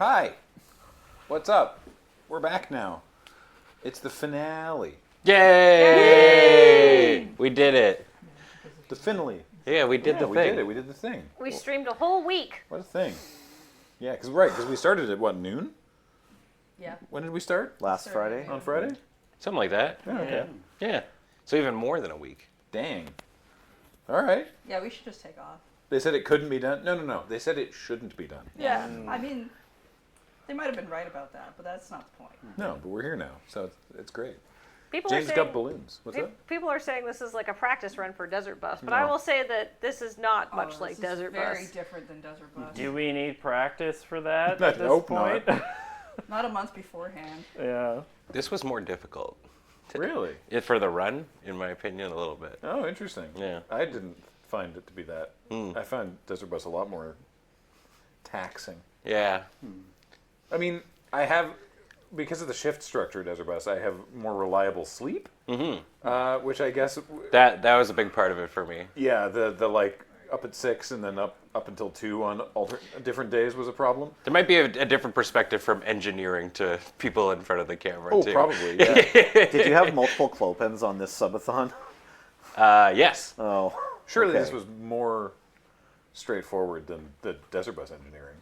Hi, what's up? We're back now. It's the finale. Yay! We did it. The finale. Yeah, we did the we thing. did it. We did the thing. We streamed a whole week. What a thing. Yeah, because we started at what, noon? Yeah. When did we start? Last Friday. On Friday? Something like that. Yeah, okay. Yeah. So even more than a week. Dang. All right. Yeah, we should just take off. They said it couldn't be done. No. They said it shouldn't be done. Yeah. I mean, they might have been right about that, but that's not the point. No, but we're here now, so it's great. People James are got saying balloons. What's that? people are saying this is like a practice run for Desert Bus, but No. I will say that this is not much this like is Desert very Bus. different than Desert Bus. Do we need practice for that I at this hope point? Not a month beforehand. Yeah. This was more difficult. Really? For the run, in my opinion, a little bit. Oh, interesting. Yeah. I didn't find it to be that. I found Desert Bus a lot more taxing. Yeah. I mean, I have, because of the shift structure at Desert Bus, I have more reliable sleep, which I guess, That was a big part of it for me. yeah, the like up at 6 and then up until 2 on different days was a problem. There might be a different perspective from engineering to people in front of the camera, Oh, too. probably, yeah. Did you have multiple Clopens on this Sub-A-Thon? Yes. Oh. Surely okay. this was more straightforward than the Desert Bus engineering.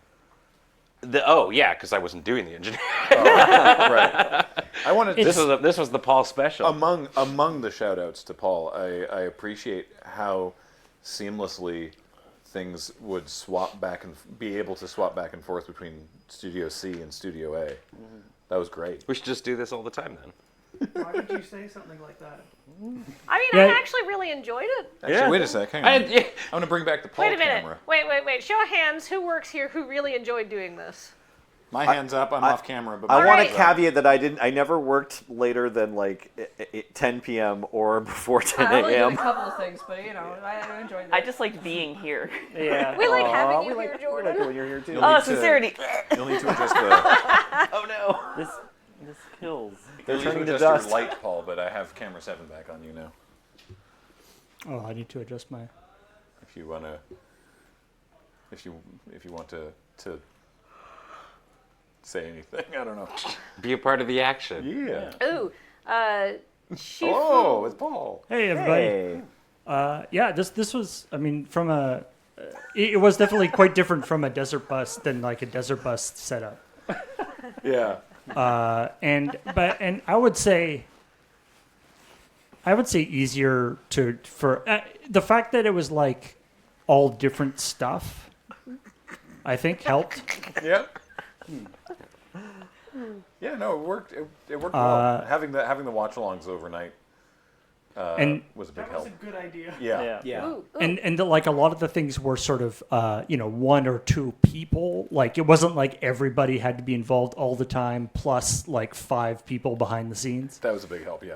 Yeah, because I wasn't doing the engineering. Right. I wanted This was the Paul special. among the shout outs to Paul, I appreciate how seamlessly things would swap back and be able to swap back and forth between Studio C and Studio A. That was great. We should just do this all the time then. Why would you say something like that? I mean, I actually really enjoyed it. Actually, Yeah. wait a sec. Hang on. I'm Yeah. going to bring back the Paul Wait a minute. camera. Wait. Show of hands. Who works here who really enjoyed doing this? My hand's up. I'm off camera. But I my want to hand's up. caveat that I never worked later than like 10 p.m. or before 10 I only did a a.m. couple of things, but I enjoyed it. I just liked being here. Yeah. We like Aw, having we you like here, it Jordan. when you're here too. You'll Oh, need to- sincerity. You'll need to adjust the. Oh no. This kills. They're You'll need turning to to adjust dust. your light, Paul. But I have camera 7 back on you now. Oh, I need to adjust my. If you want to. If you want to say anything, I don't know. Be a part of the action. Yeah. Ooh, Shifu. Oh, it's Paul. Hey, everybody. Hey. Yeah, this was. I mean, from a. It was definitely quite different from a Desert Bus than like a Desert Bus setup. Yeah. And I would say easier for the fact that it was like all different stuff. I think helped. Yep. Yeah, no, it worked. It worked well. Having the watch-alongs overnight And- was a big That help. good idea. Yeah. Ooh. And like a lot of the things were sort of 1 or 2 people. Like it wasn't like everybody had to be involved all the time. Plus like 5 people behind the scenes. That was a big help. Yeah.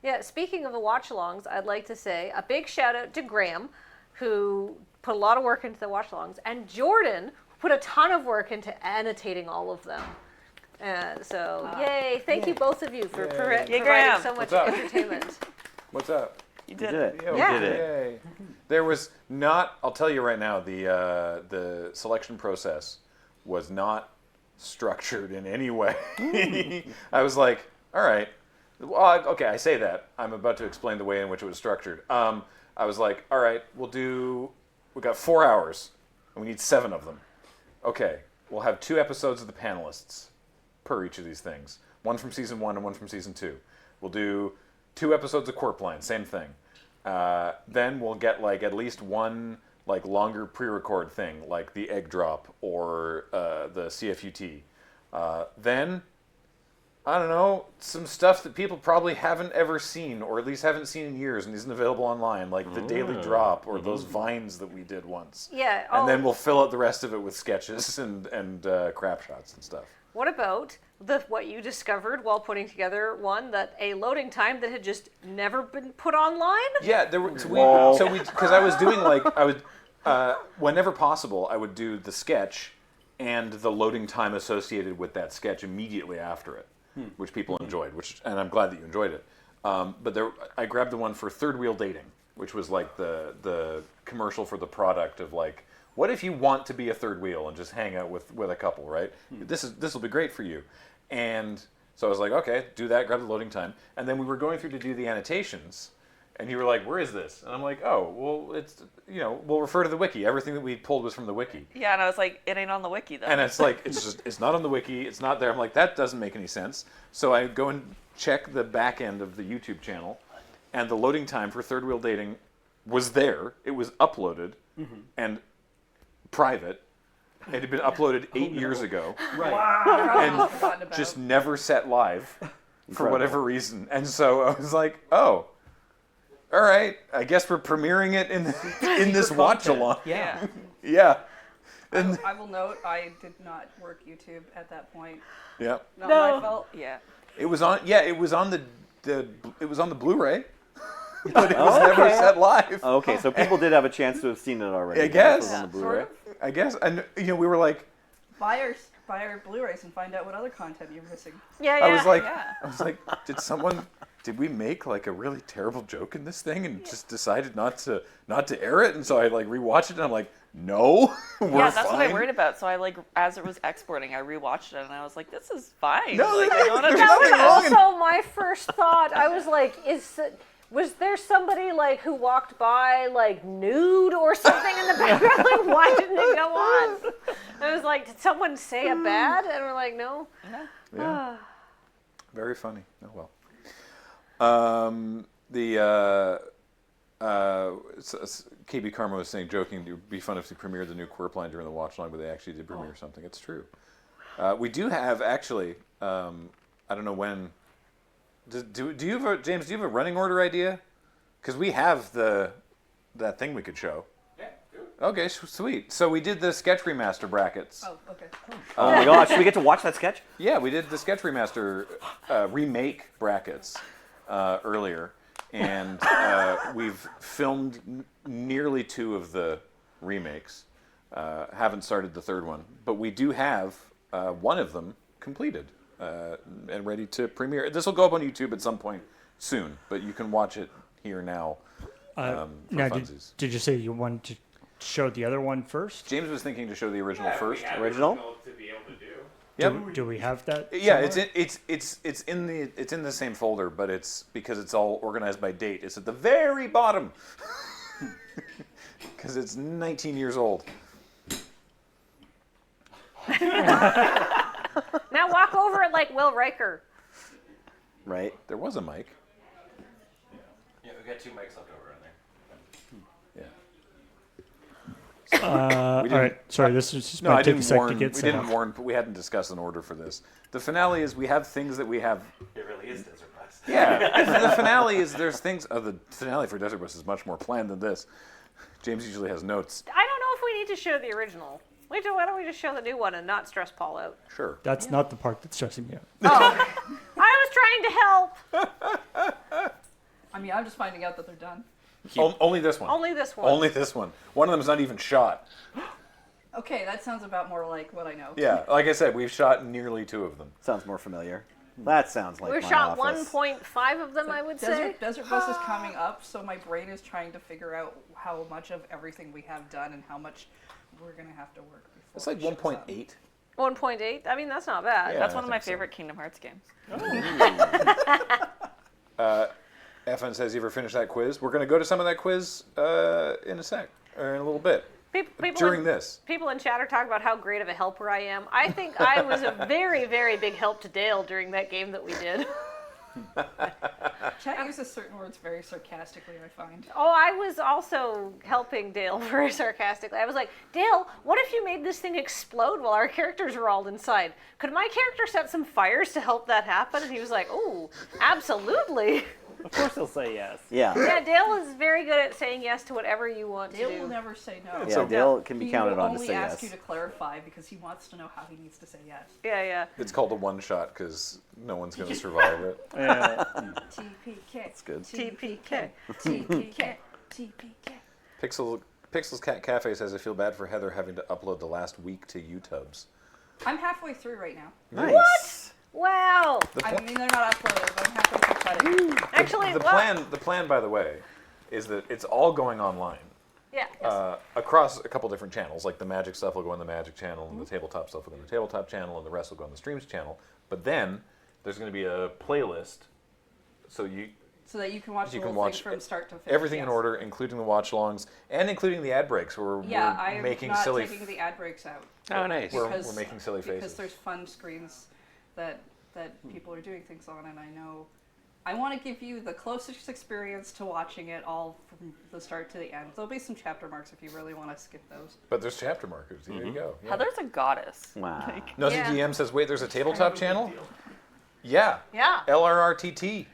Yeah, speaking of the watch-alongs, I'd like to say a big shout-out to Graham, who put a lot of work into the watch-alongs, and Jordan, who put a ton of work into annotating all of them. So, yay. Thank you, both of you, for providing Graham. so much What's up? entertainment. What's up? You You did did it. Yeah. You did it. Yay. There was not. I'll tell you right now. The selection process was not structured in any way. I was like, all right. Well, okay, I say that. I'm about to explain the way in which it was structured. I was like, all right, we got 4 hours, and we need 7 of them. Okay, we'll have 2 episodes of the panelists per each of these things. One from season 1 and one from season 2. We'll do 2 episodes of Quirpline, same thing. Then we'll get like at least one like longer pre-record thing, like the egg drop or the CFUT. Then I don't know, some stuff that people probably haven't ever seen, or at least haven't seen in years and isn't available online, like the Daily Drop or those Vines that we did once. Yeah. And then we'll fill out the rest of it with sketches and crap shots and stuff. What about what you discovered while putting together one, that a loading time that had just never been put online? Yeah, there were, because I was doing whenever possible, I would do the sketch and the loading time associated with that sketch immediately after it, which people enjoyed, and I'm glad that you enjoyed it. But I grabbed the one for Third Wheel Dating, which was like the commercial for the product of like what if you want to be a third wheel and just hang out with a couple, right? This will be great for you. And so I was like, okay, do that, grab the loading time. And then we were going through to do the annotations, and you were like, where is this? And I'm like, oh, well, it's, we'll refer to the wiki. Everything that we pulled was from the wiki. Yeah, and I was like, it ain't on the wiki, though. And it's like, it's not on the wiki, it's not there. I'm like, that doesn't make any sense. So I go and check the back end of the YouTube channel, and the loading time for third wheel dating was there. It was uploaded and private. It had been uploaded 8 years ago and Forgotten about. just never set live for Incredible. whatever reason. And so I was like, oh, all right, I guess we're premiering it in this watch along. Yeah. Yeah. And I will note, I did not work YouTube at that point. yeah. Not No. my fault. Yeah. It was on the Blu-ray. But it was never set live. Okay, so people did have a chance to have seen it already. I guess. This was on the Sort Blu-ray. of. I guess. And we were like, Buy our Blu-rays and find out what other content you're missing. Yeah, I was like, Yeah. did we make like a really terrible joke in this thing and just decided not to air it? And so I like rewatched it and I'm like, no, we're Yeah, that's what I fine. worried about. So I as it was exporting, I rewatched it and I was like, this is fine. No, like, there's I don't nothing that understand. was wrong. also my first thought. I was like, was there somebody like who walked by like nude or something in the background? Like, why didn't it go on? I was like, did someone say a bad? And we're like, no. Yeah. Very funny. Oh well. KB Karma was saying, joking, it would be fun if they premiered the new Quirp line during the watch along, but they actually did premiere something. It's true. We do have actually. I don't know when. Do you have James? Do you have a running order idea? Because we have that thing we could show. Yeah, do it. Okay, sweet. So we did the sketch remaster brackets. Oh, okay. Oh my gosh, should we get to watch that sketch? Yeah, we did the sketch remaster remake brackets earlier, and we've filmed nearly 2 of the remakes. Haven't started the 3rd one, but we do have one of them completed and ready to premiere. This will go up on YouTube at some point soon, but you can watch it here now. For Now, funsies. did you say you wanted to show the other one first? James was thinking to show the original first. Original? To be able to do. Yep. Do we have that? Yeah, somewhere? it's in the same folder, but it's because it's all organized by date. It's at the very bottom because it's 19 years old. Now walk over it like Will Riker. Right. There was a mic. Yeah, we got 2 mics left over in there. Yeah. All right. Sorry, this is just No, might I take a didn't sec warn. to We get set didn't up. warn, but we hadn't discussed an order for this. The finale is we have things that we have. It really is Desert Bus. Yeah, the finale is there's things. The finale for Desert Bus is much more planned than this. James usually has notes. I don't know if we need to show the original. Why don't we just show the new one and not stress Paul out? Sure. That's not the part that's stressing me out. Oh, I was trying to help. I mean, I'm just finding out that they're done. Only this one. Only this one. Only this one. One of them's not even shot. Okay, that sounds about more like what I know. Yeah, like I said, we've shot nearly 2 of them. Sounds more familiar. That sounds like We've my shot office. 1.5 of them, I would say. Desert Bus is coming up, so my brain is trying to figure out how much of everything we have done and how much we're going to have to work before. It's like it shows up. 1.8. 1.8. I mean, that's not bad. Yeah. That's I one of my think so. favorite Kingdom Hearts games. FN says, you ever finish that quiz? We're going to go to some of that quiz in a sec, or in a little bit. People During in, this. People in chat are talking about how great of a helper I am. I think I was a very, very big help to Dale during that game that we did. Chat uses certain words very sarcastically, I find. Oh, I was also helping Dale very sarcastically. I was like, Dale, what if you made this thing explode while our characters were all inside? Could my character set some fires to help that happen? And he was like, oh, absolutely. Of course he'll say yes. Yeah. Yeah, Dale is very good at saying yes to whatever you want Dale to will do. never say no. Yeah, Dale can be He counted will on to only say ask yes. you to clarify because he wants to know how he needs to say yes. Yeah. It's called a one-shot because no one's going to survive it. Yeah. TPK. That's good. TPK. TPK. TPK. Pixels Cat Cafe says, I feel bad for Heather having to upload the last week to YouTubes. I'm halfway through right now. Nice. Wow. I mean, they're not uploaded, but I'm halfway through cutting. Actually, The plan, by the way, is that it's all going online. Yeah. across a couple different channels. Like the Magic stuff will go on the Magic channel, and the tabletop stuff will go on the tabletop channel, and the rest will go on the Streams channel. But then there's going to be a playlist, so that you can watch the you whole can watch thing from start to finish. everything in yes. order, including the watch-alongs, and incling the ad breaks, where Yeah, we're I am making not silly... taking the ad breaks out. Oh, nice. We're Because- making silly Because faces. there's fun screens that people are doing things on, and I know I want to give you the closest experience to watching it all from the start to the end. There'll be some chapter marks if you really want to skip those. But there's chapter markers. There you go. Yeah. Heather's a goddess. Wow. Nosy Yeah. DM says, wait, there's a tabletop channel? Yeah. Yeah. LRR20.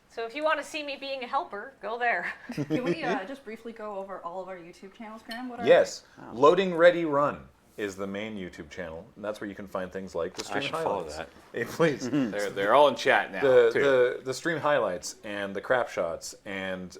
So if you want to see me being a helper, go there. Can we just briefly go over all of our YouTube channels, Graham? What are Yes. Loading Ready Run is the main YouTube channel. And that's where you can find things like the I stream should follow highlights. that. Hey, please. They're all in chat now, too. The stream highlights and the crap shots and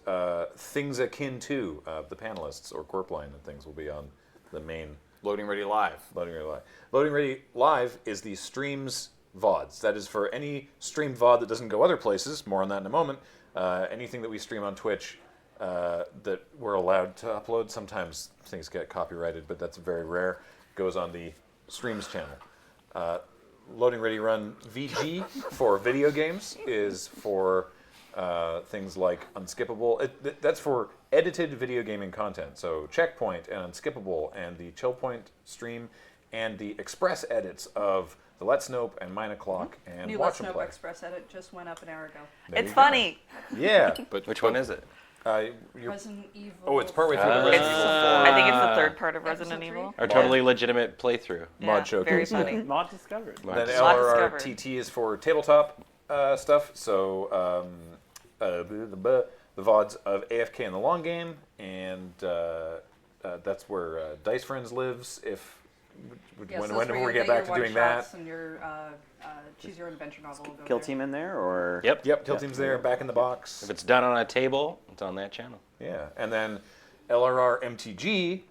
things akin to the panelists or corp line and things will be on the main Loading Ready Live. Loading Ready Live. Loading Ready Live is the streams VODs. That is for any streamed VOD that doesn't go other places. More on that in a moment. Anything that we stream on Twitch that we're allowed to upload. Sometimes things get copyrighted, but that's very rare. Goes on the streams channel. Loading Ready Run VG for video games is for things like Unskippable. That's for edited video gaming content. So Checkpoint and Unskippable and the Chill Point stream and the express edits of the Let's Nope and Mine O'Clock and New Watch Let's 'em Know Play. Express Edit just went up an hour ago. There It's you go. funny. Yeah. But which one is it? You're- Resident Evil. oh, it's partway through the Resident It's, Evil 4 I think it's the third part of Episode Resident 3? Evil. Our totally legitimate playthrough. mod showcase. Very yeah. funny. Not discovered. Then Not LRR20 is for tabletop stuff. So the VODs of AFK in the long game, and that's where Dice Friends lives. If Yes, those whenever where we you get back to your doing that. one-shots and your choose your adventure novel. Will go Kill there. team in there or? Yep. Yep, Kill Team's there, back in the box. If it's done on a table, it's on that channel. Yeah, and then LRR MTG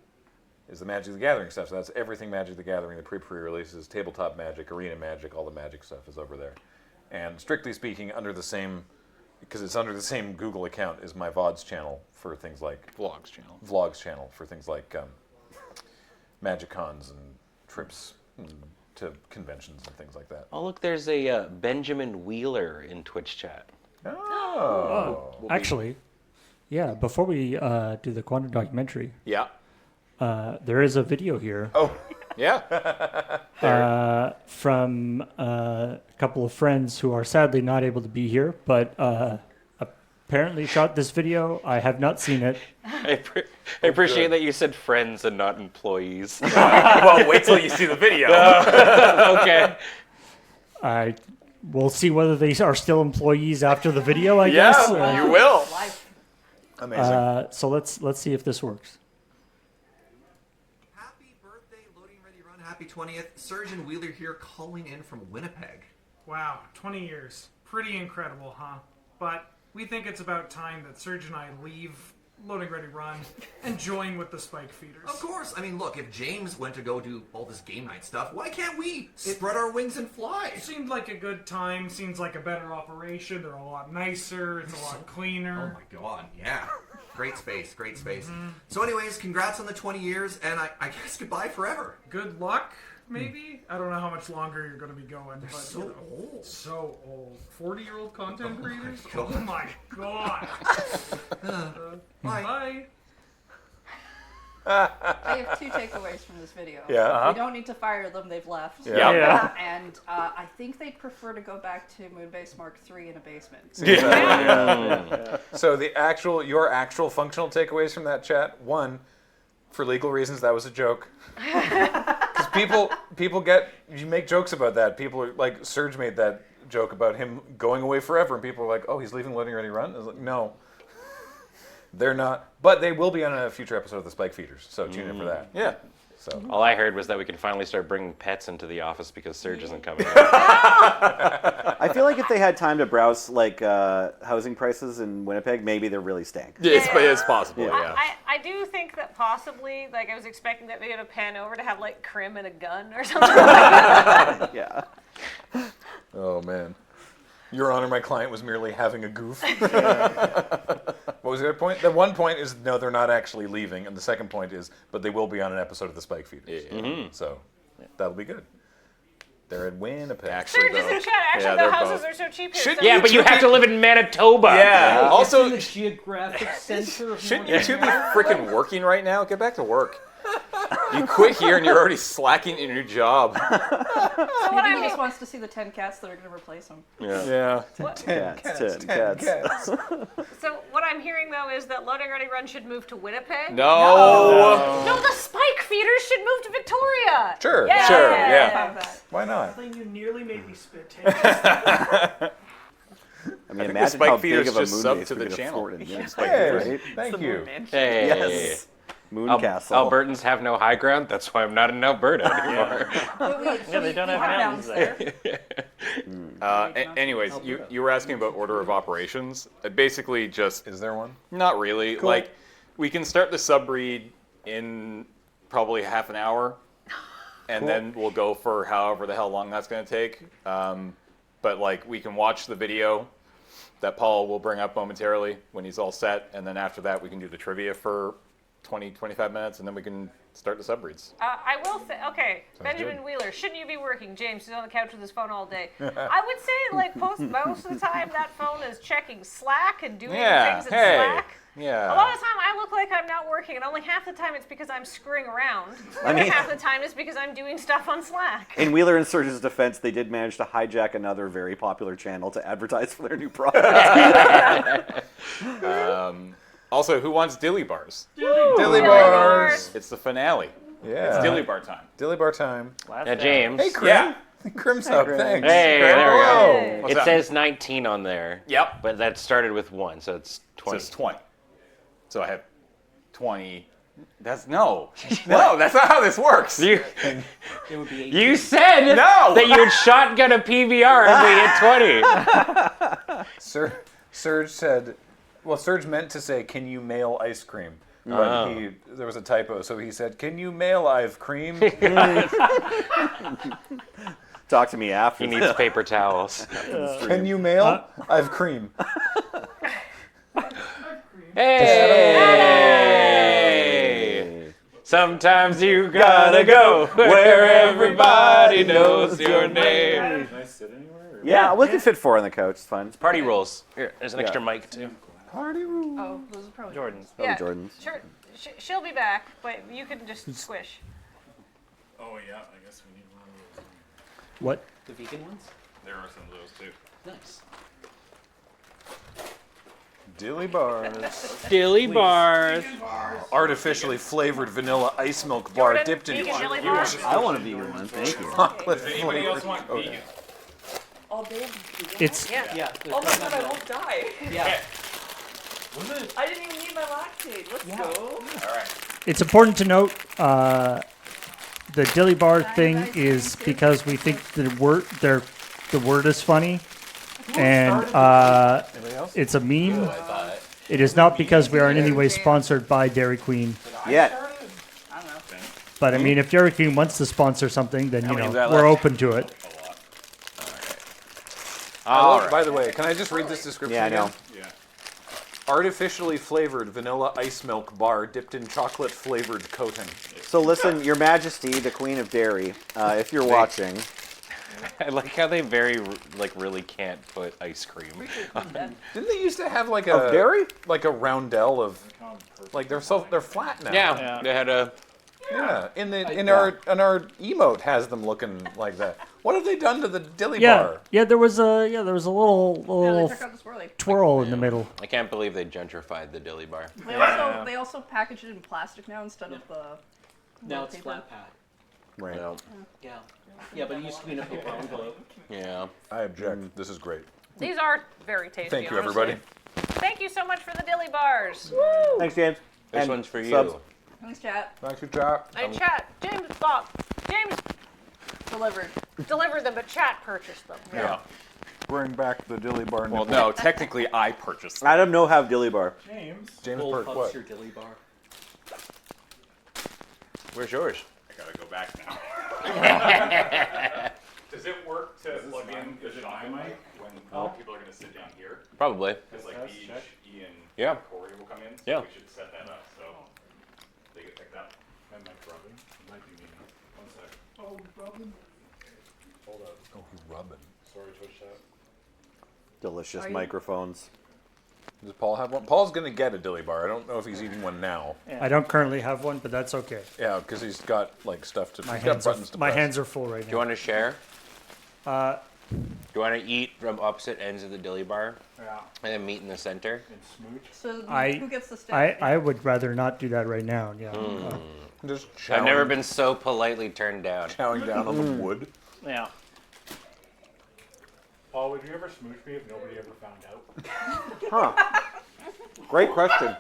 is the Magic the Gathering stuff. So that's everything Magic the Gathering, the pre-releases, tabletop Magic, arena Magic, all the Magic stuff is over there. And strictly speaking, under the same, because it's under the same Google account, is my VODs channel for things like Vlogs channel. Vlogs channel for things like Magic Cons and trips to conventions and things like that. Oh, look, there's a Benjamin Wheeler in Twitch chat. Oh, Actually, yeah, before we do the quantum documentary, Yeah. there is a video here Yeah. from a couple of friends who are sadly not able to be here, but apparently shot this video. I have not seen it. I appreciate that you said friends and not employees. Well, wait till you see the video. Okay. I will see whether they are still employees after the video, I guess. You will. Live. amazing. So let's see if this works. Happy birthday, Loading Ready Run. Happy 20th. Surgeon Wheeler here calling in from Winnipeg. Wow, 20 years. Pretty incredible, huh? But we think it's about time that Serge and I leave Loading Ready Run and join with the Spike Feeders. Of course. I mean, look, if James went to go do all this game night stuff, why can't we spread our wings and fly? It seemed like a good time, seems like a better operation, they're a lot nicer, it's a lot Oh cleaner. my god, yeah. Great space, great space. So anyways, congrats on the 20 years, and I guess goodbye forever. Good luck, maybe? I don't know how much longer you're going to be going, but so you know, old. So old. 40-year-old content creators? God. Oh my god. Bye. Bye. I have two takeaways from this video. Yeah. We don't need to fire them; they've left. Yeah. Yeah. And I think they'd prefer to go back to Moonbase Mark III in a basement. So your actual functional takeaways from that chat: one, for legal reasons, that was a joke. Because you make jokes about that. People are like, Serge made that joke about him going away forever, and people are like, oh, he's leaving Loading Ready Run? I was like, no. They're not, but they will be on a future episode of the Spike Feeders, so tune in for that. Yeah. So All I heard was that we can finally start bringing pets into the office because Serge isn't coming. I feel like if they had time to browse like housing prices in Winnipeg, maybe they're really stank. It's possible, yeah. I do think that possibly, like, I was expecting that video to pan over to have, like, Krim and a gun or something like that. Yeah. oh man. Your Honor, my client was merely having a goof. What was the other point? The one point is, no, they're not actually leaving. And the second point is, but they will be on an episode of the Spike Feeders. So that'll be good. They're in Winnipeg. Surge is in chat. Actually, the houses are so cheap here. Yeah, but you have to live in Manitoba. Yeah. Also, the geographic center of shouldn't you two be freaking working right now? Get back to work. You quit here and you're already slacking in your job. Maybe he just wants to see the 10 cats that are going to replace him. Yeah. 10 cats. So what I'm hearing though is that Loading Ready Run should move to Winnipeg. No. No, the Spike Feeders should move to Victoria. Sure. Yeah. Sure. Yeah. Why not? You nearly made me spit. I mean, the imagine Spike how big Feeders of a just moon sub base to we the could channel. afford in Hey, right? thank you. Hey. Yes. Moon Castle. Albertans have no high ground. That's why I'm not in Alberta anymore. Yeah, they don't have mountains there. Anyways, you were asking about order of operations. Basically, just Is there one? not really. Like, we can start the sub-read in probably half an hour, and then we'll go for however the hell long that's going to take. But like, we can watch the video that Paul will bring up momentarily when he's all set, and then after that we can do the trivia for 20-25 minutes, and then we can start the sub-reads. I will say, okay, Benjamin good. Wheeler, shouldn't you be working? James, he's on the couch with his phone all day. I would say, like, most of the time that phone is checking Slack and doing things in Slack. Yeah. A lot of the time I look like I'm not working, and only half the time it's because I'm screwing around. And half the time it's because I'm doing stuff on Slack. In Wheeler and Surge's defense, they did manage to hijack another very popular channel to advertise for their new product. Also, who wants Dilly Bars? Dilly Bars. It's the finale. Yeah. It's Dilly Bar time. Dilly Bar time. Yeah, James. Hey, Krim. Yeah. Krim's up. Thanks. Hey, there we go. What's It up? says 19 on there. Yep. But that started with 1, so it's So 20. it's 20. So I have 20. That's no, that's not how this works. It would be 18. You said No! that you would shotgun a PVR if we hit 20. Serge said, well, Serge meant to say, can you mail ice cream? But there was a typo, so he said, can you mail I've cream? Talk to me after. He needs paper towels. Can you mail I've cream? Hey! Sometimes you gotta go where everybody knows your name. Can I sit anywhere? Yeah, we can fit 4 on the couch. It's fine. Party rules. Here, there's an extra mic too. Party room. Oh, those are probably Jordan's. Yeah, Jordan's. sure. She'll be back, but you can just squish. Oh yeah, I guess we need one of those. What? The vegan ones? There are some of those too. Nice. Dilly Bars. Dilly Bars. Artificially flavored vanilla ice milk bar Jordan, dipped in vegan Dilly Bars? I want a vegan one. Thank you. chocolate Anybody else flavored. want vegan? All day. It's Yeah. Oh my god, I won't die. Yeah. I didn't even need my lactate. Let's go. All right. it's important to note the Dilly Bar thing is because we think the word is funny, and it's a meme. It is not because we are in any way sponsored by Dairy Queen. Yeah. But I mean, if Dairy Queen wants to sponsor something, then many you got we're left? open to it. By the way, can I just read this description Yeah, I know. again? Artificially flavored vanilla ice milk bar dipped in chocolate flavored coating. So listen, Your Majesty, the Queen of Dairy, if you're watching, I like how they really can't put ice cream. Didn't they used to have like of dairy? like a roundel of like they're flat now? Yeah, they had a. Yeah. In our emote has them looking like that. What have they done to the Dilly Yeah, Bar? yeah. There was a little took out the swirly. twirl in the middle. I can't believe they gentrified the Dilly Bar. They also package it in plastic now instead of the Now it's paper. flat pack. right? No. Yeah. Yeah, but it used to be in a paper envelope. Yeah. I object. This is great. These are very tasty. Thank you, honestly. everybody. Thank you so much for the Dilly Bars. Thanks, James. This And one's for you. subs. Thanks, chat. Thanks for chat. And chat, James delivered them, but chat purchased them. Yeah. Bring back the Dilly Bar. Well, no, technically I purchased them. Adam know have Dilly Bar. James James Bull Perk, Pups what? your Dilly Bar. Where's yours? I gotta go back now. Does it work to plug in the shotgun mic when people are going to sit down here? Probably. Because like Beach, Ian, Yeah. Corey will come in. So Yeah. we should set that up so they get picked up. That mic rubbing. It might be me. 1 sec. Oh, Robin. Hold up. Oh, rubbing. Sorry, Twitch chat. Delicious Are you- microphones. Does Paul have one? Paul's gonna get a dilly bar. I don't know if he's eating one now. I don't currently have one, but that's okay. Yeah, because he's got like stuff to. My he's got hands are buttons to my press. hands are full right Do you now. want to share? Uh, Do you want to eat from opposite ends of the dilly bar Yeah. and then meet in the center? And smooch. So I who gets the stick? I would rather not do that right now. Yeah. Just I've never been so politely turned down. chowing down on the wood. Yeah. Paul, would you ever smooch me if nobody ever found out? Huh. Great question.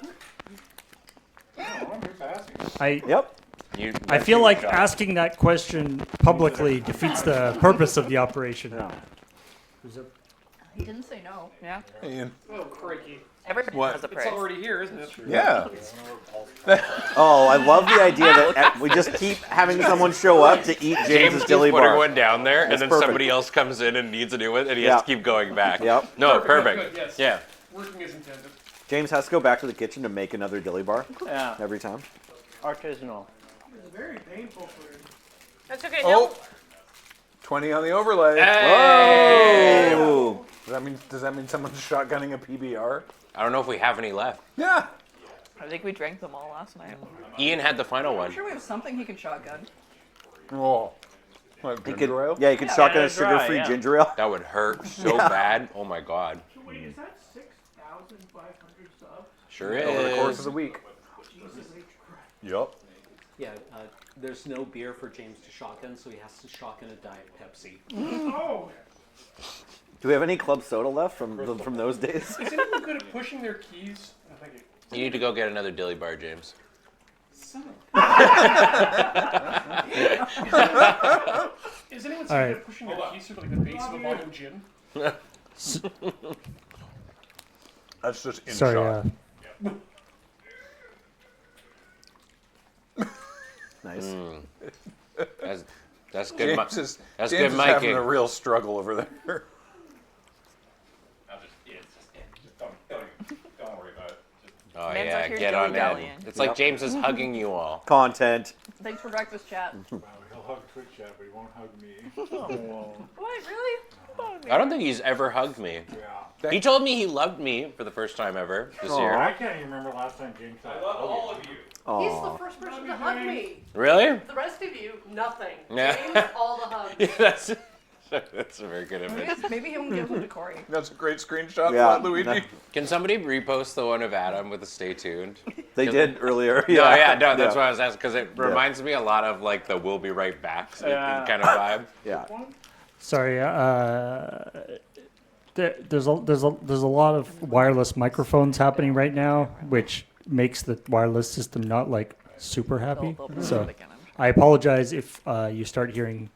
No, I'm just asking. Yep. I feel like asking that question publicly defeats the purpose of the operation. He didn't say no. Yeah. Ian. Oh, crikey. Everybody What? has a It's price. already here, isn't it? Yeah. Oh, I love the idea that we just keep having someone show up to eat James James's keeps dilly putting bar. one down there, and It's then perfect. somebody else comes in and needs a new one, and he Yeah. has to keep going back. Yep. No, Perfect, perfect. good, yes. Yeah. Working as intended. James has to go back to the kitchen to make another dilly bar Yeah. every time. Artisanal. It's very painful for him. That's okay. Oh. 20 on the overlay. Hey! Whoa. Does that mean someone's shotgunning a PBR? I don't know if we have any left. Yeah. I think we drank them all last night. Ian had the final I'm one. sure we have something he can shotgun. Oh. What, He ginger ale? could, yeah, you could shotgun a Canada Dry, sugar-free yeah. ginger ale. That would hurt so bad. Oh my god. Wait, is that 6,500 subs? Sure Over the course is. of the week. Jesus H. Christ. Yup. Yeah, there's no beer for James to shotgun, so he has to shotgun a Diet Pepsi. Oh! Do we have any club soda left from those days? Is anyone good at pushing their keys? Oh, thank you. You need to go get another dilly bar, James. Son of Is anyone All right. good at pushing their keys through like the base of a bottle of gin? That's just in Sorry. shot. Nice. That's good. James is, That's James good is having miking. a real struggle over there. Don't worry about it. Oh Man's yeah, out here get on in. dilly-dallying. It's like James is hugging you all. Content. Thanks for breakfast, chat. Wow, he'll hug Twitch chat, but he won't hug me. What, really? I don't think he's ever hugged me. Yeah. He told me he loved me for the first time ever this Aw. year. I can't even remember last time James said I love all of you. He's the Aw. first person to hug me. Really? The rest of you, nothing. Yeah. James, all the hugs. Yeah, that's a very good image. Maybe he won't give them to Corey. That's a great screenshot, Yeah. Luigi. Can somebody repost the one of Adam with the stay tuned? They did earlier. No, yeah, no, that's Yeah. why I was asking because it reminds me a lot of like the "We'll be right back" kind of vibe. Yeah. Sorry. There's a lot of wireless microphones happening right now, which makes the wireless system not like super happy. They'll put So it again, I'm I apologize if you start hearing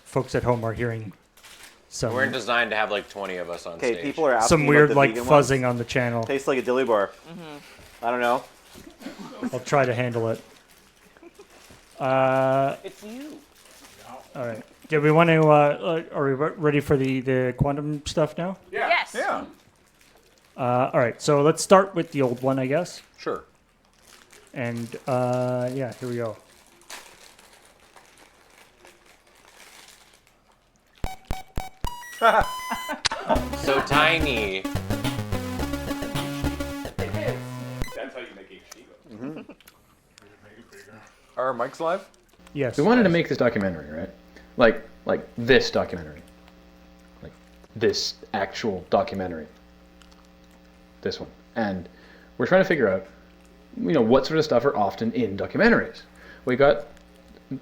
folks at home are hearing some We're designed to have like 20 of us on Okay, stage. people are asking some about weird the like vegan fuzzing ones. on the channel. Tastes like a dilly bar. I don't know. I'll try to handle it. All It's you. right. Do we want to? Are we ready for the quantum stuff now? Yes. Yeah. All right. So let's start with the old one, I guess. Sure. And yeah, here we go. So tiny. That's how you make HD. Are our mics live? Yes. We wanted to make this documentary, right? Like this documentary. Like this actual documentary. This one. And we're trying to figure out, what sort of stuff are often in documentaries. We got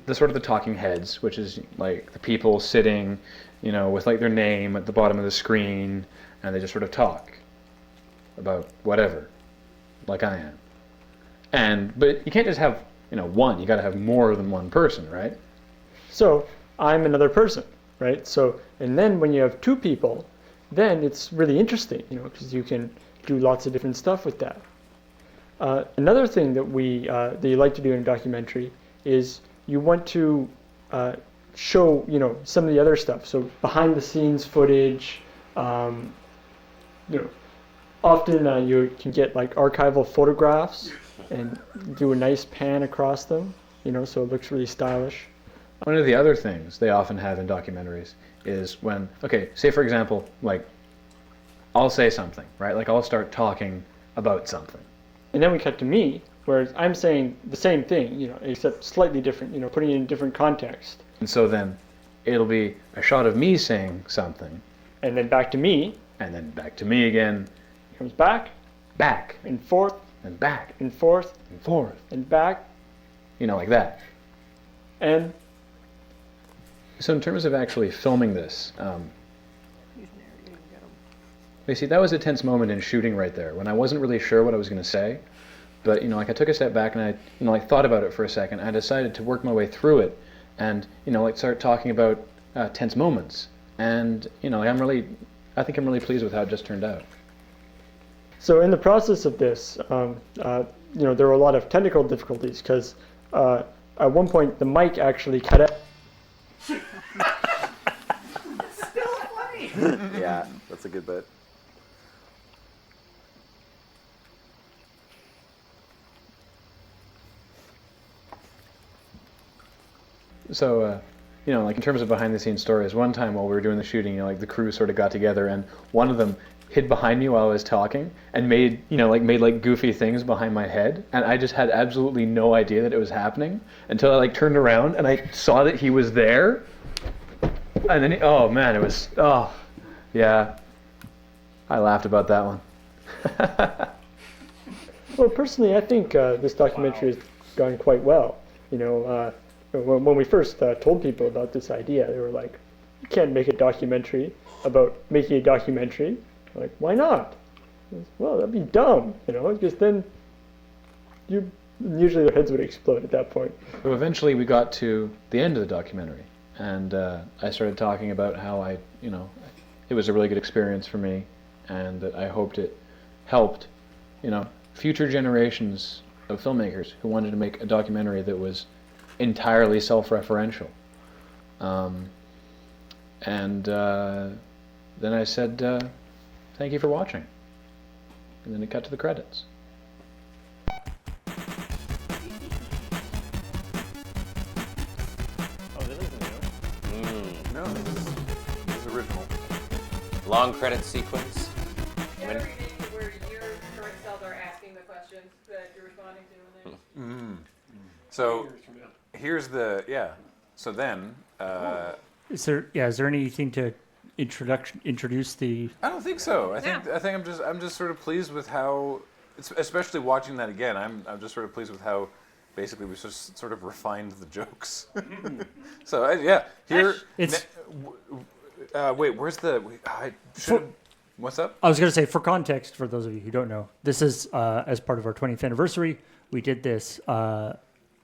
the sort of the talking heads, which is like the people sitting, with like their name at the bottom of the screen, and they just sort of talk about whatever, like I am. But you can't just have, one. You got to have more than one person, right? So I'm another person, right? So and then when you have two people, then it's really interesting, because you can do lots of different stuff with that. Another thing that that you like to do in a documentary is you want to show, some of the other stuff. So behind the scenes footage, often you can get like archival photographs and do a nice pan across them, so it looks really stylish. One of the other things they often have in documentaries is when, okay, say for example, like I'll say something, right? Like I'll start talking about something. And then we cut to me, whereas I'm saying the same thing, except slightly different, putting it in different context. And so then it'll be a shot of me saying something. And then back to me. And then back to me again. Comes back. Back. And forth. And back. And forth. And forth. And back. Like that. And so in terms of actually filming this, you see, that was a tense moment in shooting right there, when I wasn't really sure what I was going to say. But, like I took a step back and I, thought about it for a second. I decided to work my way through it and, start talking about tense moments. And, I think I'm really pleased with how it just turned out. So in the process of this, there were a lot of technical difficulties because at one point the mic actually cut out. Still funny. Yeah, that's a good bit. So, like in terms of behind the scenes stories, one time while we were doing the shooting, the crew sort of got together and one of them hid behind me while I was talking and made goofy things behind my head. And I just had absolutely no idea that it was happening until I turned around and I saw that he was there. And then, oh man, it was, yeah. I laughed about that one. Well, personally, I think this documentary has gone quite well. When we first told people about this idea, they were like, you can't make a documentary about making a documentary. Like, why not? Well, that'd be dumb, because then usually their heads would explode at that point. So eventually we got to the end of the documentary, and I started talking about how it was a really good experience for me, and that I hoped it helped, future generations of filmmakers who wanted to make a documentary that was entirely self-referential. And then I said, thank you for watching. And then it cut to the credits. Oh, this isn't new. No, this is original. Long credit sequence. Where your current selves are asking the questions that you're responding to. So here's the So then, is there anything to introduce the? I don't think so. I think I'm just sort of pleased with how, especially watching that again. I'm just sort of pleased with how basically we just sort of refined the jokes. So here it's. Wait, where's the? I should. What's up? I was going to say, for context, for those of you who don't know, this is as part of our 20th anniversary. We did this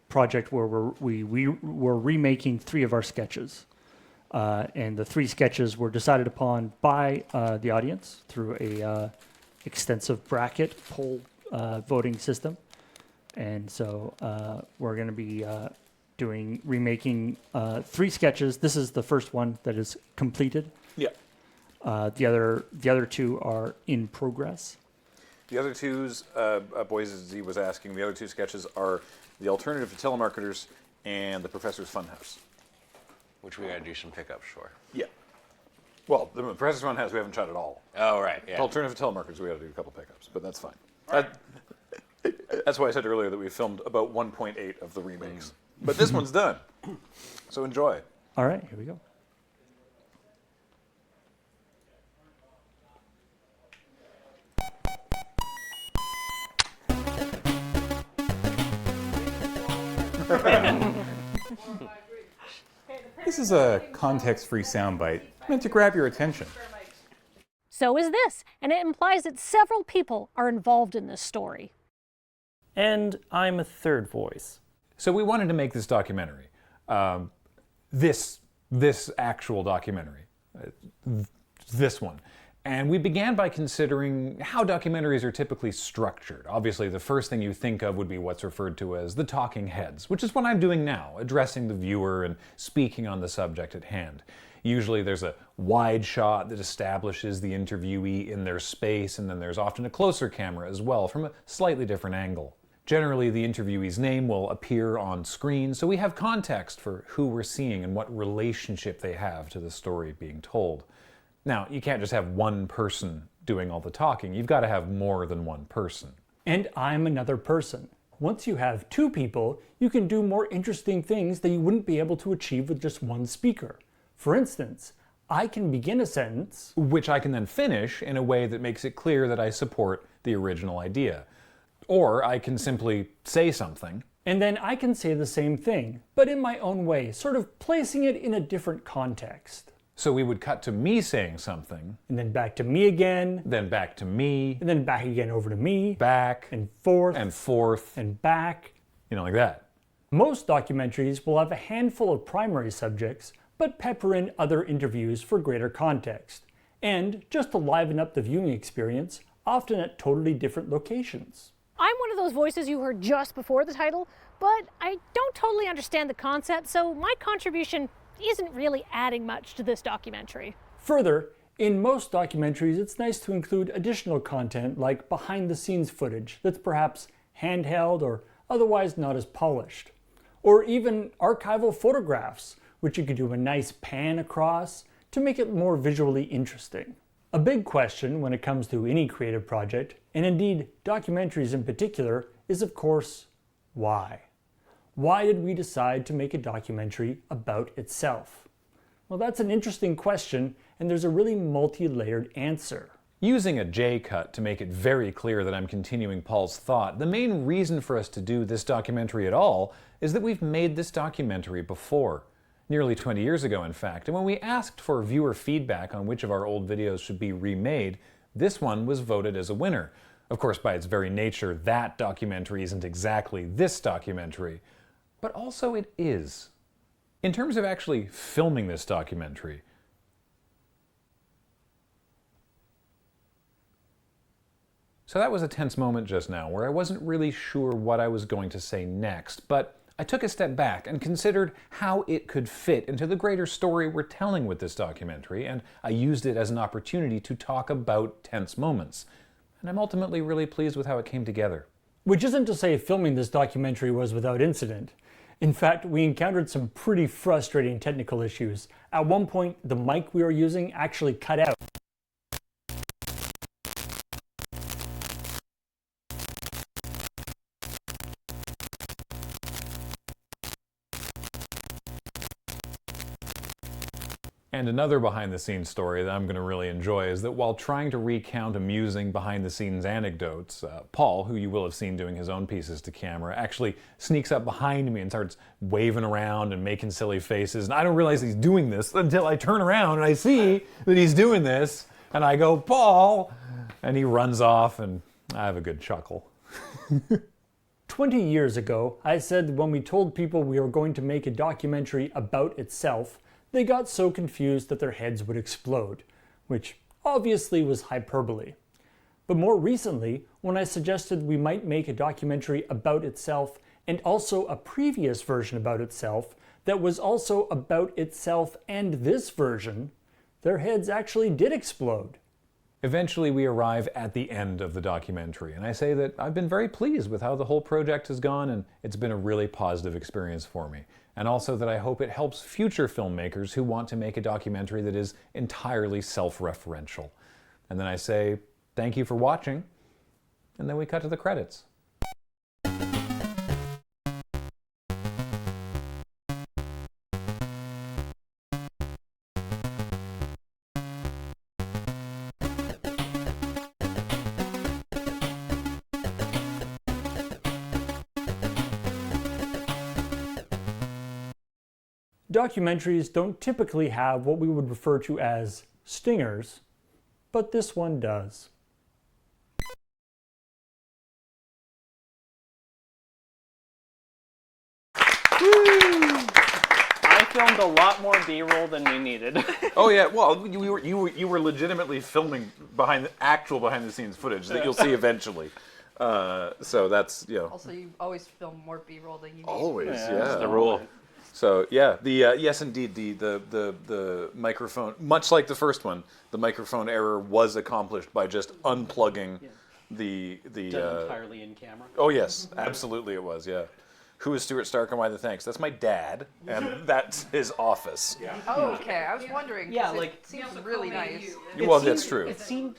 project where we were remaking 3 of our sketches. And the 3 sketches were decided upon by the audience through a extensive bracket poll voting system. And so we're going to be remaking 3 sketches. This is the first one that is completed. Yeah. The other 2 are in progress. The other 2's, Boise was asking, the other 2 sketches are The Alternative to Telemarketers and The Professor's Funhouse. Which we got to do some pickups for. Yeah. Well, The Professor's Funhouse we haven't shot at all. Oh, right, yeah. Alternative to Telemarketers we got to do a couple pickups, but that's fine. That's why I said earlier that we filmed about 1.8 of the remakes. But this one's done. So enjoy. All right, here we go. This is a context-free soundbite meant to grab your attention. So is this, and it implies that several people are involved in this story. And I'm a third voice. So we wanted to make this documentary. This actual documentary. This one. And we began by considering how documentaries are typically structured. Obviously, the first thing you think of would be what's referred to as the talking heads, which is what I'm doing now, addressing the viewer and speaking on the subject at hand. Usually there's a wide shot that establishes the interviewee in their space, and then there's often a closer camera as well from a slightly different angle. Generally, the interviewee's name will appear on screen, so we have context for who we're seeing and what relationship they have to the story being told. Now, you can't just have one person doing all the talking. You've got to have more than one person. And I'm another person. Once you have two people, you can do more interesting things that you wouldn't be able to achieve with just one speaker. For instance, I can begin a sentence, which I can then finish in a way that makes it clear that I support the original idea. Or I can simply say something, and then I can say the same thing, but in my own way, sort of placing it in a different context. So we would cut to me saying something, and then back to me again, then back to me, and then back again over to me, back, and forth, and back. You know, like that. Most documentaries will have a handful of primary subjects, but pepper in other interviews for greater context, and just to liven up the viewing experience, often at totally different locations. I'm one of those voices you heard just before the title, but I don't totally understand the concept, so my contribution isn't really adding much to this documentary. Further, in most documentaries, it's nice to include additional content like behind-the-scenes footage that's perhaps handheld or otherwise not as polished, or even archival photographs, which you could do a nice pan across to make it more visually interesting. A big question when it comes to any creative project, and indeed documentaries in particular, is of course, why? Why did we decide to make a documentary about itself? Well, that's an interesting question, and there's a really multi-layered answer. Using a J-cut to make it very clear that I'm continuing Paul's thought, the main reason for us to do this documentary at all is that we've made this documentary before. Nearly 20 years ago, in fact, and when we asked for viewer feedback on which of our old videos should be remade, this one was voted as a winner. Of course, by its very nature, that documentary isn't exactly this documentary, but also it is. In terms of actually filming this documentary, so that was a tense moment just now where I wasn't really sure what I was going to say next, but I took a step back and considered how it could fit into the greater story we're telling with this documentary, and I used it as an opportunity to talk about tense moments. And I'm ultimately really pleased with how it came together. Which isn't to say filming this documentary was without incident. In fact, we encountered some pretty frustrating technical issues. At one point, the mic we were using actually cut out. And another behind-the-scenes story that I'm going to really enjoy is that while trying to recount amusing behind-the-scenes anecdotes, Paul, who you will have seen doing his own pieces to camera, actually sneaks up behind me and starts waving around and making silly faces. And I don't realize he's doing this until I turn around and I see that he's doing this. And I go, "Paul!" And he runs off and I have a good chuckle. 20 years ago, I said when we told people we were going to make a documentary about itself, they got so confused that their heads would explode, which obviously was hyperbole. But more recently, when I suggested we might make a documentary about itself and also a previous version about itself that was also about itself and this version, their heads actually did explode. Eventually we arrive at the end of the documentary, and I say that I've been very pleased with how the whole project has gone, and it's been a really positive experience for me. And also that I hope it helps future filmmakers who want to make a documentary that is entirely self-referential. And then I say, thank you for watching, and then we cut to the credits. Documentaries don't typically have what we would refer to as stingers, but this one does. I filmed a lot more B-roll than we needed. Oh yeah, well, you were legitimately filming behind the scenes footage that you'll see eventually. So that's Also, you always film more B-roll than you need. Always, yeah. That's the rule. So yeah, yes indeed, the microphone, much like the first one, the microphone error was accomplished by just unplugging the Done entirely in camera. Oh yes, absolutely it was. Yeah. Who is Stuart Stark and why the thanks? That's my dad, and that's his office. Yeah. Oh, okay. I was wondering. Yeah, it seems really nice. Well, that's true. It seemed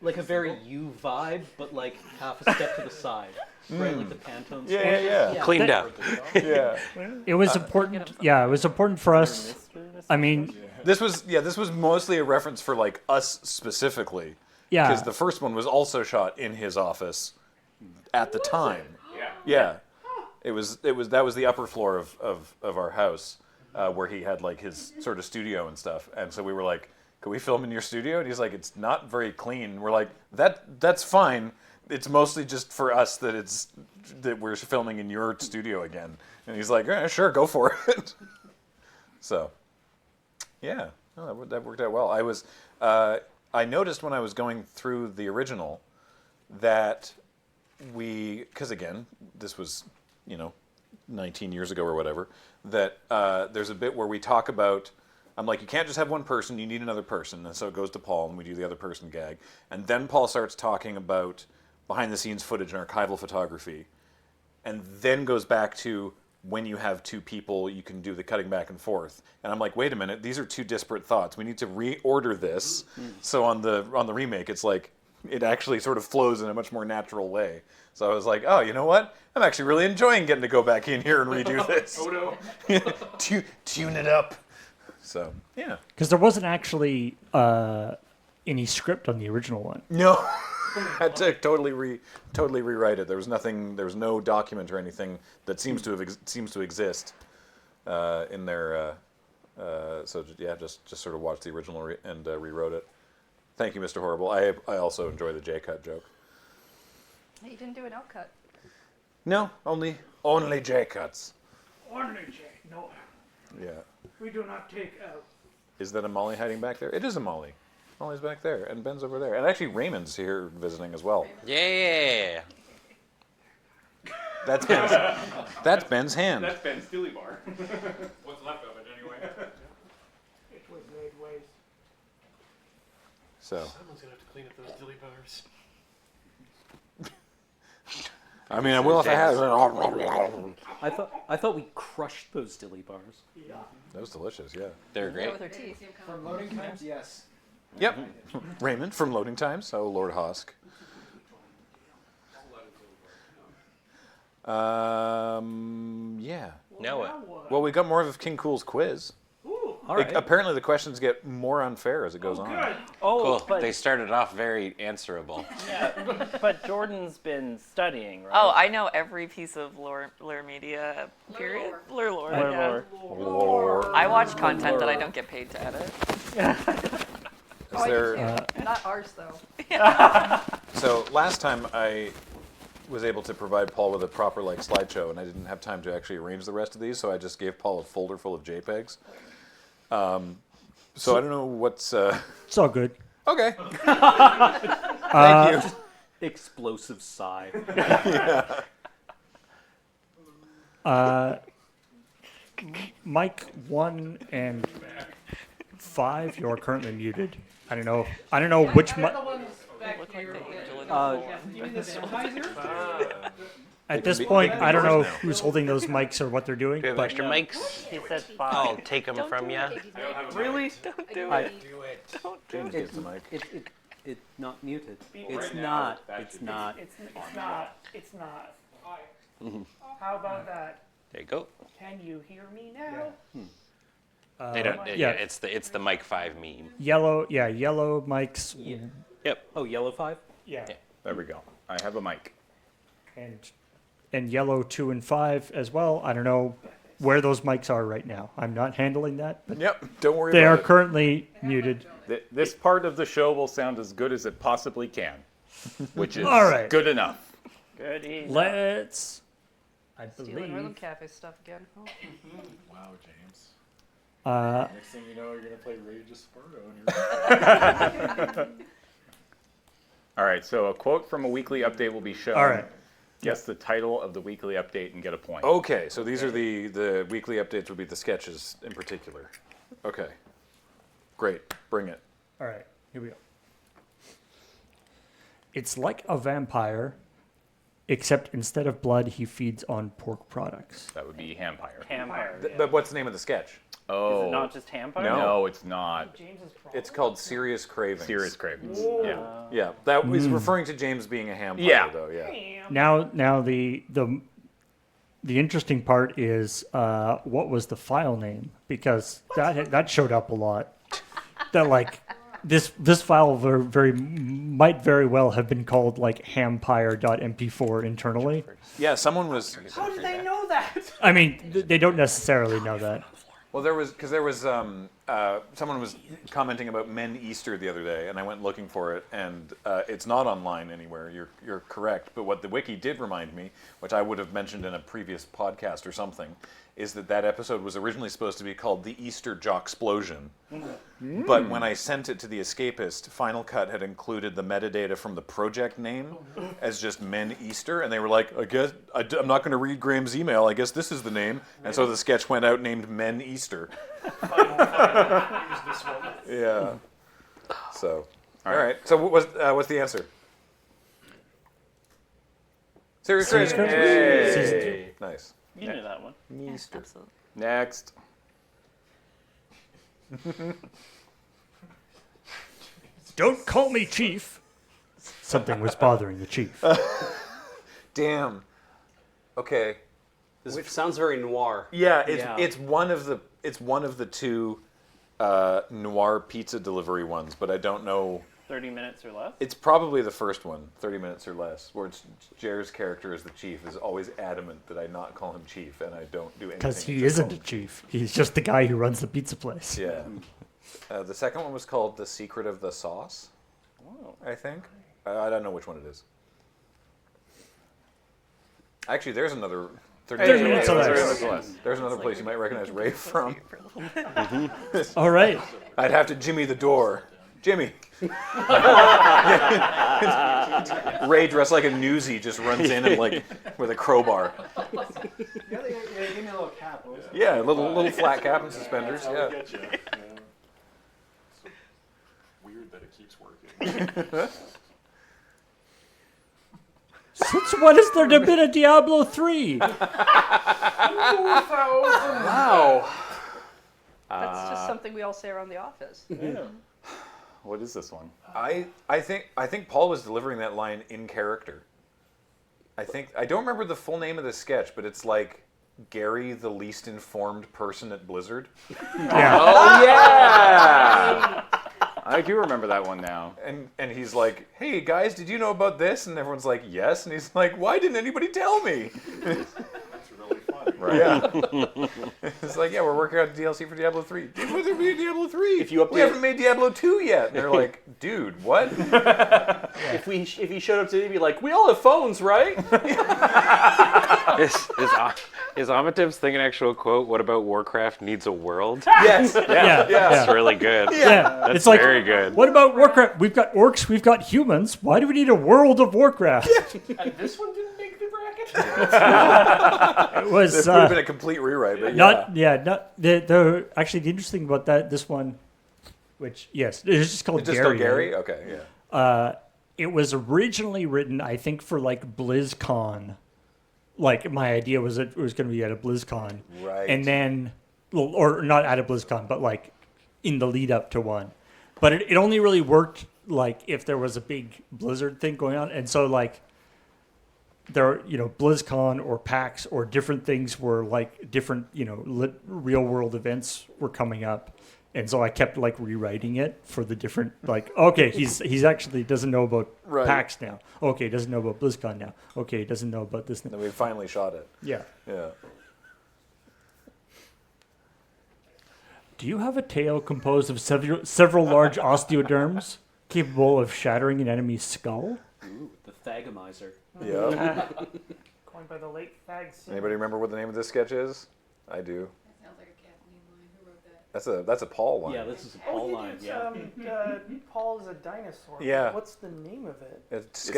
like a very you vibe, but like half a step to the side. Right, like the Pantone. Yeah. Cleaned up. Yeah. It was important. Yeah, it was important for us. I mean, this was mostly a reference for like us specifically. Yeah. Because the first one was also shot in his office at the time. Yeah. That was the upper floor of our house where he had like his sort of studio and stuff. And so we were like, "Can we film in your studio?" And he's like, "It's not very clean." We're like, "That's fine. It's mostly just for us that we're filming in your studio again." And he's like, "Sure, go for it." So, yeah, no, that worked out well. I noticed when I was going through the original that because again, this was 19 years ago or whatever, that there's a bit where we talk about, I'm like, you can't just have one person, you need another person. And so it goes to Paul and we do the other person gag. And then Paul starts talking about behind the scenes footage and archival photography. And then goes back to when you have two people, you can do the cutting back and forth. And I'm like, wait a minute, these are two disparate thoughts. We need to reorder this. So on the remake, it's like, it actually sort of flows in a much more natural way. So I was like, oh, you know what? I'm actually really enjoying getting to go back in here and redo this. Oh no. Tune it up. So, yeah. because there wasn't actually any script on the original one. No. I had to totally rewrite it. There was no document or anything that seems to exist in there. So yeah, just sort of watched the original and rewrote it. Thank you, Mr. Horrible. I also enjoy the J-cut joke. Hey, you didn't do an L-cut. No, only J-cuts. Only J. No, Yeah. we do not take L. Is that a Molly hiding back there? It is a Molly. Molly's back there, and Ben's over there, and actually Raymond's here visiting as well. Yeah. That's Ben's hand. That's Ben's Dilly Bar. What's left of it, anyway. It was laid waste. So. Someone's gonna have to clean up those Dilly Bars. I mean, I will if I have. I thought we crushed those Dilly Bars. Yeah. That was delicious. Yeah. They're great. With her teeth. From loading times, yes. Yep. Raymond from Loading Times. Oh, Lord Hosk. Yeah. Noah. Well, we got more of King Cool's quiz. All right. Apparently, the questions get more unfair as it goes on. Oh, Cool. but, They started off very answerable. but Jordan's been studying, right? Oh, I know every piece of lore media, period. Lore. Lore. Lore. I watch content that I don't get paid to edit. Is there? Not ours, though. So last time I was able to provide Paul with a proper slideshow, and I didn't have time to actually arrange the rest of these, so I just gave Paul a folder full of JPEGs. So I don't know what's. It's all good. Okay. Thank you. Explosive sigh. Mike 1 and 5, you're currently muted. I don't know which mic. At this point, I don't know who's holding those mics or what they're doing. Do you have but extra mics? He said 5. I'll take them from you. Really? Don't do it. Don't do James it. gets the mic. It's not muted. It's not. It's not. How about that? There you go. Can you hear me now? They don't. Yeah, it's the Mike 5 meme. Yellow mics. Yep. Oh, yellow 5? Yeah. There we go. I have a mic. And yellow 2 and 5 as well. I don't know where those mics are right now. I'm not handling that. But Yep. Don't worry they about are it. currently muted. This part of the show will sound as good as it possibly can, which is All right. good enough. Good enough. Let's. I Stealing Rhythm believe. Cafe stuff again. Oh. Wow, James. Next thing you know, you're gonna play Rage of Sparta. All right, so a quote from a weekly update will be shown. All right. Guess the title of the weekly update and get a point. Okay, so these are the weekly updates would be the sketches in particular. Okay. Great. Bring it. All right, here we go. It's like a vampire, except instead of blood, he feeds on pork products. That would be Hampire. Hampire. But what's the name of the sketch? Oh. Is it not just Hampire? No, it's not. It's called Serious Cravings. Serious Cravings. Whoa. Yeah. Yeah, that was referring to James being a vampire, Yeah. though. Yeah. Now the interesting part is what was the file name, because that showed up a lot. That like this file might very well have been called like hampire.mp4 internally. Yeah, someone was. How did they know that? I mean, they don't necessarily know that. Well, there was someone was commenting about Men Easter the other day, and I went looking for it, and it's not online anywhere. You're correct, but what the wiki did remind me, which I would have mentioned in a previous podcast or something, is that episode was originally supposed to be called The Easter Jocksplosion. But when I sent it to the Escapist, Final Cut had included the metadata from the project name as just Men Easter, and they were like, I guess I'm not going to read Graham's email. I guess this is the name, and so the sketch went out named Men Easter. Use this one. Yeah. So, all right. So what's the answer? Serious Cravings. Hey. Nice. You knew that one. Easter. Absolutely. Next. Don't call me chief. Something was bothering the chief. Damn. Okay. This sounds very noir. Yeah, it's one of the two noir pizza delivery ones, but I don't know. 30 minutes or less? It's probably the first one, 30 minutes or less, where it's Jer's character as the chief is always adamant that I not call him chief, and I don't do anything. Because he isn't a chief. He's just the guy who runs the pizza place. Yeah. The second one was called The Secret of the Sauce, I think. I don't know which one it is. Actually, there's another 30 minutes or less. There's another place you might recognize Ray from. All right. I'd have to Jimmy the door. Jimmy. Ray dressed like a newsie just runs in and like with a crowbar. Yeah, they gave me a little cap. Yeah, a little flat cap and suspenders. Yeah. Get you. Weird that it keeps working. Since when has there been a Diablo 3? Wow. That's just something we all say around the office. Yeah. What is this one? I think Paul was delivering that line in character. I don't remember the full name of the sketch, but it's like Gary, the least informed person at Blizzard. Yeah. Oh yeah. I do remember that one now. And he's like, "Hey guys, did you know about this?" And everyone's like, "Yes." And he's like, "Why didn't anybody tell me?" That's really funny. Right. Yeah. It's like, "Yeah, we're working out DLC for Diablo 3. Would there be a Diablo 3? If you we haven't made Diablo 2 yet." And they're like, "Dude, what?" If he showed up today, he'd be like, "We all have phones, right?" Is Amativ's thing an actual quote? What about Warcraft needs a world? Yes. Yeah. That's really good. Yeah. That's It's like, very good. What about Warcraft? We've got orcs, we've got humans. Why do we need a world of Warcraft? And this one didn't make the bracket. It was This would have been a complete rewrite, but actually the interesting about this one, which it's just called It's just Gary. called Gary? Okay, yeah. It was originally written, I think, for like BlizzCon. Like my idea was it was going to be at a BlizzCon, Right. and then, or not at a BlizzCon, but like in the lead up to one. But it only really worked like if there was a big Blizzard thing going on, and so like there, BlizzCon or PAX or different things were like different, real world events were coming up. And so I kept like rewriting it for the different, like, okay, he's actually doesn't know about PAX now. Okay, doesn't know about BlizzCon now. Okay, doesn't know about this now. And we finally shot it. Yeah. Yeah. Do you have a tail composed of several large osteoderms capable of shattering an enemy's skull? Ooh, the Thagomizer. Yeah. Coined by the late Fag. Anybody remember what the name of this sketch is? I do. That sounds like a Kathleen line. Who wrote that? That's a Paul line. Yeah, this is a Paul line. Paul is a dinosaur. Yeah. What's the name of it? It's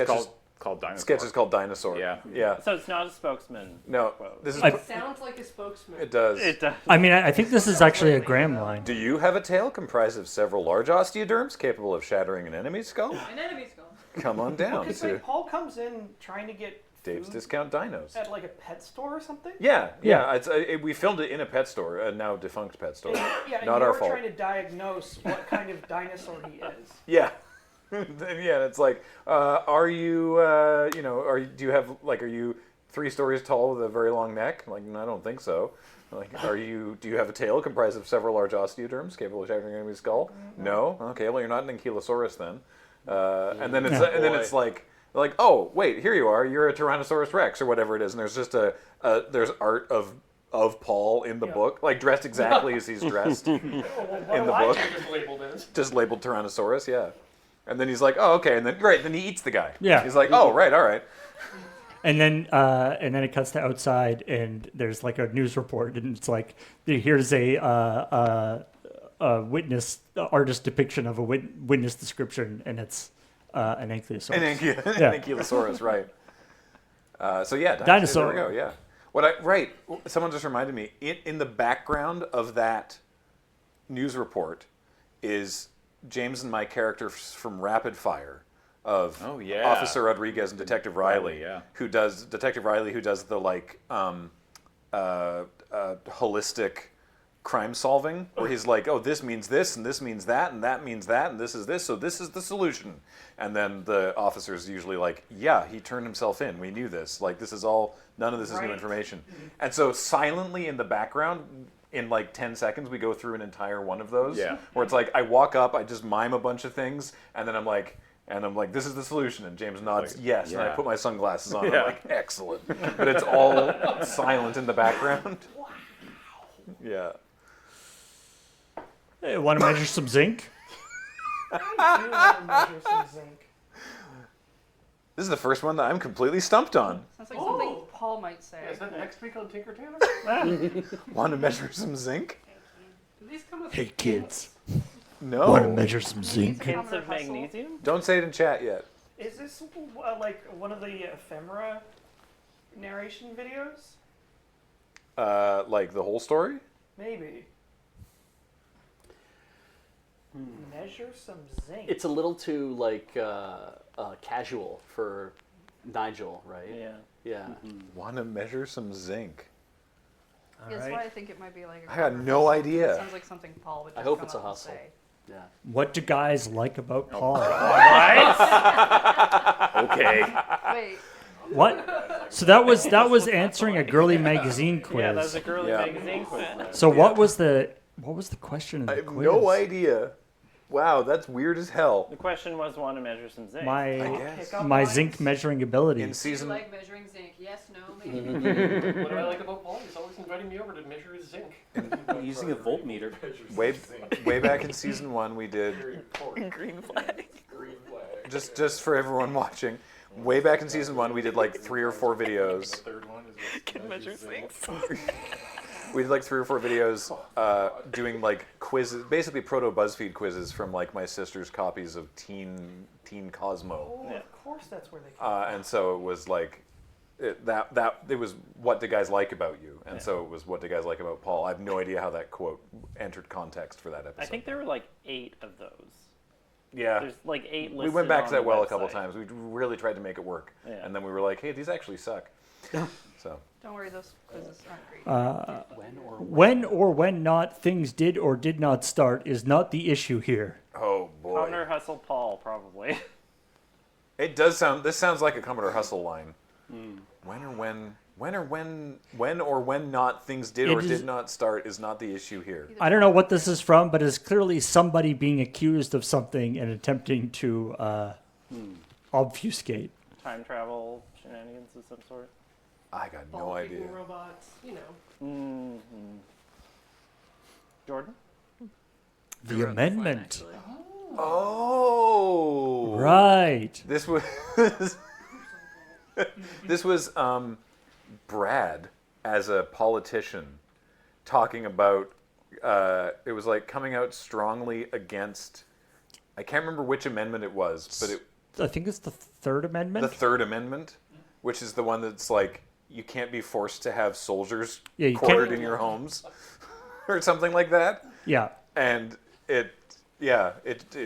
called Dinosaur. Sketches called Dinosaur. Yeah. So it's not a spokesman. No, quote. this is. It sounds like a spokesman. It does. It does. I mean, I think this is actually a Graham line. Do you have a tail comprised of several large osteoderms capable of shattering an enemy's skull? An enemy skull. Come on down Because to Paul comes in trying to get Dave's food Discount Dinos. at like a pet store or something. Yeah. We filmed it in a pet store, a now defunct pet store. And Not you our were fault. trying to diagnose what kind of dinosaur he is. Yeah. Yeah, it's like, are you, do you have, like, are you 3 stories tall with a very long neck? Like, no, I don't think so. Like, do you have a tail comprised of several large osteoderms capable of shattering an enemy's skull? No? Okay, well, you're not an ankylosaurus then. And then it's like, oh, wait, here you are. You're a Tyrannosaurus Rex or whatever it is. And there's just there's art of Paul in the book, like dressed exactly as he's dressed in the book. Just labeled Tyrannosaurus, yeah. And then he's like, oh, okay. And then he eats the guy. Yeah. He's like, oh, right, all right. And then it cuts to outside, and there's like a news report, and it's like, here's a witness artist depiction of a witness description, and it's an ankylosaurus. An ankylosaurus, right? So yeah, dinosaur. There we go. Yeah. Someone just reminded me. In the background of that news report is James and my characters from Rapid Fire of Officer Rodriguez and Detective Riley, who does the like holistic crime solving, where he's like, oh, this means this, and this means that, and that means that, and this is this, so this is the solution. And then the officer's usually like, yeah, he turned himself in. We knew this. Like, this is all, none of this is new information. And so silently in the background, in like 10 seconds, we go through an entire one of those. Yeah. Where it's like, I walk up, I just mime a bunch of things, and then I'm like, this is the solution. And James nods, yes. And I put my sunglasses on. I'm like, excellent. But it's all silent in the background. Wow. Yeah. Hey, want to measure some zinc? I do want to measure some zinc. This is the first one that I'm completely stumped on. Sounds like something Paul might say. Is that next week on Tinker Tailor? Want to measure some zinc? Do these come with Hey, kids. No. Want to measure some zinc? Hints of magnesium? Don't say it in chat yet. Is this like one of the ephemera narration videos? Like the whole story? Maybe. Measure some zinc. It's a little too like casual for Nigel, right? Yeah. Yeah. Want to measure some zinc? That's why I think it might be like. I got no idea. It sounds like something Paul would just I hope come it's a up and hustle. say. Yeah. What do guys like about Paul? Okay. Wait. What? So that was answering a girly magazine quiz. Yeah, that was a girly magazine quiz. So what was the question in the I have quiz? no idea. Wow, that's weird as hell. The question was, want to measure some zinc. My zinc measuring abilities. In season. Do you like measuring zinc? Yes, no, maybe. What do I like about Paul? He's always inviting me over to measure his zinc. Using a voltmeter. Way back in season 1, we did. Green flag. Green flag. Just for everyone watching. Way back in season 1, we did like 3 or 4 videos. The third one is Can measure zinc. We did like 3 or 4 videos doing like quizzes, basically proto BuzzFeed quizzes from like my sister's copies of Teen Cosmo. Oh, of course that's where they come and so it was like it was what do guys like about you, and so it was what do guys like about Paul. I have no idea how that quote entered context for that episode. I think there were like 8 of those. Yeah. There's like 8 listed. We went back to that on the well a couple website. times. We really tried to make it work, and then we were like, hey, these actually suck. So. Don't worry, those quizzes aren't great. When or when not things did or did not start is not the issue here. Oh boy. Commodore Hustle Paul, probably. It does sound. This sounds like a Commodore Hustle line. When or when not things did or did not start is not the issue here. I don't know what this is from, but it's clearly somebody being accused of something and attempting to obfuscate. Time travel shenanigans of some sort. I got no idea. Robots, you know. Mm-hmm. Jordan? The amendment. Oh. Right. This was Brad as a politician talking about it was like coming out strongly against. I can't remember which amendment it was, but I think it's the Third Amendment. The Third Amendment, which is the one that's like you can't be forced to have soldiers quartered in your homes, or something like that. Yeah. And it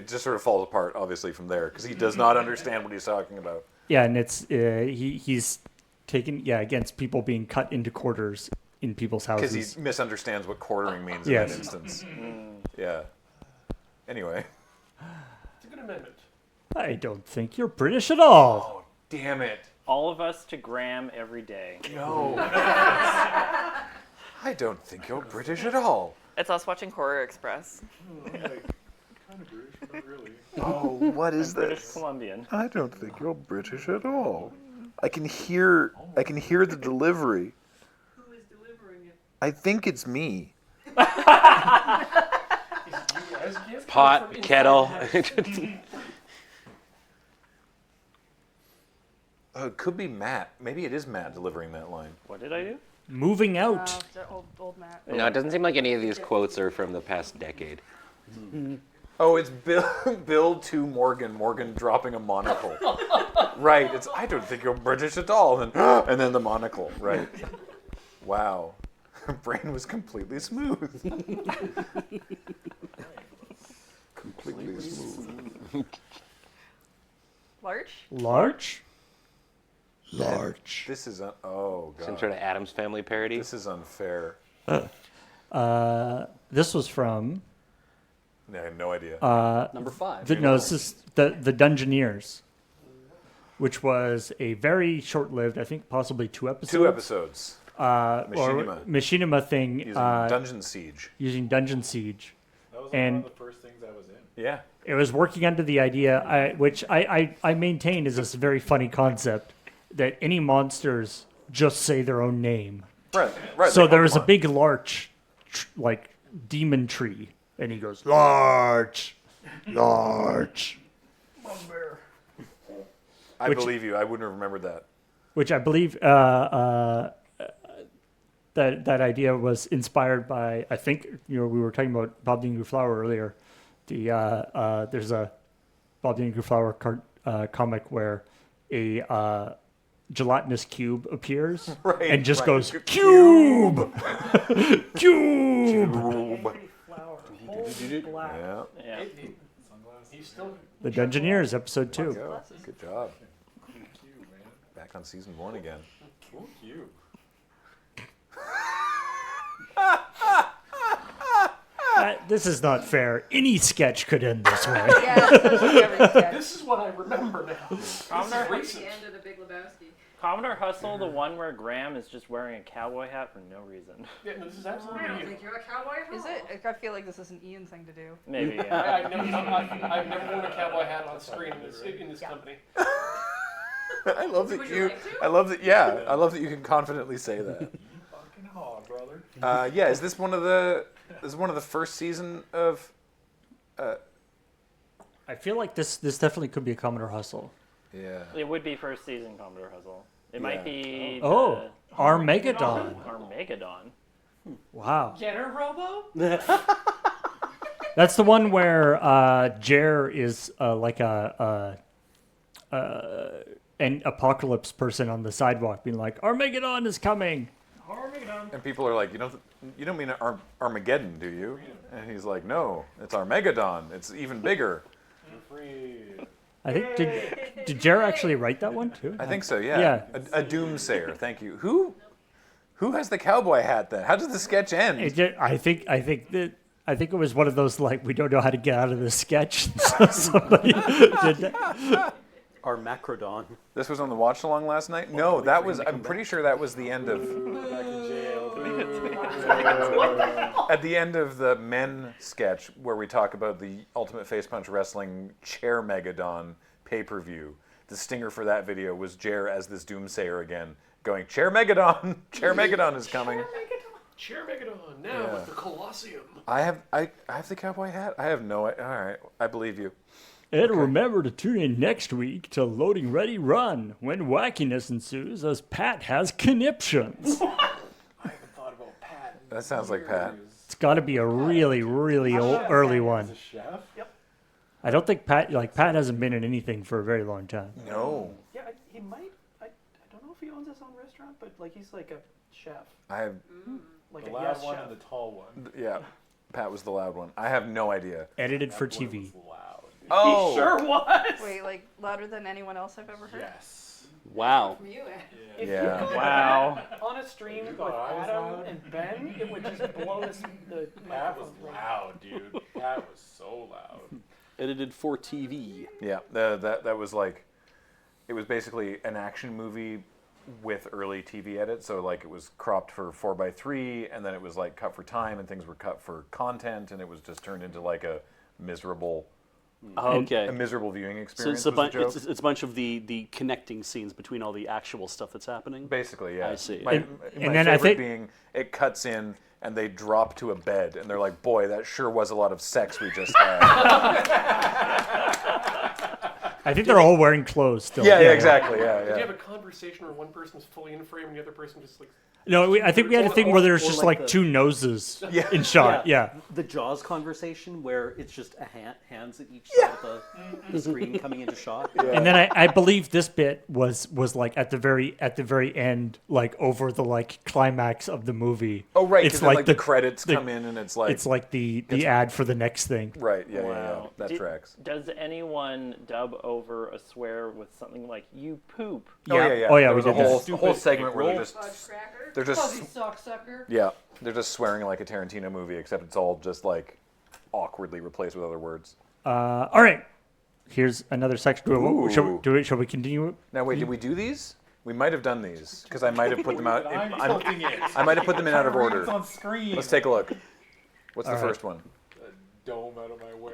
just sort of falls apart, obviously, from there because he does not understand what he's talking about. Yeah, and it's he's taken against people being cut into quarters in people's houses because he misunderstands what quartering means in that instance. Yeah. Anyway. It's a good amendment. I don't think you're British at all. Oh, damn it. All of us to Graham every day. No. I don't think you're British at all. It's us watching Horror Express. Kind of British, but not really. Oh, what is British this? Columbian. I don't think you're British at all. I can hear the delivery. Who is delivering it? I think it's me. Pot, kettle. Oh, it could be Matt. Maybe it is Matt delivering that line. What did I do? Moving out. Old Matt. No, it doesn't seem like any of these quotes are from the past decade. Oh, it's Bill to Morgan. Morgan dropping a monocle. Right. It's I don't think you're British at all. And then the monocle. Right. Wow. Brain was completely smooth. Completely smooth. Large? Large? This is oh god. Some sort of Addams Family parody. This is unfair. This was from. I have no idea. Number 5. This is the Dungeoneers, which was a very short-lived, I think possibly 2 episodes. 2 episodes. Machinima thing. Using Dungeon Siege. Using Dungeon Siege. That was and one of the first things I was in. Yeah. It was working under the idea, which I maintain is this very funny concept, that any monsters just say their own name. Right. So there was a big larch, like demon tree, and he goes, larch. I believe you. I wouldn't have remembered that. Which I believe that idea was inspired by, I think, we were talking about Bob the Angry Flower earlier. There's a Bob the Angry Flower comic where a gelatinous cube appears and just goes, cube! Cube! Yeah. The Dungeoneers, episode 2. Good job. Back on season 1 again. Cool cube. This is not fair. Any sketch could end this way. This is what I remember now. The end of the Big Lebowski. Commodore Hustle, the one where Graham is just wearing a cowboy hat for no reason. Yeah, no, this is absolutely. I don't think you're a cowboy. Is it? I feel like this is an Ian thing to do. Maybe. Yeah. I've never worn a cowboy hat on screen in this company. I love that you. I love that. You can confidently say that. Fucking hog, brother. Yeah. Is this one of the? Is one of the first season of? I feel like this definitely could be a Commodore Hustle. Yeah. It would be first season Commodore Hustle. It might be. Armageddon. Armageddon. Wow. Get her, Robo? That's the one where Jer is like an apocalypse person on the sidewalk, being like, "Armageddon is coming." Armageddon. And people are like, you don't mean Armageddon, do you? And he's like, no, it's Armageddon. It's even bigger. I think did Jer actually write that one too? I think so. Yeah. Yeah. A doomsayer. Thank you. Who has the cowboy hat then? How does the sketch end? I think it was one of those like we don't know how to get out of this sketch. So somebody did that. Our Macrodon. This was on the watch along last night. No, that was. I'm pretty sure that was the end of. At the end of the men sketch where we talk about the Ultimate Face Punch Wrestling Chair Megadon pay-per-view, the stinger for that video was Jer as this doomsayer again, going, Chair Megadon! Chair Megadon is coming. Chair Megadon, now with the Colosseum. I have the cowboy hat? I have no idea. All right, I believe you. And remember to tune in next week to Loading Ready Run, when wackiness ensues as Pat has conniptions. I haven't thought about Pat. That sounds like Pat. It's got to be a really, really early one. Chef? Yep. I don't think Pat hasn't been in anything for a very long time. No. Yeah, he might. I don't know if he owns his own restaurant, but like he's like a chef. I have Like The a loud yes one chef. and the tall one. yeah. Pat was the loud one. I have no idea. Edited for TV. Loud. Oh. He sure was. Wait, like louder than anyone else I've ever heard? Yes. Wow. From you, Ed. If Yeah. you could Wow. on a stream with thought I was Adam loud? and Ben, it would just blow the Pat was microphone. loud, dude. Pat was so loud. Edited for TV. Yeah. That was like, it was basically an action movie with early TV edits. So like it was cropped for 4:3, and then it was like cut for time, and things were cut for content, and it was just turned into like a miserable. Okay. A miserable viewing So experience. it's a, was the joke. it's a bunch of the connecting scenes between all the actual stuff that's happening. Basically, yeah. I see. My And then I favorite think- being it cuts in and they drop to a bed and they're like, "Boy, that sure was a lot of sex we just had." I think they're all wearing clothes still. Yeah, exactly. Yeah, Did yeah. you have a conversation where one person's fully in frame and the other person just like? No, I think we had a thing where there's or just like like the- two noses in shot. Yeah. The Jaws conversation where it's just a hands at each side of the screen coming into shot. And then I believe this bit was like at the very end, like over the like climax of the movie. Oh right, It's because like the credits come in and it's like the ad for the next thing. Right. Yeah. Wow. Yeah. That Did- tracks. Does anyone dub over a swear with something like "you poop"? Oh yeah. Yeah. Oh, yeah, There we was a did whole that. whole segment where they're Fudge cracker. they're just Fuzzy sock sucker. yeah they're just swearing like a Tarantino movie, except it's all just like awkwardly replaced with other words. All right. Here's another section. Ooh. Shall we continue? Now wait, did we do these? We might have done these because I might have put them out. I'm tilting it. I might have put them in out of order. It's on screen. Let's take a look. What's the All right. first one? Dome out of my way.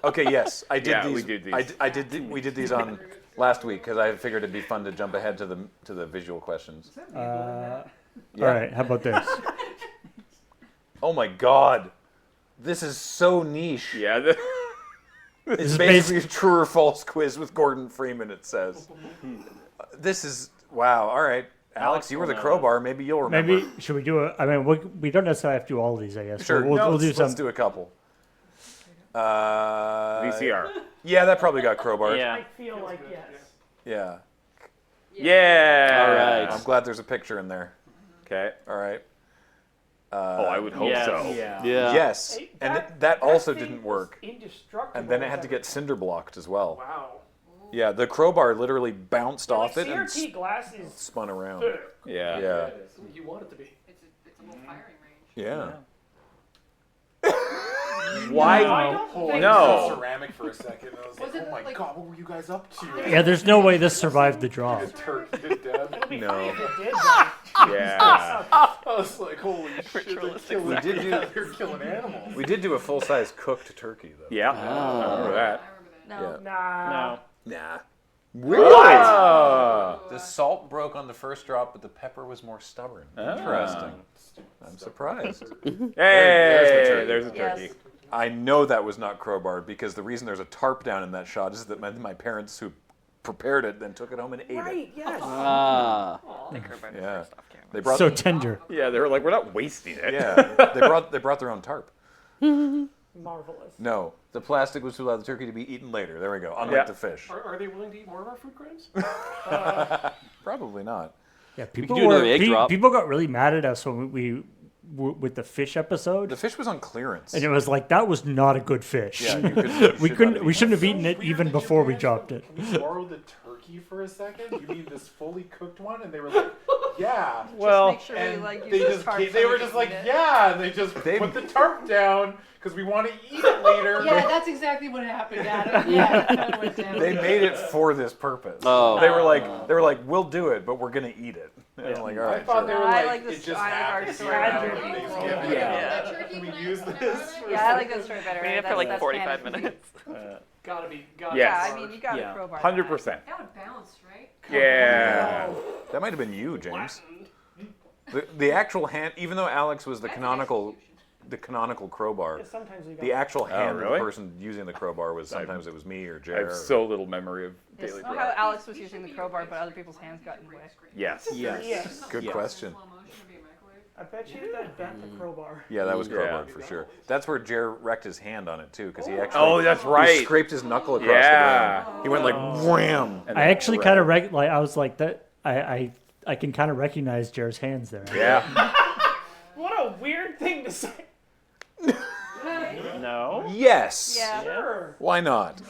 Okay, yes, I did Yeah, these. we did these. We did these on last week because I figured it'd be fun to jump ahead to the visual questions. All right. How about this? Oh my God, this is so niche. Yeah. It's is basically a true or false quiz with Gordon Freeman. It says. This is wow. All right, Alex, you were the crowbar. Maybe you'll remember. Maybe should we do a? I mean, we don't necessarily have to do all of these. I guess. Sure. We'll do some. Let's do a couple. VCR. Yeah, that probably got crowbar. Yeah. I feel like yes. Yeah. Yeah. All right. I'm glad there's a picture in there. Okay. All right. Oh, I would hope Yes. so. Yeah. Yeah. Yes, Hey, and that- that also thing didn't was work. Indestructible. And then it had to get cinder blocked as well. Wow. Yeah, the crowbar literally bounced Like off it and CRT glass is. spun around. Ugh. Yeah. Yeah. You want it to be. It's a little firing range. Yeah. Why? I don't think No. Ceramic for a second. I was like, Was it oh my like- God, what were you guys up to? Yeah, there's no way this survived the draw. The turkey to death. It'll be No. funny if it did. Though. Yeah. I was like, holy shit, they're Ritualistic killing, sacrifice. they're killing animals. We did do a full-size cooked turkey though. Yeah. I remember that. No. Ah. Nah. No. Nah. What? The salt broke on the first drop, but the pepper was more stubborn. Interesting. I'm surprised. Hey, there's the Yes. turkey. I know that was not crowbar because the reason there's a tarp down in that shot is that my parents who prepared it then took it home and ate Right. Yes. Ah. it. Yeah. They brought So tender. Yeah, they were like, we're not wasting it. yeah. They brought their own tarp. Marvelous. No, the plastic was to allow the turkey to be eaten later. There we go. Unlike the fish. Are they willing to eat more of our food crimes? Probably not. Yeah, can people do another egg drop. people got really mad at us when we with the fish episode. The fish was on clearance. And it was like that was not a good fish. Yeah, you could- we should couldn't. not We have shouldn't have eaten eaten it. it So weird even that you before we guys dropped it. Can we borrow the turkey for a second? You mean this fully cooked one? And they were like, yeah. Just make sure and we like use they this just tarp came, so they we were can just like, eat it. yeah, and they just put the tarp down because we want to eat it later. Yeah, that's exactly what happened, Adam. Yeah, that's how it went down. They made it for this purpose. Oh. They were like, we'll do it, but we're gonna eat it. And I'm like, all right, I thought sure. they were No, I like, like it this- just I like our happens story around better. Thanksgiving. Yeah. Can we use this? Yeah, I like that story better. We need it for That's- like that's 45 canon. minutes. Gotta be. Yes. Yeah, I mean, you got Yeah. a crowbar. 100%. That would bounce, right? Yeah. That might have been you, James. The actual hand, even though Alex was the canonical crowbar, Yeah, sometimes we got the actual hand of really? the person using the crowbar was sometimes it was me or I Jared. have so little memory of Yes. Daily Oh, how Bars. Alex was using the crowbar, but other people's hands got in the way. Yes. Yes. Good Yeah. question. I bet you that bent the crowbar. Yeah, that was Yeah. crowbar for sure. That's where Jer wrecked his hand on it too, because he actually. Oh, that's right. He scraped his knuckle across Yeah. the ground. He went like wham. I actually kind of I was like that. I can kind of recognize Jer's hands there. Yeah. What a weird thing to say. No. Yes. Yeah. Sure. Why not?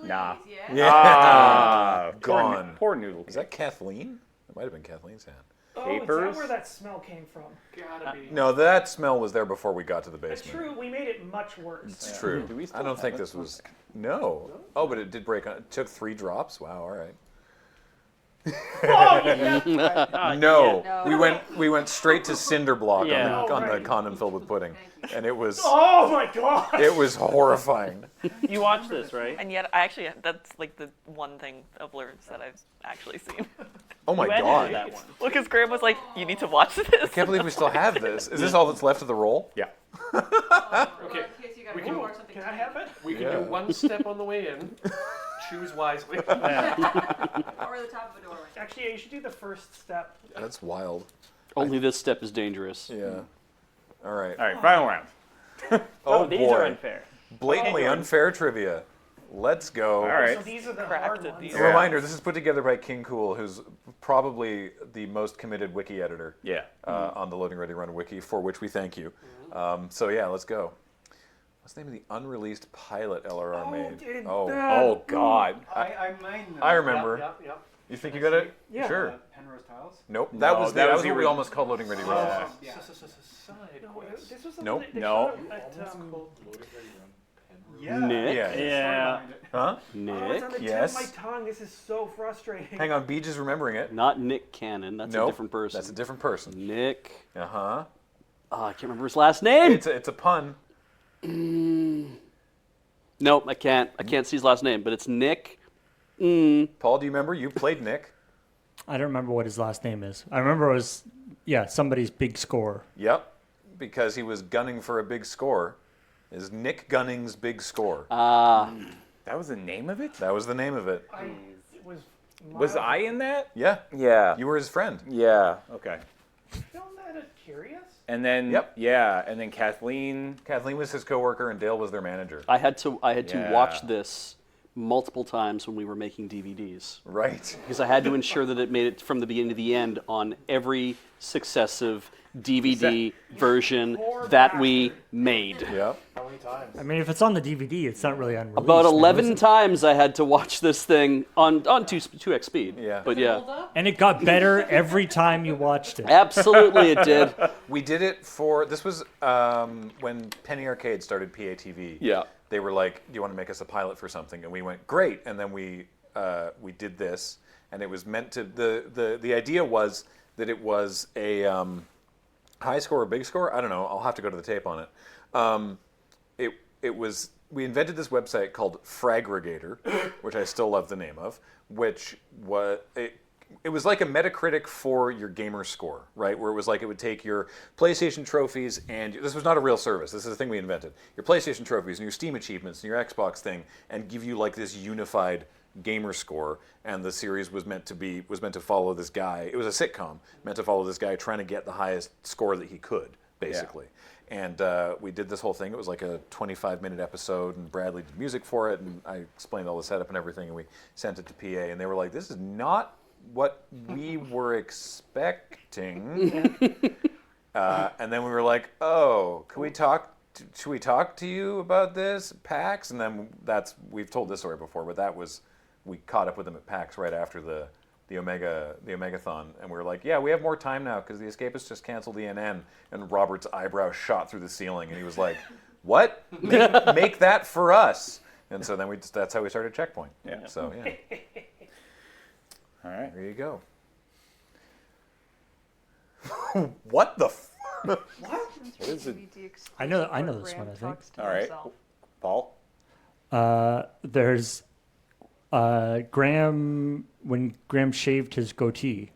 Nah. Yeah. Ah, Gone. Poor noodle. Is that Kathleen? It might have been Kathleen's hand. Oh, Capers? is that where that smell came from? Gotta be. No, that smell was there before we got to the basement. True, we made it much worse. It's true. Do we still I don't have think it? this was. No. Oh, but it did break on. It took 3 drops. Wow. All right. Oh, yeah. No, we went straight to cinder block Yeah. on the condom filled with pudding, and it was Oh my god. it was horrifying. You watched this, right? And yet, I actually, that's like the one thing of Lurds that I've actually seen. Oh my You edited god! that one. Well, because Graham was like, you need to watch this. I can't believe we still have this. Is this all that's left of the roll? Yeah. Okay. We can, Can I have it? we can Yeah. do one step on the way in. Choose wisely. Or the top of a doorway. Actually, you should do the first step. That's wild. Only this step is dangerous. Yeah. All right. All right, final round. Oh these boy. are unfair. Blatantly unfair trivia. Let's go. All right. So these are the Crafted hard ones. these. A Yeah. reminder: this is put together by King Cool, who's probably the most committed wiki editor Yeah. on the Loading Ready Run wiki, for which we thank you. So yeah, let's go. What's the name of the unreleased pilot LRR made? dude, Oh God. I might know. I remember. Yep. You think you got it? Yeah. Sure. Penrose Tiles? Nope. No, That was that was what the we original. almost called Loading Ready Run. Yeah. Side No, quest. this was something Nope. they No. showed at, Nick? Yeah. Yeah. Huh? Oh, it's Nick? on the tip Yes. of my tongue. This is so frustrating. Hang on, Beej is remembering it. Not Nick Cannon. That's Nope, a different person. That's a different person. Nick. Uh huh. Oh, I can't remember his last name. It's a pun. Nope, I can't. I can't see his last name, but it's Nick. Paul, do you remember? You played Nick. I don't remember what his last name is. I remember it was somebody's big score. Yep. Because he was gunning for a big score. Is Nick Gunning's big score? That was the name of it? That was the name of it. Was I in that? Yeah. Yeah. You were his friend. Yeah. Okay. Film that at Curious? And then Yep. yeah, and then Kathleen. Kathleen was his coworker, and Dale was their manager. I had to Yeah. watch this multiple times when we were making DVDs. Right. Because I had to ensure that it made it from the beginning to the end on every successive DVD version that we made. Yep. How many times? I mean, if it's on the DVD, it's not really unreleased. About now, 11 is it? times I had to watch this thing on 2x speed. Yeah. But yeah, And it got better every time you watched it. absolutely it did. We did it for, this was when Penny Arcade started PATV. Yeah. They were like, do you want to make us a pilot for something? And we went, great. And then we did this. And it was meant to, the idea was that it was a high score or big score. I don't know. I'll have to go to the tape on it. It was, we invented this website called Fragregator, which I still love the name of, which was, it was like a Metacritic for your gamer score, right? Where it was like it would take your PlayStation trophies and this was not a real service. This is a thing we invented. Your PlayStation trophies and your Steam achievements and your Xbox thing, and give you like this unified gamer score. And the series was meant to follow this guy. It was a sitcom meant to follow this guy trying to get the highest score that he could, basically. And we did this whole thing. It was like a 25-minute episode, and Bradley did music for it, and I explained all the setup and everything, and we sent it to PA, and they were like, "This is not what we were expecting." And then we were like, "Oh, should we talk to you about this, PAX?" And then we've told this story before, but we caught up with them at PAX right after the Omega-thon, and we were like, "Yeah, we have more time now because the Escapists just canceled the NN." And Robert's eyebrow shot through the ceiling, and he was like, "What? Make that for us!" And so then that's how we started Checkpoint. Yeah. So yeah. All right. There you go. What the? What? What is it? I know this one. I think. All right. Paul. There's Graham, when Graham shaved his goatee.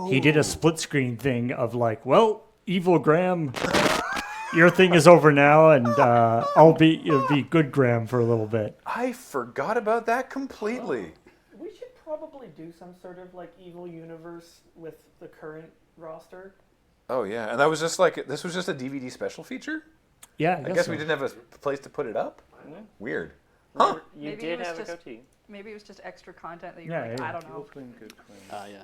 He did a split screen thing of like, well, evil Graham, your thing is over now, and it'll be good Graham for a little bit. I forgot about that completely. We should probably do some sort of like evil universe with the current roster. Oh yeah, and that was just like this was just a DVD special feature. Yeah, I guess so. we didn't have a place to put it up. Yeah. Weird. Huh? You Maybe did it was have a just- goatee. Maybe it was just extra content that you Yeah, were like, yeah. I don't know. Yeah.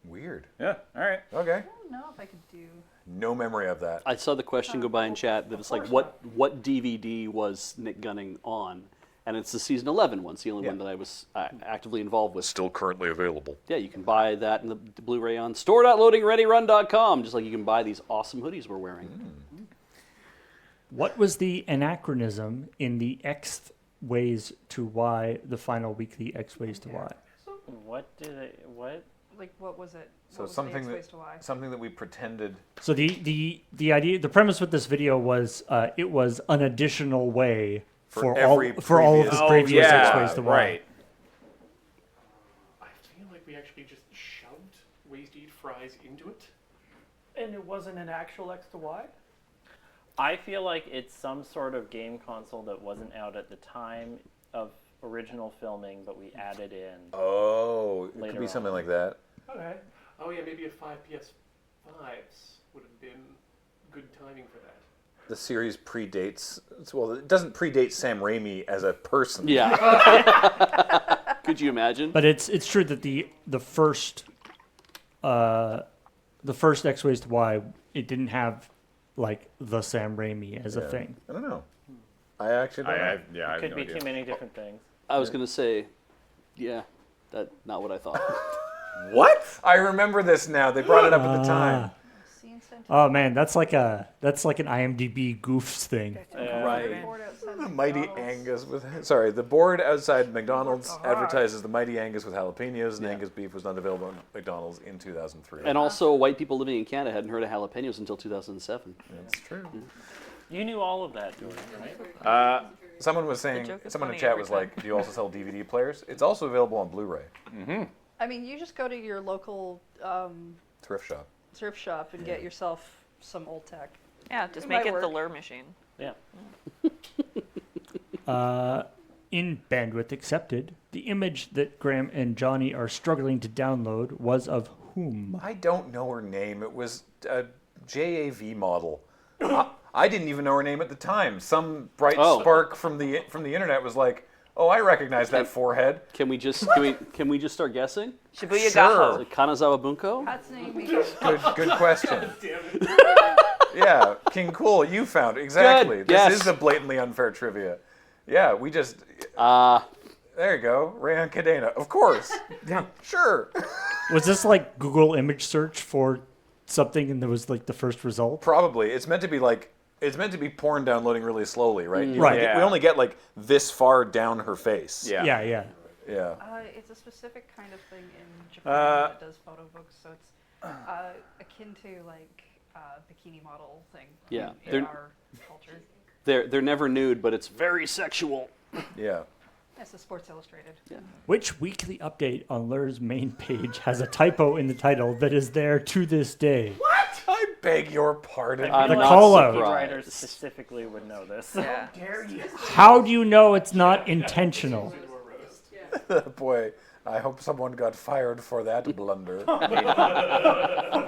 Weird. Yeah. All right. Okay. I don't know if I could do. No memory of that. I saw the question go by in chat that it's like, what DVD was Nick Gunning on? And it's the season 11 one. It's the only one that I was actively involved with. Still currently available. Yeah, you can buy that in the Blu-ray on store.loadingreadyrun.com, just like you can buy these awesome hoodies we're wearing. What was the anachronism in the X ways to Y, the final weekly X ways to Y? What? Like, what was it? So What was something the that X-Ways to Y? something that we pretended. So the idea, the premise with this video was it was an additional way For all every for all of previous- the Oh, previous yeah, X ways to Y. right. I feel like we actually just shoved ways to eat fries into it. And it wasn't an actual X to Y? I feel like it's some sort of game console that wasn't out at the time of original filming, but we added in. Oh, it later could be something on. like that. Okay. Oh yeah, maybe a 5 PS5s would have been good timing for that. The series predates. Well, it doesn't predate Sam Raimi as a person. Yeah. Could you imagine? But it's true that the first X ways to Y, it didn't have like the Sam Raimi as a thing. I don't know. I actually don't know. Yeah, I have Could no be idea. too many different things. I was going to say, yeah, that's not what I thought. What? I remember this now. They brought it up at the time. Oh man, that's like an IMDb goofs thing. Right. The Mighty Angus with the board outside McDonald's advertises the Mighty Angus with jalapenos, and Angus beef was not available at McDonald's in 2003. And also, white people living in Canada hadn't heard of jalapenos until 2007. That's true. You knew all of that, Jordan, right? Someone was saying, joke is someone in funny chat every was time. like, "Do you also sell DVD players?" It's also available on Blu-ray. Mm-hmm. I mean, you just go to your local Thrift shop. thrift shop and get yourself some old tech. Yeah, just It make might it the work. lure machine. Yeah. In bandwidth accepted, the image that Graham and Johnny are struggling to download was of whom? I don't know her name. It was a JAV model. I didn't even know her name at the time. Some bright spark from the internet was like, "Oh, I recognize that forehead." Can we just start guessing? Shibuya Sure. Gaho. Is it Kanazawa Bunko? That's name Good question. Yeah, King Cool, you found it. Exactly. Good, This yes. is the blatantly unfair trivia. Yeah, we just. There you go, Rayon Cadena. Of course. Yeah, sure. Was this like Google image search for something and there was like the first result? Probably. It's meant to be like. It's meant to be porn downloading really slowly, right? You Right. only get- we only get like this far down her face. Yeah. Yeah. Yeah. It's a specific kind of thing in Japan that does photo books, so it's akin to like bikini model thing. Yeah, in they're- our culture. They're never nude, but it's very sexual. Yeah. That's the Sports Illustrated. Yeah. Which weekly update on Lur's main page has a typo in the title that is there to this day? What? I beg your pardon. The call-out. Writers specifically would know this. Yeah. Dare you? How do you know it's not intentional? Boy, I hope someone got fired for that blunder. I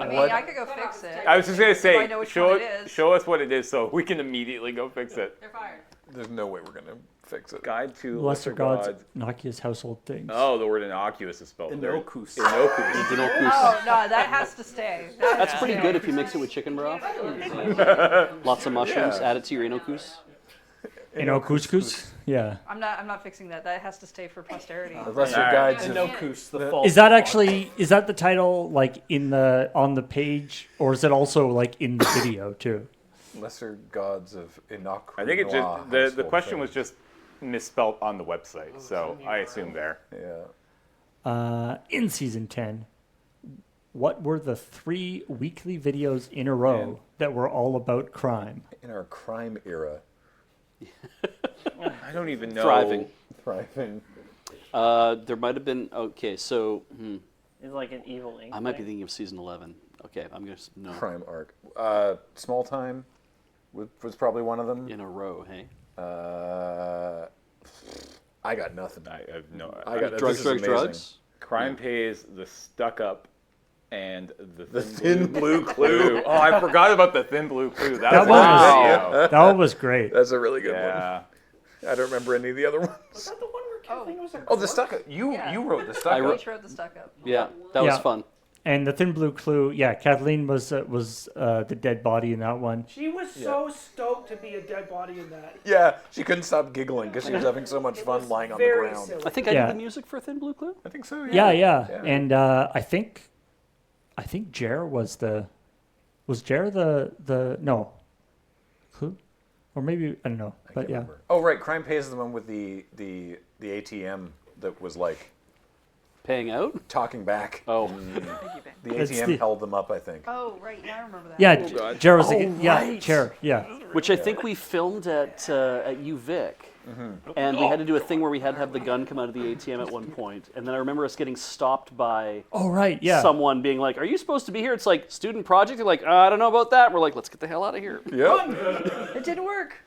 mean, I could go fix it. I was just gonna if I say, know which one it is. show us what it is so we can immediately go fix it. They're fired. There's no way we're gonna fix it. Guide to Lesser gods, innocuous household things. Oh, the word innocuous is spelled there. Innocuous. Innocuous. Oh no, that has to stay. That That's has pretty to good stay. if you mix it with chicken broth. Lots of mushrooms. Yeah. Add it to your inokus. Couscous? Yeah. I'm not fixing that. That has to stay for posterity. The lesser guides of Inokus, the the- false Is that flag. actually the title like on the page, or is it also like in the video too? lesser gods of innocuous. I think it just the question was just misspelled on the website, so I assume there. Yeah. In season 10, what were the 3 weekly videos in a row that were all about crime? In our crime era. I don't even know. Thriving. There might have been. Okay, so. Is it like an evil ink? I might be thing? thinking of season 11. Okay, I'm gonna no. Crime arc. Small Time was probably one of them. In a row, hey. I got nothing. I have no. I got drugs. Crime Pays, The Stuck Up, and the Thin Blue Clue. Oh, I forgot about the Thin Blue Clue. That one was great. That's a really good Yeah. one. I don't remember any of the other ones. Was that the one where Kathleen was a Oh, the stuck up. You wrote the stuck I up. wrote the stuck up. Yeah, that was fun. And the Thin Blue Clue, yeah, Kathleen was the dead body in that one. She was so stoked to be a dead body in that. Yeah, she couldn't stop giggling because she was having so much fun lying on the very ground. silly. I think I did the music for Thin Blue Clue. I think so. Yeah. And I think Jer was Jer the no Clue, or maybe I don't know, but yeah. Oh right, Crime Pays is the one with the ATM that was like paying out, talking back. Oh, the ATM held them up, I think. Oh right, yeah, I remember that. Yeah, Jer was right. Jer, yeah. Which I think we filmed at UVic. And we had to do a thing where we had to have the gun come out of the ATM at one point. And then I remember us getting stopped by someone being like, "Are you supposed to be here?" It's like, student project. They're like, "I don't know about that." We're like, "Let's get the hell out of here." Yep. It didn't work.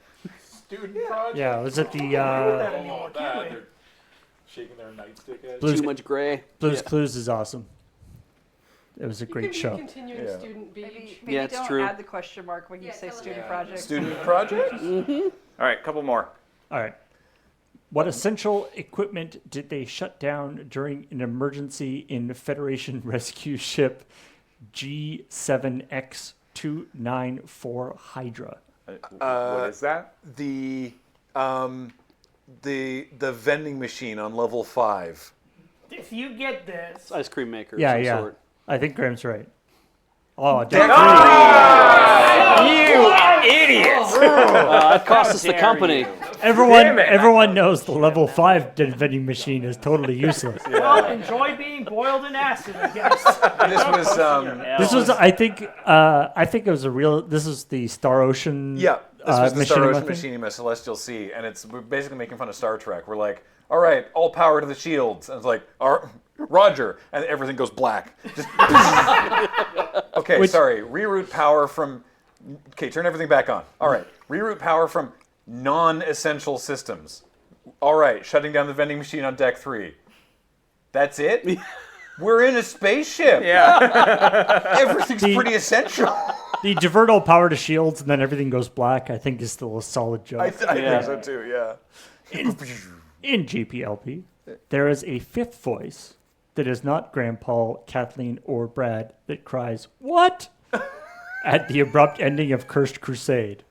Student project. Yeah, was it the They're shaking their nightstick at Too much gray. Blue's Clues is awesome. It was a great show. Continuing student beach. Maybe Yeah, it's don't true. add the question mark when you say student project. Student project? All right, couple more. All right. What essential equipment did they shut down during an emergency in Federation rescue ship G7X294 Hydra? What is that? The vending machine on level 5. If you get this, Ice cream maker. Yeah, of some yeah. Sort. I think Graham's right. Oh, You idiots! It cost us the company. Everyone knows the level 5 vending machine is totally useless. well, enjoy being boiled in acid, I guess. This This was, I think it was a real. This is the Star Ocean. Yeah, this was the Star machinima Ocean thing. Machinima Celestial Sea, and we're basically making fun of Star Trek. We're like, all right, all power to the shields, and it's like, Roger, and everything goes black. Just okay, sorry. Reroute power from. Okay, turn everything back on. All right, reroute power from non-essential systems. All right, shutting down the vending machine on deck 3. That's it. We're in a spaceship. Yeah, everything's pretty essential. The divert all power to shields and then everything goes black, I think is still a solid joke. I think so too, yeah. In GPLP, there is a fifth voice that is not Graham, Paul, Kathleen, or Brad that cries, "What?" at the abrupt ending of Cursed Crusade.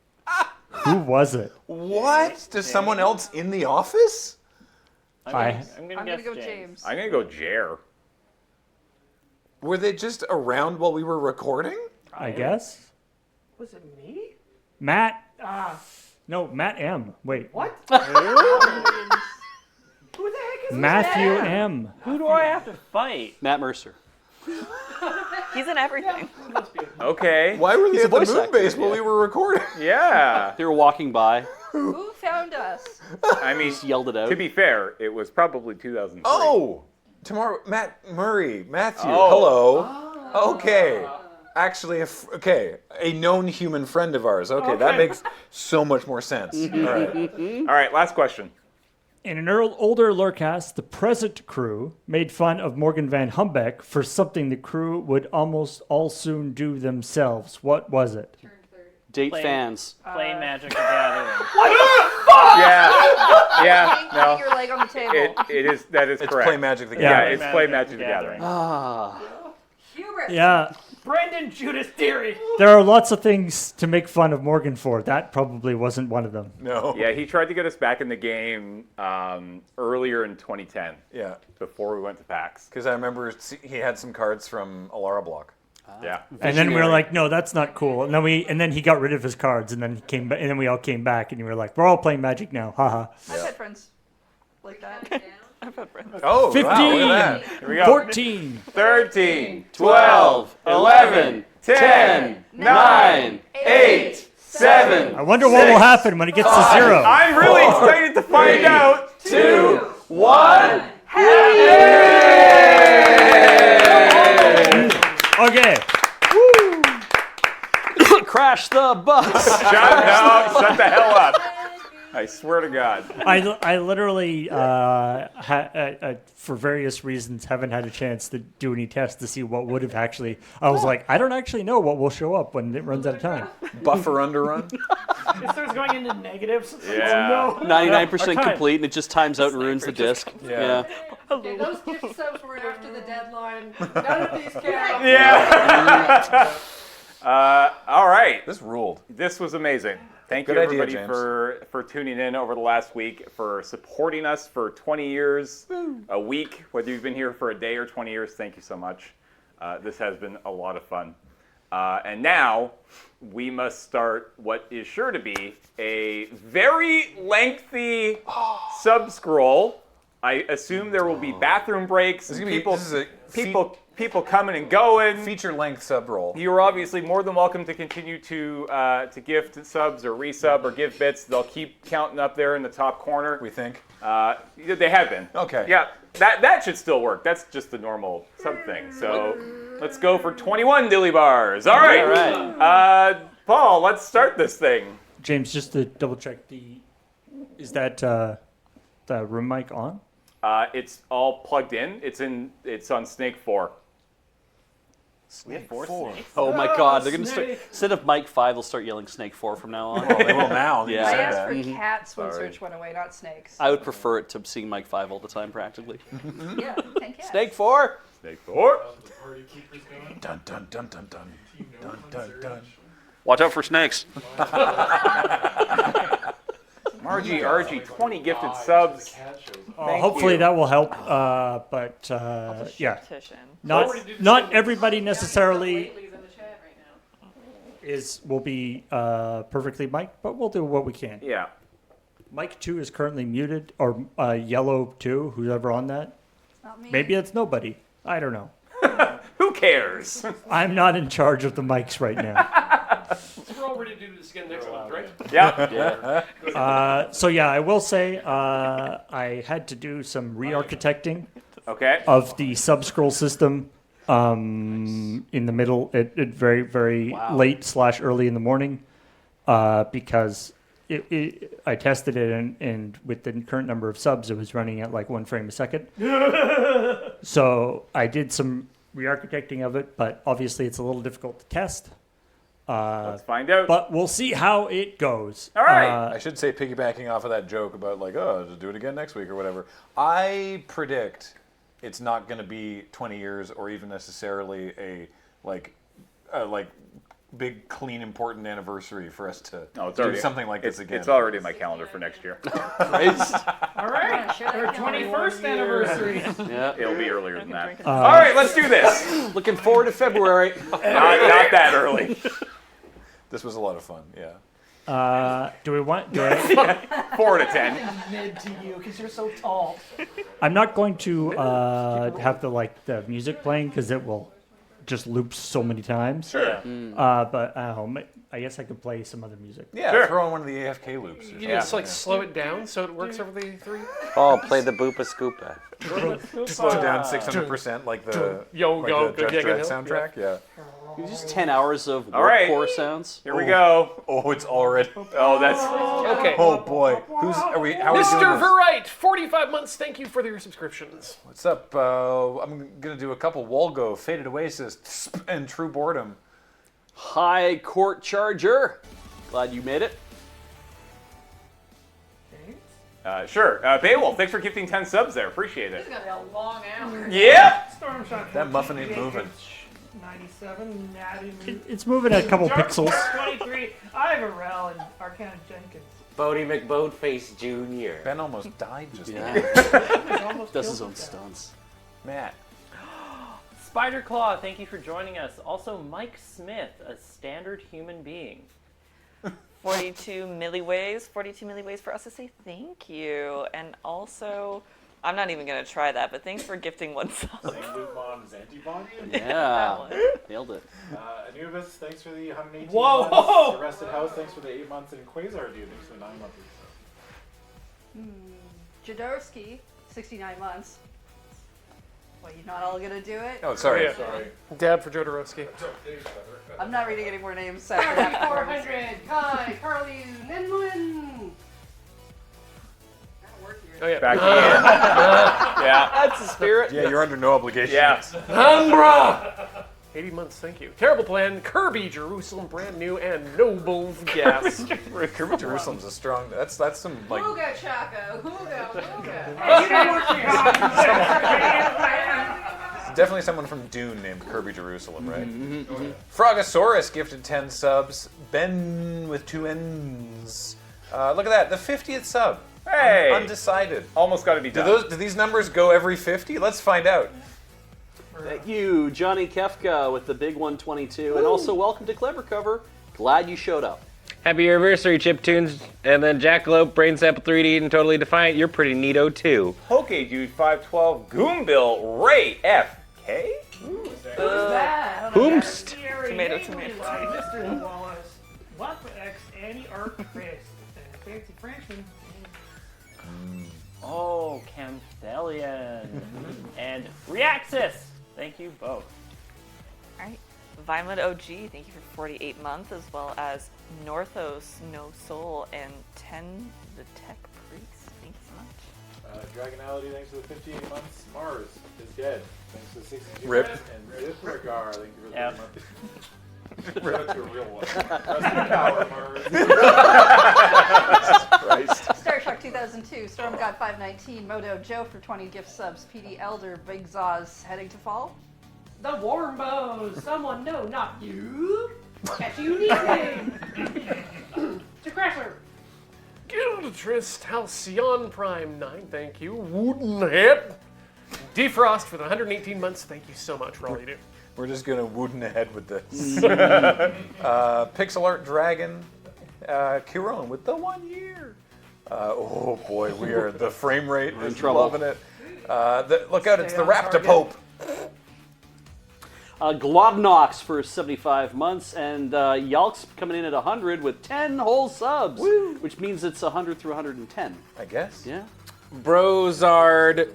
Who was it? What? Does someone else in the office? I'm gonna go guess James. I'm gonna go Jer. Were they just around while we were recording? I guess. Was it me? Matt. No, Matt M. Wait. What? Who the heck is Matthew this? M. Who do I have to fight? Matt Mercer. He's in everything. Okay. Why were they He's at a the voice moon actor, base while we were recording? Yeah. They were walking by. Who found us? I mean, Just yelled it out. to be fair, it was probably 2003. Oh! Tomorrow, Matthew, Oh. hello. Okay. Actually, a known human friend of ours. Okay, that makes so much more sense. All right. All right, last question. In an older Lorecast, the present crew made fun of Morgan Van Humbeck for something the crew would almost all soon do themselves. What was it? Date Play- fans. Play Magic the Gathering. Yeah, Putting no. your leg on the table. That is It's correct. Play Magic the Yeah, Gathering. it's Play Magic the Gathering. Hubris. Yeah, Brendan Judas Theory. there are lots of things to make fun of Morgan for. That probably wasn't one of them. No. Yeah, he tried to get us back in the game earlier in 2010. Yeah. Before we went to PAX. Because I remember he had some cards from Alara Block. Yeah. And then we were like, no, that's not cool. And then he got rid of his cards, and then he came back, and then we all came back, and you were like, we're all playing Magic now, haha. I've had friends like that. I've had friends. Oh, 15, wow, look at that. Here we go. 14, 13, 12, 11, 10, 9, 8, 7. I wonder what will happen when it gets to 0. I'm really excited to find out. 2, 1. Okay. Crash the bus. Shut the hell up. I swear to God. I literally, for various reasons, haven't had a chance to do any tests to see what would have actually. I was like, I don't actually know what will show up when it runs out of time. Buffer underrun. It starts going into negatives. Yeah. Oh, no. 99% complete, and it just times out and ruins the disc. Yeah. Okay, those gift subs were after the deadline. None of these count. Yeah. All right. This ruled. This was amazing. Thank Good you, idea, everybody, for tuning in over the last week, for supporting us for 20 years, a week, whether you've been here for a day or 20 years. Thank you so much. This has been a lot of fun. And now we must start what is sure to be a very lengthy sub-scroll. I assume there will be bathroom breaks. People coming and going. Feature-length sub-roll. You're obviously more than welcome to continue to gift subs or resub or give bits. They'll keep counting up there in the top corner. We think. They have been. Okay. Yeah, that should still work. That's just the normal sub thing. So let's go for 21 Dilly Bars. All right. All right. Paul, let's start this thing. James, just to double check, is that the room mic on? It's all plugged in. It's on Snake 4. We have 4 snakes? Oh my God! They're gonna start, instead of Mike 5, they'll start yelling Snake 4 from now on. Well, they will now. Yeah. I asked for cats when search went away, not snakes. I would prefer it to seeing Mike 5 all the time, practically. Yeah, 10 cats. Snake 4. Snake 4. The party keepers going. Dun dun dun dun dun. Dun dun dun. Watch out for snakes. Margie, RG, 20 gifted subs. Hopefully that will help. But yeah, not everybody necessarily will be perfectly mic'd, but we'll do what we can. Yeah. Mic 2 is currently muted, or yellow 2, who's ever on that. Not me. Maybe it's nobody. I don't know. Who cares? I'm not in charge of the mics right now. We're all ready to do this again next month, right? Yeah. So yeah, I will say I had to do some re-architecting of the sub-scroll system in the middle, at very, very late / early in the morning, because I tested it and with the current number of subs, it was running at like 1 frame a second. So I did some re-architecting of it, but obviously it's a little difficult to test. Let's find out. But we'll see how it goes. All right. I should say, piggybacking off of that joke about like, oh, just do it again next week or whatever. I predict it's not going to be 20 years or even necessarily a big, clean, important anniversary for us to do something like this again. It's already in my calendar for next year. All right, our 21st anniversary. Yeah, it'll be earlier than that. All right, let's do this. Looking forward to February. not that early. This was a lot of fun. Yeah. Do we want? 4 to 10. Mid to you because you're so tall. I'm not going to have the music playing because it will just loop so many times. Sure. But I guess I could play some other music. Yeah, throw on one of the AFK loops. You just slow it down so it works over the 3. Oh, play the Boopa Scoopa. Slow it down 600% like the Judge Dredd soundtrack. Yeah. Just 10 hours of right. core sounds. Here we go. Oh, it's already. Oh, that's okay. Oh boy. How are we doing Mr. this? Verite, 45 months. Thank you for your subscriptions. What's up? I'm gonna do a couple Walgo, Faded Oasis, and True Boredom. High Court Charger. Glad you made it. Sure. Beowulf, thanks for gifting 10 subs there. Appreciate it. This is going to be a long hour. Yeah. Stormshot. That muffin ain't moving. 97, Natty. It's moving a couple pixels. 23, Ivorel, and Arcana Jenkins. Bodie McBoatface Jr. Ben almost died just Yeah. Does his own stunts. Matt. Spider Claw, thank you for joining us. Also, Mike Smith, a standard human being. 42 milliways for us to say thank you. And also, I'm not even going to try that, but thanks for gifting 1 sub. Mom's antibody? Yeah. Nailed it. Anubis, thanks for the 118 Whoa! months. Arrested House, thanks for the 8 months. And Quasar Dude, thanks for the 9 months. Jadorski, 69 months. Well, you're not all gonna do it? Oh, sorry. Yeah. Dab for Jodorowsky. I'm not reading any more names. 400, Kai, Carly, Ninlin. Oh, yeah. Back in. Yeah. That's the spirit. Yeah, you're under no obligation. Yes. Umbra! 80 months, thank you. Terrible plan. Kirby Jerusalem, brand new and noble gas. Kirby Jerusalem's a strong. That's some like. Hooga Chaka, hooga, hooga. Definitely someone from Dune named Kirby Jerusalem, right? Frogosaurus gifted 10 subs. Ben with 2 N's. Look at that, the 50th sub. Hey! Undecided. Almost got to be done. Do these numbers go every 50? Let's find out. Thank you, Johnny Kefka with the big 122. And also welcome to Clever Cover. Glad you showed up. Happy anniversary, Chiptunes. And then Jackalope, Brain Sample 3D, and Totally Defiant. You're pretty neato, too. Poke Dude 512, Goombill, Ray FK? Who's that? Whomst. Tomato, tomato. Mr. Wallace, Wappa X, Annie Art Chris, Fancy Frenchman. Oh, Camthelion. And Reaxis. Thank you both. All right. Vinewood OG, thank you for 48 months, as well as Northos, No Soul, and 10 the Tech Priest. Thank you so much. Dragonality, thanks for the 58 months. Mars is dead. Thanks for the 62 Rip. months. And Rip Rigar, thank you for the Yep. month. Rip to a real one. Rest in power, Mars. Christ. Star Trek 2002, Storm got 519, Modo Joe for 20 gift subs, PD Elder, Big Zaz heading to fall. The Warm Bows. Someone, no, not you. Catch a unique name. To Crasher. Gildatrist Halcyon Prime 9, thank you. Woodenhead. Defrost for the 118 months, thank you so much for all you do. We're just gonna wooden ahead with this. Pixel Art Dragon, Kiron with the 1 year. Oh boy, we are the frame rate We're in is trouble. loving it. Look out, it's Stay the on Raptor target. Pope. Globnox for 75 months, and Yalks coming in at 100 with 10 whole subs, which means it's 100 through 110. I guess. Yeah. Brozard.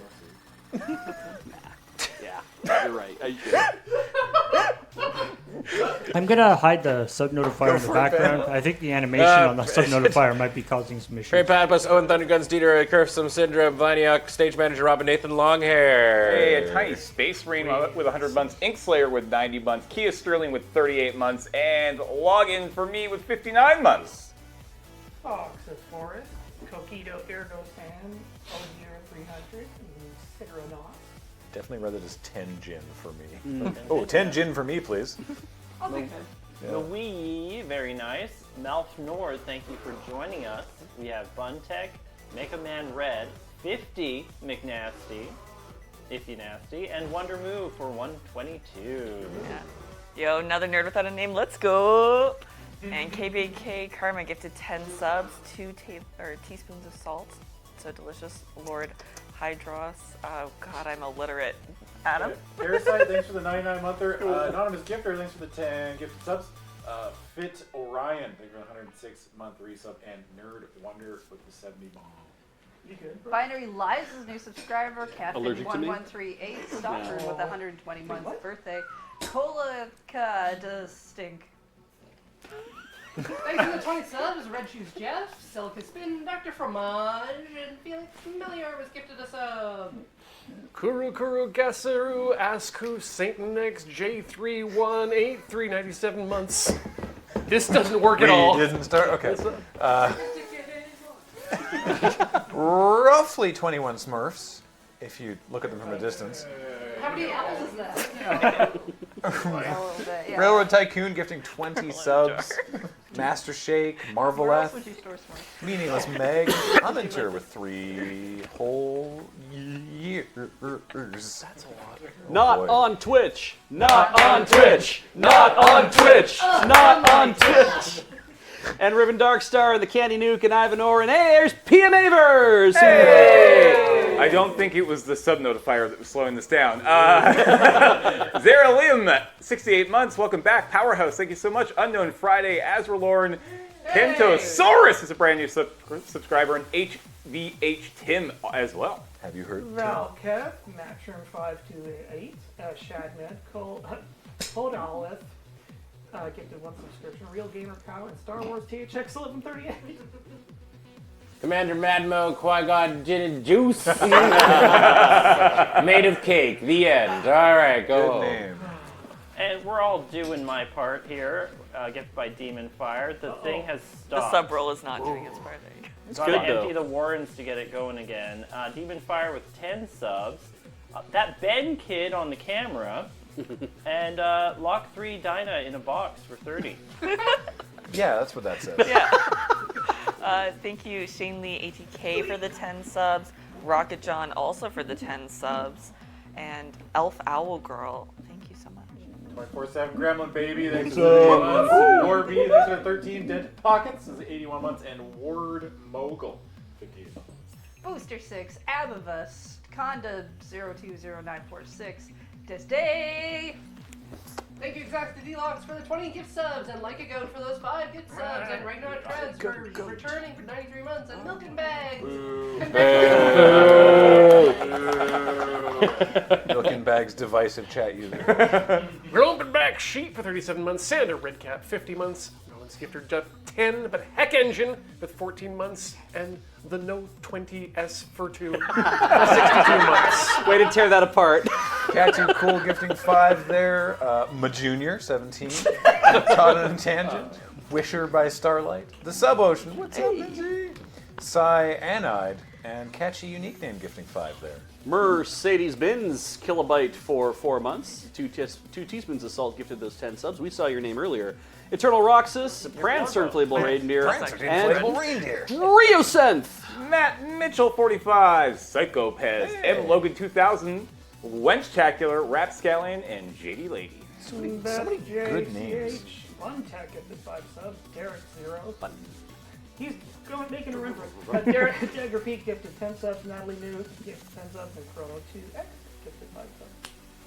Yeah, you're right. I'm gonna hide the sub notifier in the for it, background. Ben. I think the animation on the sub notifier might be causing some Trey issues. Patbus, Owen Thunderguns, Dieter, Cursum, Syndrome, Vaniac, Stage Manager Robin Nathan Longhair. Hey, a tiny Space Marine with 100 months, Inkslayer with 90 months, Kia Sterling with 38 months, and Login for me with 59 months. Fox's Forest, Coquito Ergo Sam, Ogier 300, and Cigaronos. Definitely rather just 10 gin for me. Oh, 10 gin for me, please. I'll take that. Louis, very nice. Malf Nord, thank you for joining us. We have Buntech, Mega Man Red, 50 McNasty, Iffy Nasty, and Wonder Move for 122. Yo, another nerd without a name. Let's go. And KBK Karma gifted 10 subs, 2 teaspoons of salt. So delicious. Lord Hydros. Oh God, I'm illiterate. Adam. Parasite, thanks for the 99-monther. Anonymous Gifter, thanks for the 10 gifted subs. Fit Orion, thank you for the 106-month resub. And Nerd Wonder with the 70 bomb. You good? Binary Lives is new subscriber, Allergic to me? Caffeine1138, Stalker with a 120-month birthday. Colica does stink. Thanks for the 20 subs, Red Shoes Jeff, Silica Spin, Dr. Fromage, and Felix Familiar was gifted a sub. Kuru Kuru Gasaru Asku Satan X J318 397 months. This doesn't work at all. Didn't start? Okay. Roughly 21 Smurfs, if you look at them from a distance. How many apples is that? Railroad Tycoon gifting 20 subs. Master Shake, Where else Marveleth, would you store Smurfs? Meaningless Meg, Hunter with 3 whole years. That's a lot. Not on Twitch. Not on Twitch. Not on Twitch. Not on Twitch. And Ribbon Darkstar and the Candy Nuke and Ivan Orr and hey, there's PM Avers. Hey! I don't think it was the sub notifier that was slowing this down. Zara Lim, 68 months. Welcome back. Powerhouse, thank you so much. Unknown Friday, Azralorn, Kentosaurus is a brand new subscriber, and HVH Tim as well. Have you heard? Valkev, Matchroom 528, Shadmed, Podolith, gifted 1 subscription, Real Gamer Power, and Star Wars THX 1138. Commander Madmo, Qui-Gon, Gin and Juice. Made of cake. The end. All right, go home. name. And we're all doing my part here. Gifted by Demon Fire. The thing has The stopped. sub roll is not doing its part. It's Gotta good, empty though. the Warrens to get it going again. Demon Fire with 10 subs. That Ben kid on the camera. And Lock 3 Dinah in a box for 30. Yeah, that's what that says. Yeah. Thank you, Shane Lee ATK for the 10 subs. Rocket John also for the 10 subs. And Elf Owl Girl, thank you so much. 24/7 Gremlin Baby, thanks for the 18 months. Warby, thanks for the 13. Dead Pockets is 81 months. And Word Mogul, 58 months. Booster 6, Abavus, Conda 020946, Disday. Thank you, Exact D-Locks, for the 20 gift subs, and Like a Goat for those 5 gift subs, and Right Now Treads for returning for 93 months, and Milk and Bags. Milk and Bags divisive chat user. Grumpin' Back Sheep for 37 months, Sander Redcap 50 months, Rowan's Gifter Jet 10, but Heck Engine with 14 months, and the No 20S for 2 for 62 months. Way to tear that apart. Catchy Cool gifting 5 there. Majunior 17. Caught on a Tangent. Wisher by Starlight. The Sub-Ocean. What's up, Lindsay? Cyanide and Catchy Unique Name gifting 5 there. Mercedes Benz Kilobyte for 4 months. 2 teaspoons of salt gifted those 10 subs. We saw your name earlier. Eternal Roxas, Prancer Inflatable Reindeer, and Riosenth. Matt Mitchell 45, Psychopez, M Logan 2000, Wenchtacular, Rapscallion, and JD Lady. So many good names. Fun Tech at the 5 subs. Derek 0. He's making a run for it. Derek Jagger Peak gifted 10 subs. Natalie New gifted 10 subs. And Chrono 2X gifted 5 subs.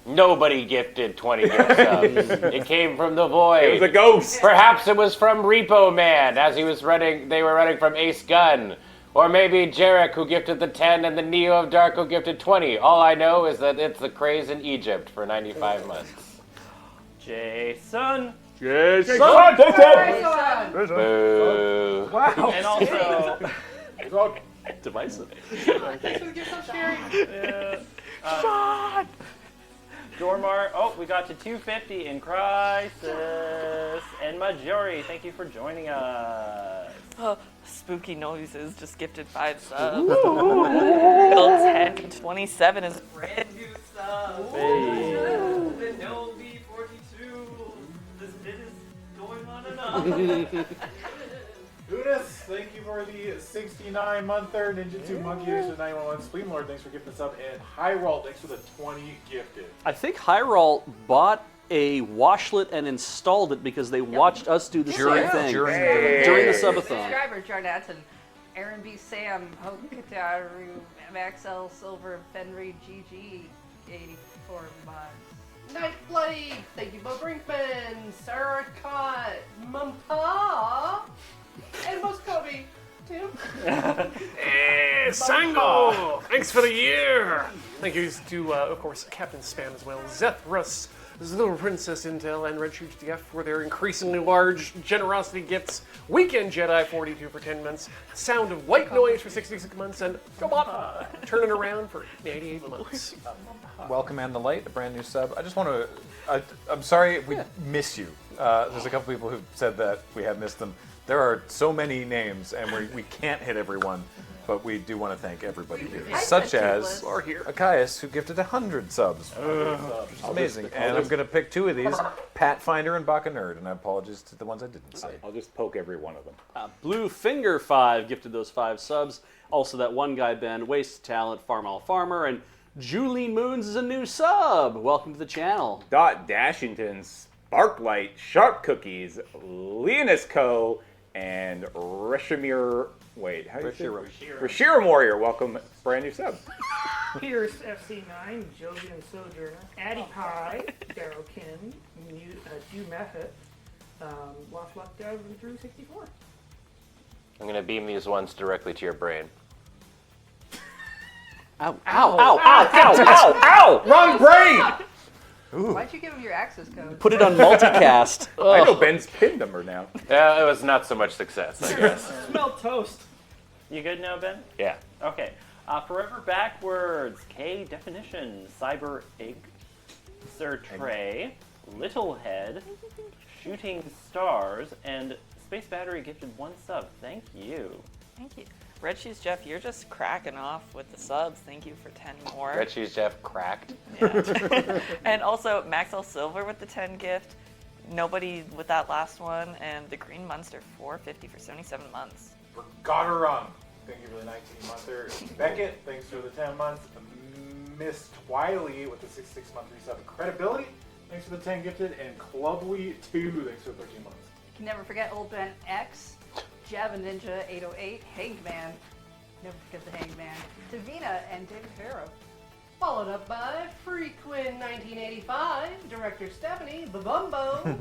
Nobody gifted 20 gift subs. It came from the void. It was a ghost. Perhaps it was from Repo Man as they were running from Ace Gun. Or maybe Jarek who gifted the 10 and the Neo of Dark who gifted 20. All I know is that it's the craze in Egypt for 95 months. Jason. Jason. Boo. Wow. And also... Divisive. Thanks for the gift subs, Jerry. Dormar, we got to 250 in Crisis. And Majori, thank you for joining us. Spooky Noises just gifted 5 subs. Bill 1027 is a brand new sub. The No V42. This bit is going on and on. Unis, thank you for the 69-monther. Ninja 2 Monkey, thanks for the 911. Spleen Lord, thanks for gifting the sub. And Hyrule, thanks for the 20 gifted. I think Hyrule bought a washlet and installed it because they watched us do the same thing during the Sub-A-Thon. Subscriber, Jarnaton, Aaron B. Sam, Hope Kataru, Max L. Silver, Fenry GG, 84 months. Night Bloody, thank you, Bo Brinkman, Sarah Cott, Mumpa, and Moscovy. Tim? Hey, Sango! Thanks for the year! Thank you to, of course, Captain Spam as well, Zethras, Little Princess Intel, and Red Shoots DF for their increasingly large generosity gifts, Weekend Jedi 42 for 10 months, Sound of White Noise for 66 months, and Gobop turning around for 88 months. Welcome and the Light, a brand new sub. I just want to, I'm sorry if we miss you. There's a couple people who've said that we have missed them. There are so many names, and we can't hit everyone, but we do want to thank everybody here, such as Akias, who gifted 100 subs, which is amazing. And I'm going to pick 2 of these, Pathfinder and Baka Nerd, and I apologize to the ones I didn't say. I'll just poke every one of them. Blue Finger 5 gifted those 5 subs. Also that one guy, Ben, Waste Talent, Farm Farmer, and Julie Moons is a new sub. Welcome to the channel. Dot Dashington, Sparklight, Sharp Cookies, Leonis Co., and Reshimir. Wait, how do you say Reshiram Warrior, welcome, brand new sub. Pierce FC9, Jovian Sojourner, Addy Pie, Darrow Kim, Dew Method, Lost Luck Dev, and Drew 64. I'm going to beam these ones directly to your brain. Ow, ow, ow, ow, ow, ow! Wrong brain! Why'd you give him your access code? Put it on multicast. I know Ben's PIN number now. Yeah, it was not so much success, I guess. Smell toast. You good now, Ben? Yeah. Okay. Forever Backwards, K Definition, Cyber Egg, Sir Trey, Little Head, Shooting Stars, and Space Battery gifted 1 sub. Thank you. Thank you. Red Shoes Jeff, you're just cracking off with the subs. Thank you for 10 more. Red Shoes Jeff cracked. Yeah. And also Maxwell Silver with the 10 gift. Nobody with that last one, and the Green Munster 450 for 77 months. Got her wrong. Thank you for the 19-monther. Beckett, thanks for the 10 months. Miss Twiley with the 66-month resub. Credibility, thanks for the 10 gifted. And Clubly 2, thanks for the 13 months. You can never forget Old Ben X, Java Ninja 808, Hangman. Never forget the Hangman. Davina and David Farrow. Followed up by Frequin 1985, Director Stephanie, the Bumbo.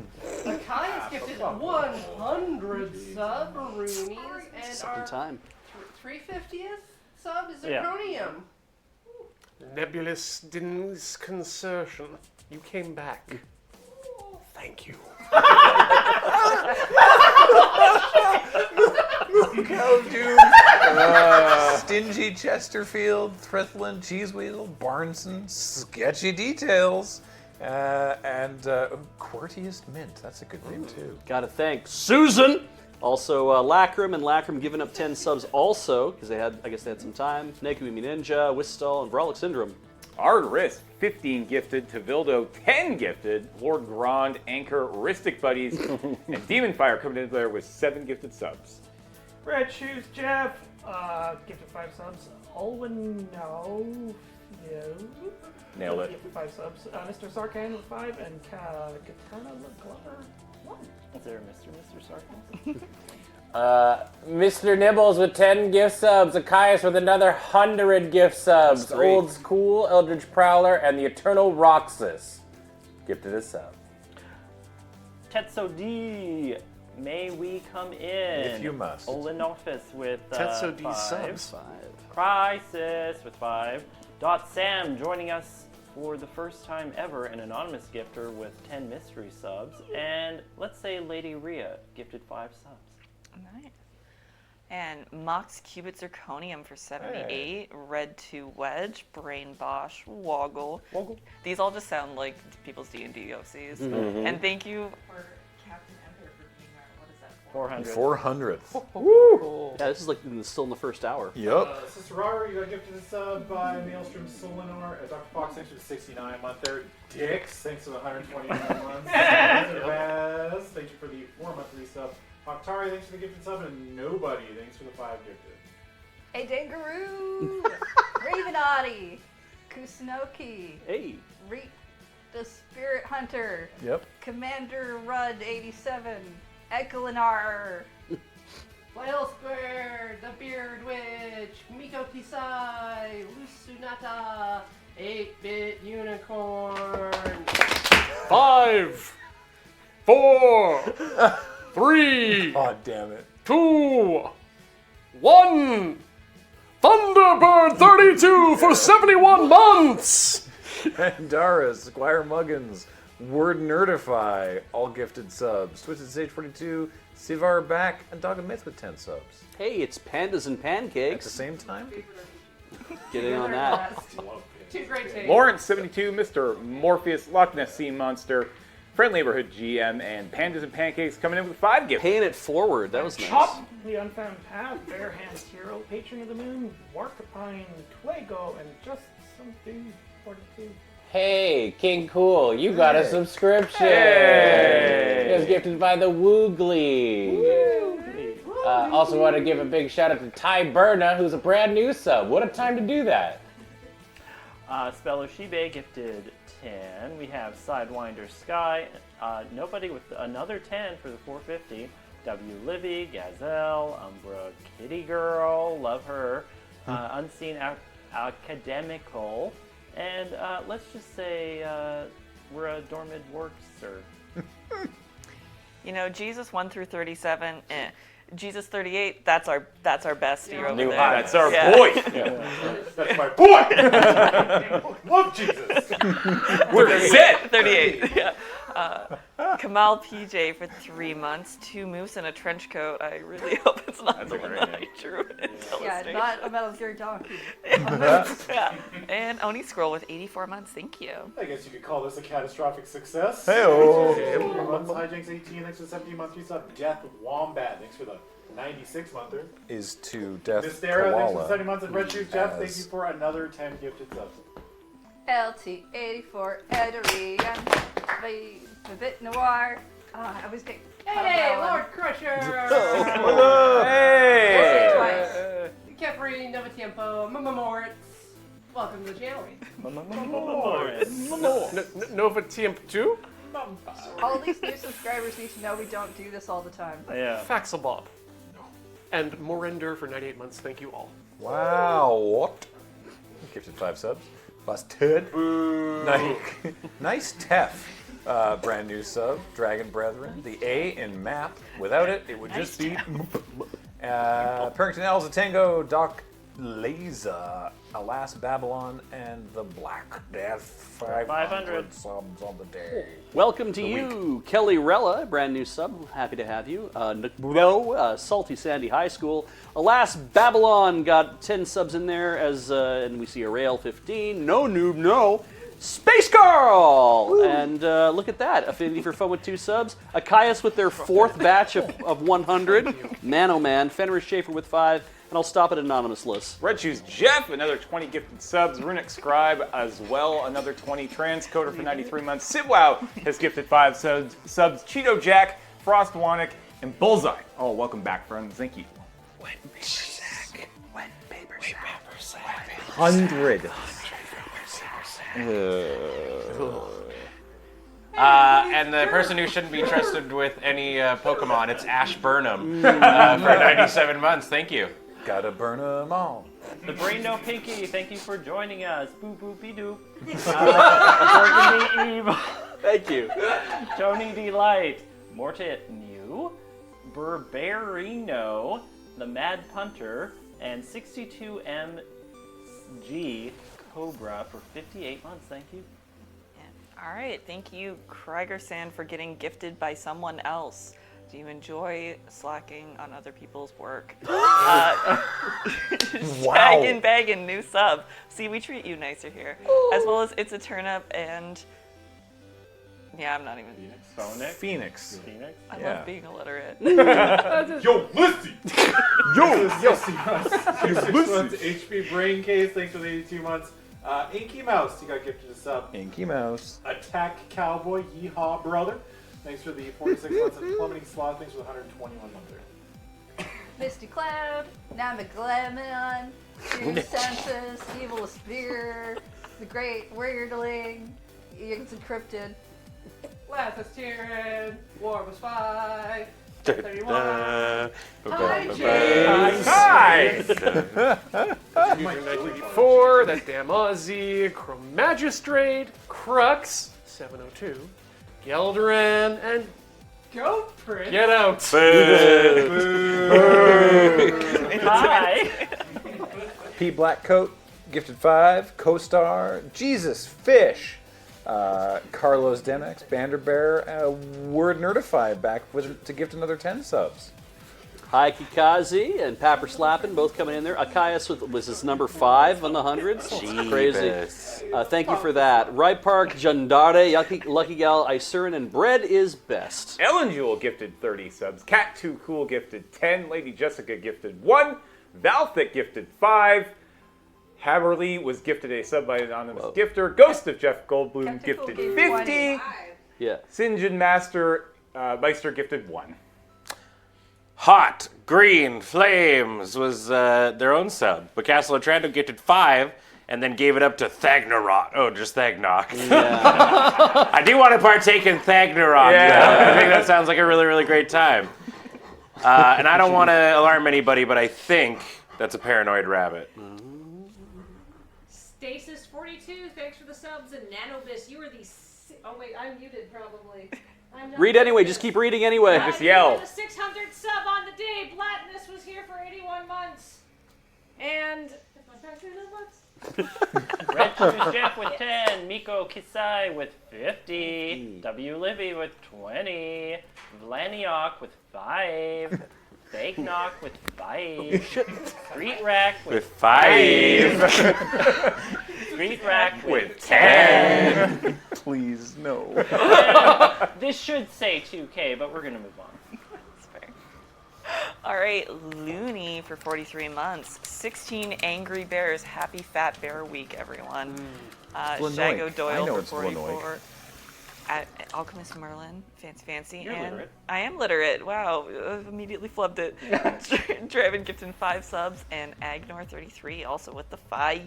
Akai's gifted 100 sub-roonies, and Second our time. 350th sub is Yeah. Zirconium. Nebulous disconcertion. You came back. Thank you. Doom, Stingy Chesterfield, Thrithland, Cheeseweasel, Barnson, Sketchy Details, and Courteous Mint. That's a good name too. Gotta thank Susan. Also, Lacrim and Lacrim giving up 10 subs also, because they had some time. Nekumi Ninja, Wistall, and Brolic Syndrome. Ardris, 15 gifted. Tavildo, 10 gifted. Lord Grand, Anchor, Ristic Buddies, and Demon Fire coming in there with 7 gifted subs. Red Shoes Jeff, gifted 5 subs. Alwyn, no. Nailed it. Gifted 5 subs. Mr. Sarkhan with 5, and Katana Glover 1. Is there a Mr. Sarkhan? Mr. Nibbles with 10 gift subs. Akaius with another 100 gift subs. That's great. Old School, Eldritch Prowler, and the Eternal Roxas gifted a sub. Tetso D, may we come in? If you must. Olin Office with Tetso D 5. subs. Crisis with 5. Dot Sam joining us for the first time ever, an anonymous gifter with 10 mystery subs. And let's say Lady Rhea gifted 5 subs. Nice. And Mox Cubit Zirconium for 78. Hey. Red 2 Wedge, Brain Bosch, Woggle. These all just sound like people's D&D OCs. Mhm. And thank you for Captain Emperor for being our, what is that? 400. 400th. Woo! Yeah, this is like still in the first hour. Yep. Sister Rara, you got gifted a sub by Maelstrom Solinar. Dr. Fox, thanks for the 69 month there. Dix, thanks for the 129 months. Vaz, thank you for the 4-month resub. Octari, thanks for the gifted sub. And Nobody, thanks for the 5 gifted. Hey, Dangaroo! Ravenati! Kusunoki! Hey! Reap the Spirit Hunter! Yep. Commander Rudd 87! Ekelinar! Flail Square, the Beard Witch, Miko Kisai, Lusunata, 8-Bit Unicorn. 5, 4, 3, Oh, damn it. 2, 1. Thunderbird 32 for 71 months. Pandara, Squire Muggins, Word Nerdify, all gifted subs. Twisted Sage 42, Sivar Back, and Dog of Myth with 10 subs. Hey, it's Pandas and Pancakes. At the same time? Get in on that. Two great takes. Lawrence, 72, Mr. Morpheus, Loch Ness Sea Monster, Friend Neighborhood GM, and Pandas and Pancakes coming in with 5 gifts. Paying it forward, that was nice. Chop, the Unfound Path, Bare Hands Hero, Patron of the Moon, Warcapine, Twago, and Just Something 42. Hey, King Cool, you got a Hey. subscription. Hey. It was gifted by the Woogly. Also want to give a big shout out to Ty Berna, who's a brand new sub. What a time to do that. Spello Shibe gifted 10. We have Sidewinder Sky. Nobody with another 10 for the 450. W. Livy, Gazelle, Umbra Kitty Girl, love her. Unseen Academical. And let's just say we're a Dormid Workster. You know, Jesus 1 through 37, Jesus 38, that's our bestie over New there. high. That's our boy. Yeah. That's my boy. Love Jesus. We're 38. Yeah. Kamal PJ for 3 months, 2 moose and a trench coat. I really hope it's not the Night Druid. Yeah, not a Metal Gear donkey. Yeah. And Oni Scroll with 84 months. Thank you. I guess you could call this a catastrophic success. Hey-o. 4 months, Hijinks 18, thanks for the 17 months. You saw Death Wombat, thanks for the 96-monther. Is to Death Mystera, thanks for the Koala. 70 months. And Red Shoes Jeff, thank as- you for another 10 gifted subs. LT84 Ederian, Bit Noir. I always get Hey, Lord Crusher! Hey! Kefri, Nova Tiempo, Moritz. Welcome to the channel. Nova Tiemp 2? All these new subscribers need to know we don't do this all the time. Faxelbob. And Morender for 98 months. Thank you all. Wow, what? Gifted 5 subs. Busted. Nice Tef. Brand new sub. Dragon Brethren. The A in map. Without it, it would just be. Perrington L's a Tango. Doc Laser. Alas Babylon. And the Black Death. 500 subs on the day. Welcome to you, Kelly Rella, brand new sub. Happy to have you. Salty Sandy High School. Alas, Babylon got 10 subs in there, and we see a Rail 15. No Noob, no. Space Girl! And look at that. Affinity for Fun with 2 subs. Akaius with their 4th batch of 100. Man, oh man. Fenris Schaefer with 5. And I'll stop at Anonymous. Red Shoes Jeff, another 20 gifted subs. Runic Scribe as well, another 20. Transcoder for 93 months. Sidwow has gifted 5 subs. Cheeto Jack, Frost Wanick, and Bullseye. Oh, welcome back, friends. Thank you. Wet paper sack. 100. And the person who shouldn't be trusted with any Pokemon, it's Ash Burnham for 97 months. Thank you. Gotta burn them all. The Brain No Pinky, thank you for joining us. Boop boopy doop. Burgundy Evil. Thank you. Tony Delight. Mortit New. Berberino. The Mad Punter. And 62MG Cobra for 58 months. Thank you. All right, thank you, Krieger-san, for getting gifted by someone else. Do you enjoy slacking on other people's work? Taggin' Baggin', new sub. See, we treat you nicer here. As well as It's a Turnip and... Yeah, I'm not even... Phoenix. I love being illiterate. Yo, Lissy! Yo, Lissy! 6 months, HP Brain Case, thanks for the 82 months. Inky Mouse, you got gifted a sub. Inky Mouse. Attack Cowboy, Yeehaw Brother. Thanks for the 46 months. And Plummeting Sloth, thanks for the 121 month. Misty Cloud, Namaglemon, Two Senses, Evil Spear, The Great Weirdling, It's Encrypted. Last is Tyrion, War was 5, 31. Hi! 1984, that damn Aussie, Chromagistrate, Crux, 702, Geldoran, and Goat Prince. Get out! Hi! P. Blackcoat, gifted 5. Co-star, Jesus Fish. Carlos Demex, Banderbear, Word Nerdify back to gift another 10 subs. Hi, Kikazi and Papper Slappin', both coming in there. Akaius was his number 5 on the hundreds. Crazy. Thank you for that. Rye Park, Jandare, Lucky Gal, Isurin, and Bread is best. Ellen Jewel gifted 30 subs. Cat Too Cool gifted 10. Lady Jessica gifted 1. Valthic gifted 5. Haverly was gifted a sub by an anonymous gifter. Ghost of Jeff Goldblum gifted 50. Yeah. Sinjin Meister gifted 1. Hot Green Flames was their own sub, but Castle Otranto gifted 5 and then gave it up to Thagnarot. Oh, just Thagnok. Yeah. I do want to partake in Thagnarot. Yeah. I think that sounds like a really, really great time. And I don't want to alarm anybody, but I think that's a paranoid rabbit. Stasis 42, thanks for the subs, and Nanobis, you were the. Oh wait, I'm muted probably. I'm not Read anyway, just keep reading anyway. Just yell. The 600 sub on the day. Blatness was here for 81 months, and Red Shoes Jeff with 10. Miko Kisai with 50. W. Libby with 20. Vlaniok with 5. Fake Knock with 5. Street Rack with 5. Street Rack with 10. Please, no. This should say 2K, but we're going to move on. All right, Looney for 43 months. 16 Angry Bears. Happy Fat Bear Week, everyone. Shago Doyle I know for it's 44. Alchemist Merlin, fancy. You're and literate. I am literate. Wow, immediately flubbed it. Draven gifted 5 subs, and Agnor 33 also with the 5.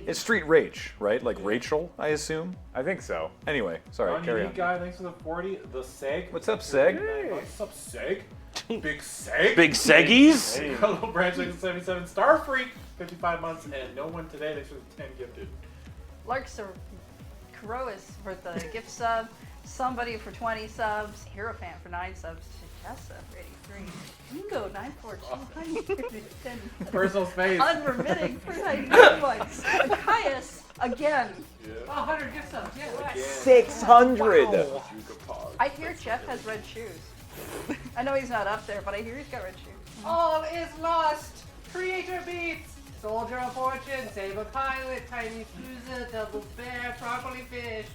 It's Street Rage, right? Like Rachel, I assume. I think so. Anyway, sorry, carry on. Guy, thanks for the 40. The Seg. What's up, Seg? What's up, Seg? Big Seg. Big Seggies. Hey, hello, Branch 77. Starfreak, 55 months, and no one today. Thanks for the 10 gifted. Kurois for the gift sub, somebody for 20 subs, Hero Fan for 9 subs, Shitessa for 83, Bingo 942, 10 Personal space. Unremitting for 99 months, Caius again. 100 gift subs, yeah. 600. Wow. I hear Jeff has red shoes. I know he's not up there, but I hear he's got red shoes. All is lost. Creator beats. Soldier of Fortune, Saber Pilot, Tiny Fluza, Double Bear, Broccoli Fish.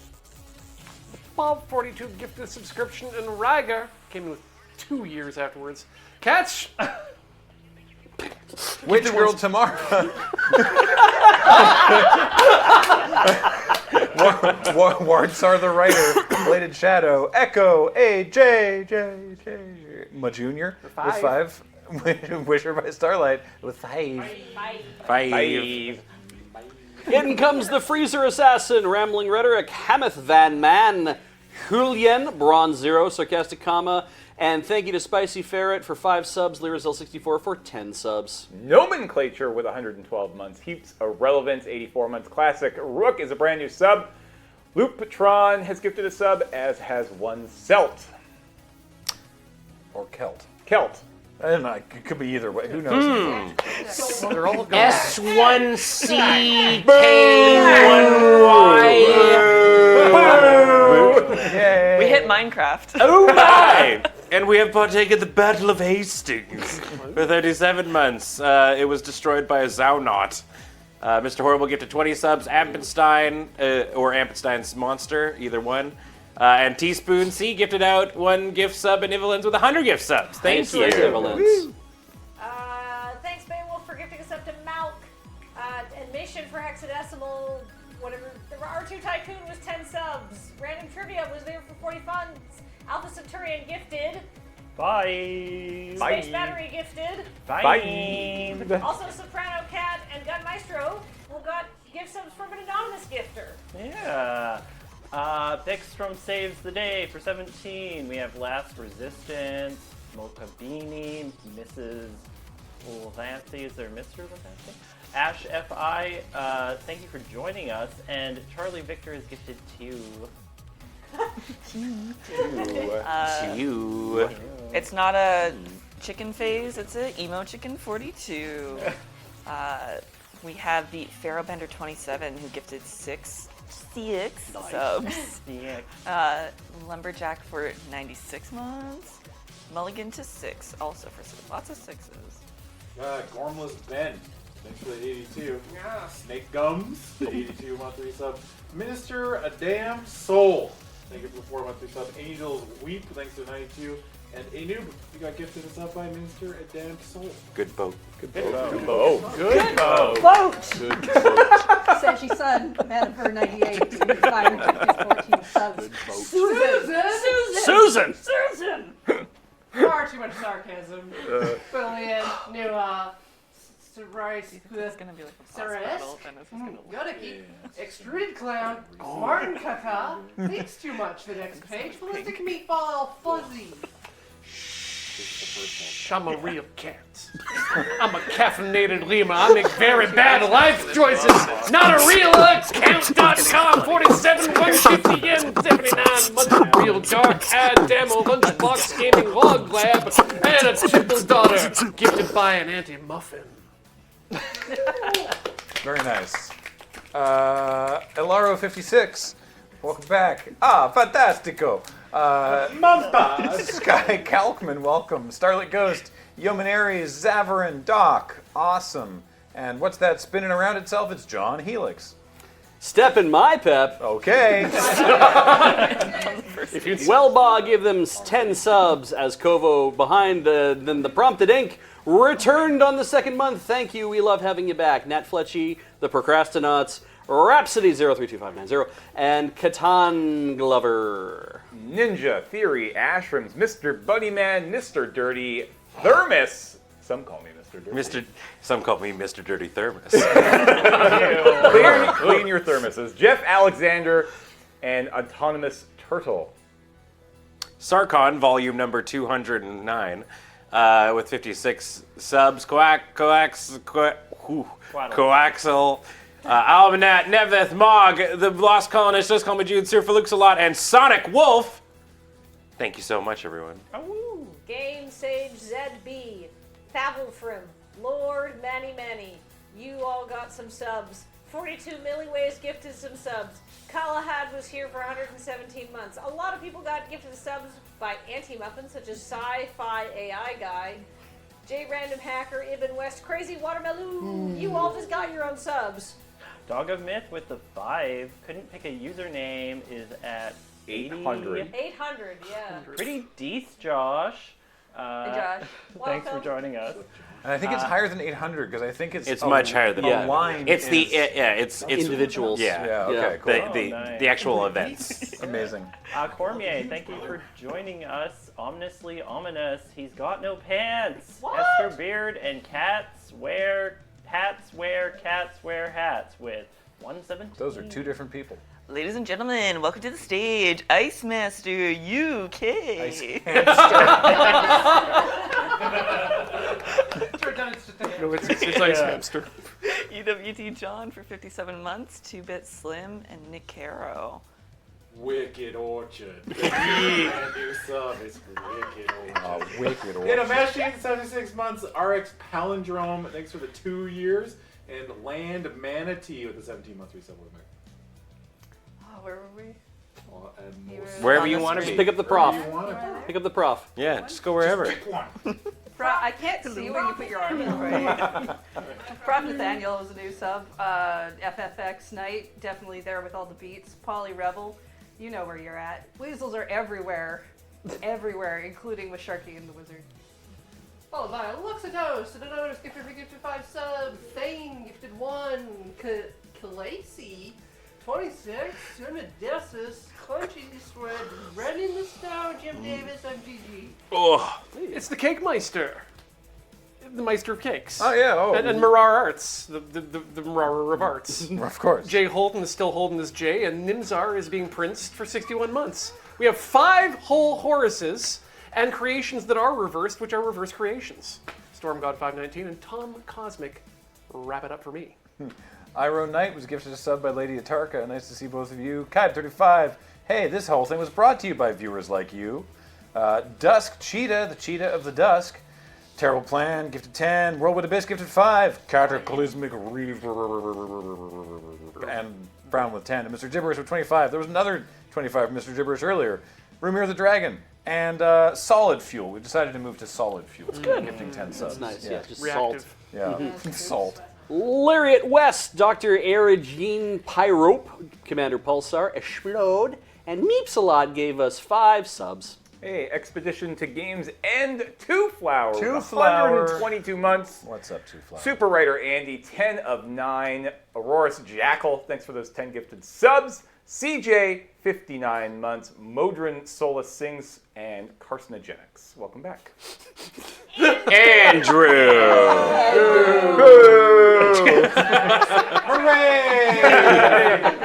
Bob42 gifted subscription, and Ryger came in with 2 years afterwards. Catch! Which World tomorrow? Warts are the writer. Bladed Shadow. Echo. A.J. My Junior with 5. Wisher by Starlight with 5. 5. In comes the Freezer Assassin, Rambling Rhetoric, Hamath Van Man, Julian, Bronze 0, Sarcastic Comma, and thank you to Spicy Ferret for 5 subs, Lyrazel64 for 10 subs. Nomenclature with 112 months. Heaps of Relevance, 84 months. Classic. Rook is a brand new sub. Loop Patron has gifted a sub, as has one Celt. Or Kelt. Kelt. I don't know. It could be either way. Who knows? They're all gone. S1CK1Y. We hit Minecraft. Oh my! And we have partaken in the Battle of Hastings for 37 months. It was destroyed by a Zaunaut. Mr. Horrible gifted 20 subs. Ampenstein, or Ampenstein's Monster, either one. And Teaspoon C gifted out 1 gift sub, and Ivalens with 100 gift subs. Thank you. Thanks, Beowulf, for gifting us up to Malk. And Mission for Hexadecimal, whatever. The R2 Tycoon was 10 subs. Random Trivia was there for 40 funds. Alpha Centurion gifted. Bye. Space Battery gifted. Bye. Also, Soprano Cat and Gun Maestro who got gift subs from an anonymous gifter. Yeah. Picks from Saves the Day for 17. We have Last Resistance, Mocha Beanie, Mrs. Lavancy. Is there Mr. Lavancy? Ash FI, thank you for joining us. And Charlie Victor is gifted 2. It's not a chicken phase, it's a emo chicken 42. We have the Pharaohbender 27 who gifted 6 subs. Lumberjack for 96 months. Mulligan to 6, also for 6. Lots of 6s. Gormless Ben, thanks for the 82. Yeah. Snake Gums, the 82 monthly sub. Minister a Damn Soul, thank you for the 4 monthly sub. Angels Weep, thanks to 92. And Anub, you got gifted us up by Minister a Damn Soul. Good boat. Good boat. Good boat. Good boat. Boat. Good boat. Says she son, man of her 98, 14 subs. Susan! Far too much sarcasm. Billion, new, Rice, It's gonna be like a boss Ceres, battle, then it's just gonna look Godiki, Extruded Clown, Martin Kaka, thinks too much the next page, Ballistic Meatball, Fuzzy. I'm a real cat. I'm a caffeinated lemur. I make very bad life choices. Not a real account.com. 47 150 yen 79 months of real dark-eyed demo lunchbox gaming log lab and a triple daughter gifted by an anti-muffin. Very nice. LRR20, welcome back. Fantastico. Sky Kalkman, welcome. Starlit Ghost, Yeoman Aries, Zavarin, Doc, awesome. And what's that spinning around itself? It's John Helix. Step in my pep. Okay. Wellbaugh give them 10 subs as Kovo behind the prompted ink returned on the second month. Thank you. We love having you back. Nat Fletchy, the Procrastinauts, Rhapsody 032590, and Catan Glover. Ninja, Theory, Ashrams, Mr. Bunnyman, Mr. Dirty, Thermos. Some call me Mr. Dirty. Some call me Mr. Dirty Thermos. Clean your thermoses. Jeff Alexander and Autonomous Turtle. Sarkon, volume number 209, with 56 subs. Coaxel, Almanat, Neveth, Mog, the Lost Colonist, just call me Jude, Sir Felix a lot, and Sonic Wolf. Thank you so much, everyone. Game Sage ZB, Thavelfrim, Lord Manny, you all got some subs. 42 Milliways gifted some subs. Kalahad was here for 117 months. A lot of people got gifted subs by anti-muffins, such as Sci-Fi AI Guy, J Random Hacker, Ibn West, Crazy Watermelon. You all just got your own subs. Dog of Myth with the 5. Couldn't pick a username. Is at 800. 800, yeah. Pretty decent, Josh. Hey, Josh. Thanks for Welcome. joining us. And I think it's higher than 800 because I think it's much higher than a line. It's it's individuals. Yeah. Okay. Cool. The actual events. Amazing. Cormier, thank you for joining us. Ominously ominous. He's got no pants. What? Esther Beard and cats wear hats. With 117. Those are two different people. Ladies and gentlemen, welcome to the stage, Ice Master UK. No, it's Ice Hamster. UWT John for 57 months, 2-Bit Slim, and Nick Caro. Wicked Orchard. Brand new sub. It's Wicked Orchard. Wicked Orchard. In a machine, 76 months. RX Palindrome. Thanks for the 2 years. And Land Manatee with the 17-month resub. Where were we? Wherever you want to Just be. pick up the prof. Wherever you want Pick up the prof. Yeah, just go wherever. I can't see you when you put your arm in right. Prof Nathaniel was a new sub. FFX Knight, definitely there with all the beats. Polly Rebel, you know where you're at. Weasels are everywhere. Everywhere, including with Sharky and the Wizard. Followed by Luxatos, and another gifted 5 subs. Thane gifted 1. Khaleesi, 26. Dermodessus, Crunchy Spread, Brendan the Star, Jim Davis, MGG. Oh, it's the Cake Meister. The Meister of Cakes. Oh, yeah. Oh. And Marar Arts, the Marar of Arts. Of course. Jay Holton is still holding his J, and Nimzar is being princed for 61 months. We have 5 whole Horuses and creations that are reversed, which are reverse creations. Storm God 519 and Tom Cosmic wrap it up for me. Iron Knight was gifted a sub by Lady Atarka. Nice to see both of you. Kite35. Hey, this whole thing was brought to you by viewers like you. Dusk Cheetah, the Cheetah of the Dusk. Terrible Plan, gifted 10. Whirlwind Abyss, gifted 5. Cataclysmic Reaver. And Brown with 10. And Mr. Gibberish with 25. There was another 25 from Mr. Gibberish earlier. Rumir the Dragon. And Solid Fuel. We decided to move to Solid Fuel. It's good. Gifting 10 subs. That's nice, yeah. Just Reactive. salt. Yeah. Salt. Lariat West, Dr. Erigene Pyrope, Commander Pulsar, Explode, and Meepsalot gave us 5 subs. Hey, Expedition to Games and Two Flower. Two Flower. 122 months. What's up, Two Flower? Super Writer Andy, 10 of 9. Aurora's Jackal, thanks for those 10 gifted subs. CJ, 59 months. Modron Solus Sings, and Carcinogenics. Welcome back. Andrew! Hooray!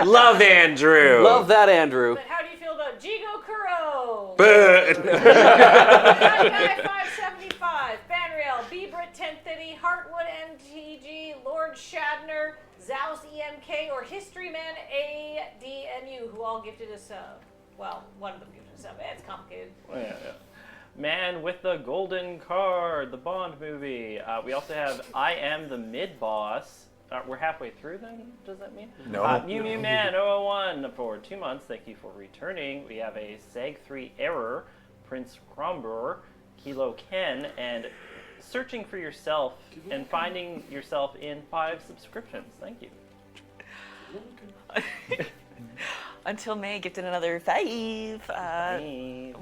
Love Andrew! Love that, Andrew. But how do you feel about Jigo Kuro? But Guy 575, Banrail, Bebrit 1030, Heartwood MTG, Lord Shadner, Zaus EMK, or Historyman ADNU, who all gifted a sub. Well, one of them gifted a sub. It's complicated. Yeah. Man with the Golden Card, the Bond movie. We also have I Am the Mid-Boss. We're halfway through then, does that mean? No. Mew Mew Man 001 for 2 months. Thank you for returning. We have a Seg 3 Error, Prince Cromber, Kilo Ken, and Searching for Yourself and Finding Yourself in 5 subscriptions. Thank you. Until May gifted another 5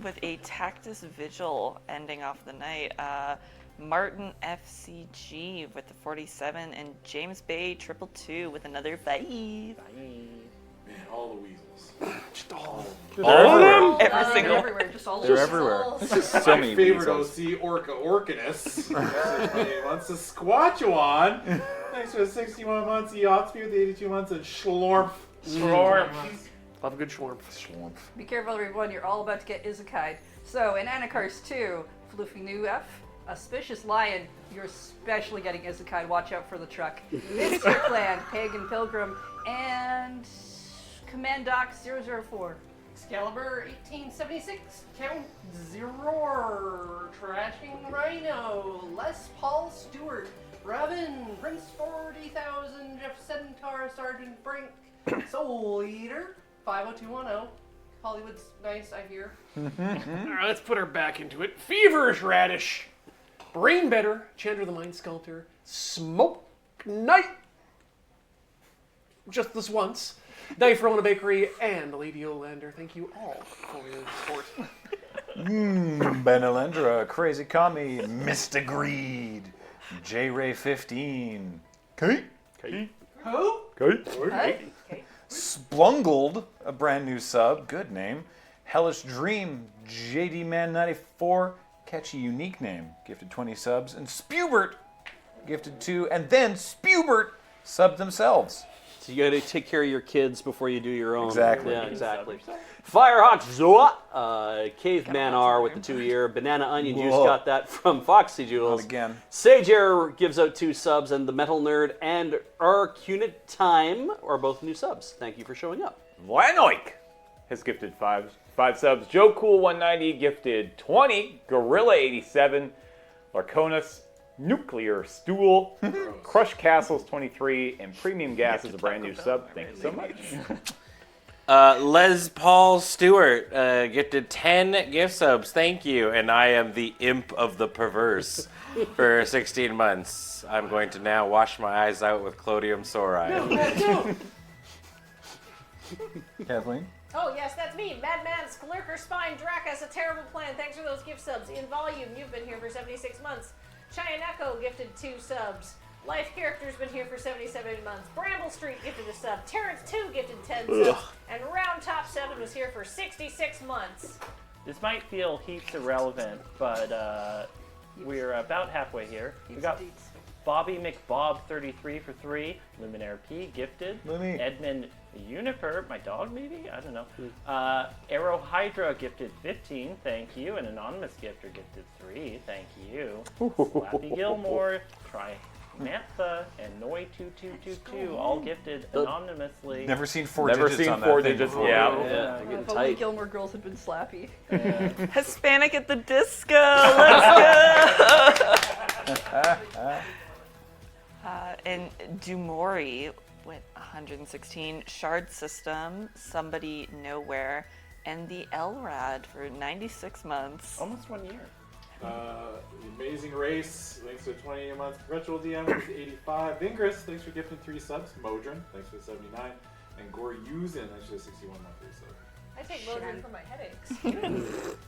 with a Tactus Vigil ending off the night. Martin FCG with the 47 and James Bay 222 with another 5. Man, all the weasels. Just all of them. All of them? Every single. They're everywhere. Just all They're over. everywhere. So many favorite OC, Orca Orcanus. Wants a Squatchuan. Thanks for the 61 months. Yachtspy with the 82 months. And Schlorf. Schlorf. Love a good Schlorf. Be careful, everyone. You're all about to get Izakai'd. So, in Anacars 2, Floofy New F, Auspicious Lion, you're especially getting Izakai'd. Watch out for the truck. Mr. Clan, Pagan Pilgrim, and Command Doc 004. Excalibur 1876, Count Zeror, Trashing Rhino, Les Paul Stewart, Robin, Prince 40,000, Jeff Centaur, Sergeant Brink, Soul Eater, 50210. Hollywood's nice, I hear. Alright, let's put her back into it. Feverish Radish, Brain Better, Chandra the Mind Sculptor, Smoke Knight, just this once, Knife Rona Bakery, and Lady Olander. Thank you all for your support. Benelendra, Crazy Kami, Mr. Greed, J Ray 15, Kate, Who? Kate, Splungled, a brand new sub, good name. Hellish Dream, JD Man 94, catchy unique name, gifted 20 subs, and Spubert, gifted 2, and then Spubert subbed themselves. So you gotta take care of your kids before you do your own. Exactly. Yeah, exactly. Firehawk Zoa, Caveman R with the 2-year, Banana Onion Juice got that from Foxy Jules. Not again. Sage Air gives out 2 subs, and the Metal Nerd and Arcunit Time are both new subs. Thank you for showing up. Lanoik has gifted 5 subs. Joe Cool 190 gifted 20. Gorilla 87. Larconis Nuclear Stool. Crush Castles 23. And Premium Gas is a brand new sub. Thank you so much. Les Paul Stewart gifted 10 gift subs. Thank you. And I am the imp of the perverse for 16 months. I'm going to now wash my eyes out with Clodium Sori. No. Kathleen? Oh, yes, that's me. Madman, Sklurker, Spine, Drac has a terrible plan. Thanks for those gift subs. In volume, you've been here for 76 months. Chayaneko gifted 2 subs. Life Character's been here for 77 months. Bramble Street gifted a sub. Terrence 2 gifted 10 subs. And Round Top 7 was here for 66 months. This might feel heaps irrelevant, but we're about halfway here. We got Bobby McBob 33 for 3. Luminaire P gifted. Lumi. Edmund Uniper, my dog maybe? I don't know. Arrow Hydra gifted 15, thank you. An anonymous gifter gifted 3, thank you. Slappy Gilmore, Trimantha, and Noi2222 all gifted anonymously. Never seen 4 digits on that thing before. Yeah, they're If only Gilmore Girls had been slappy. Hispanic at the disco. Let's go. And Dumori with 116, Shard System, Somebody Nowhere, and the LRAD for 96 months. Almost 1 year. The Amazing Race, thanks for 20 months. Perpetual DM with 85. Vingris, thanks for gifting 3 subs. Modron, thanks for the 79. And Gore Yuzin, thanks for the 61 month resub. I take Modron for my headaches.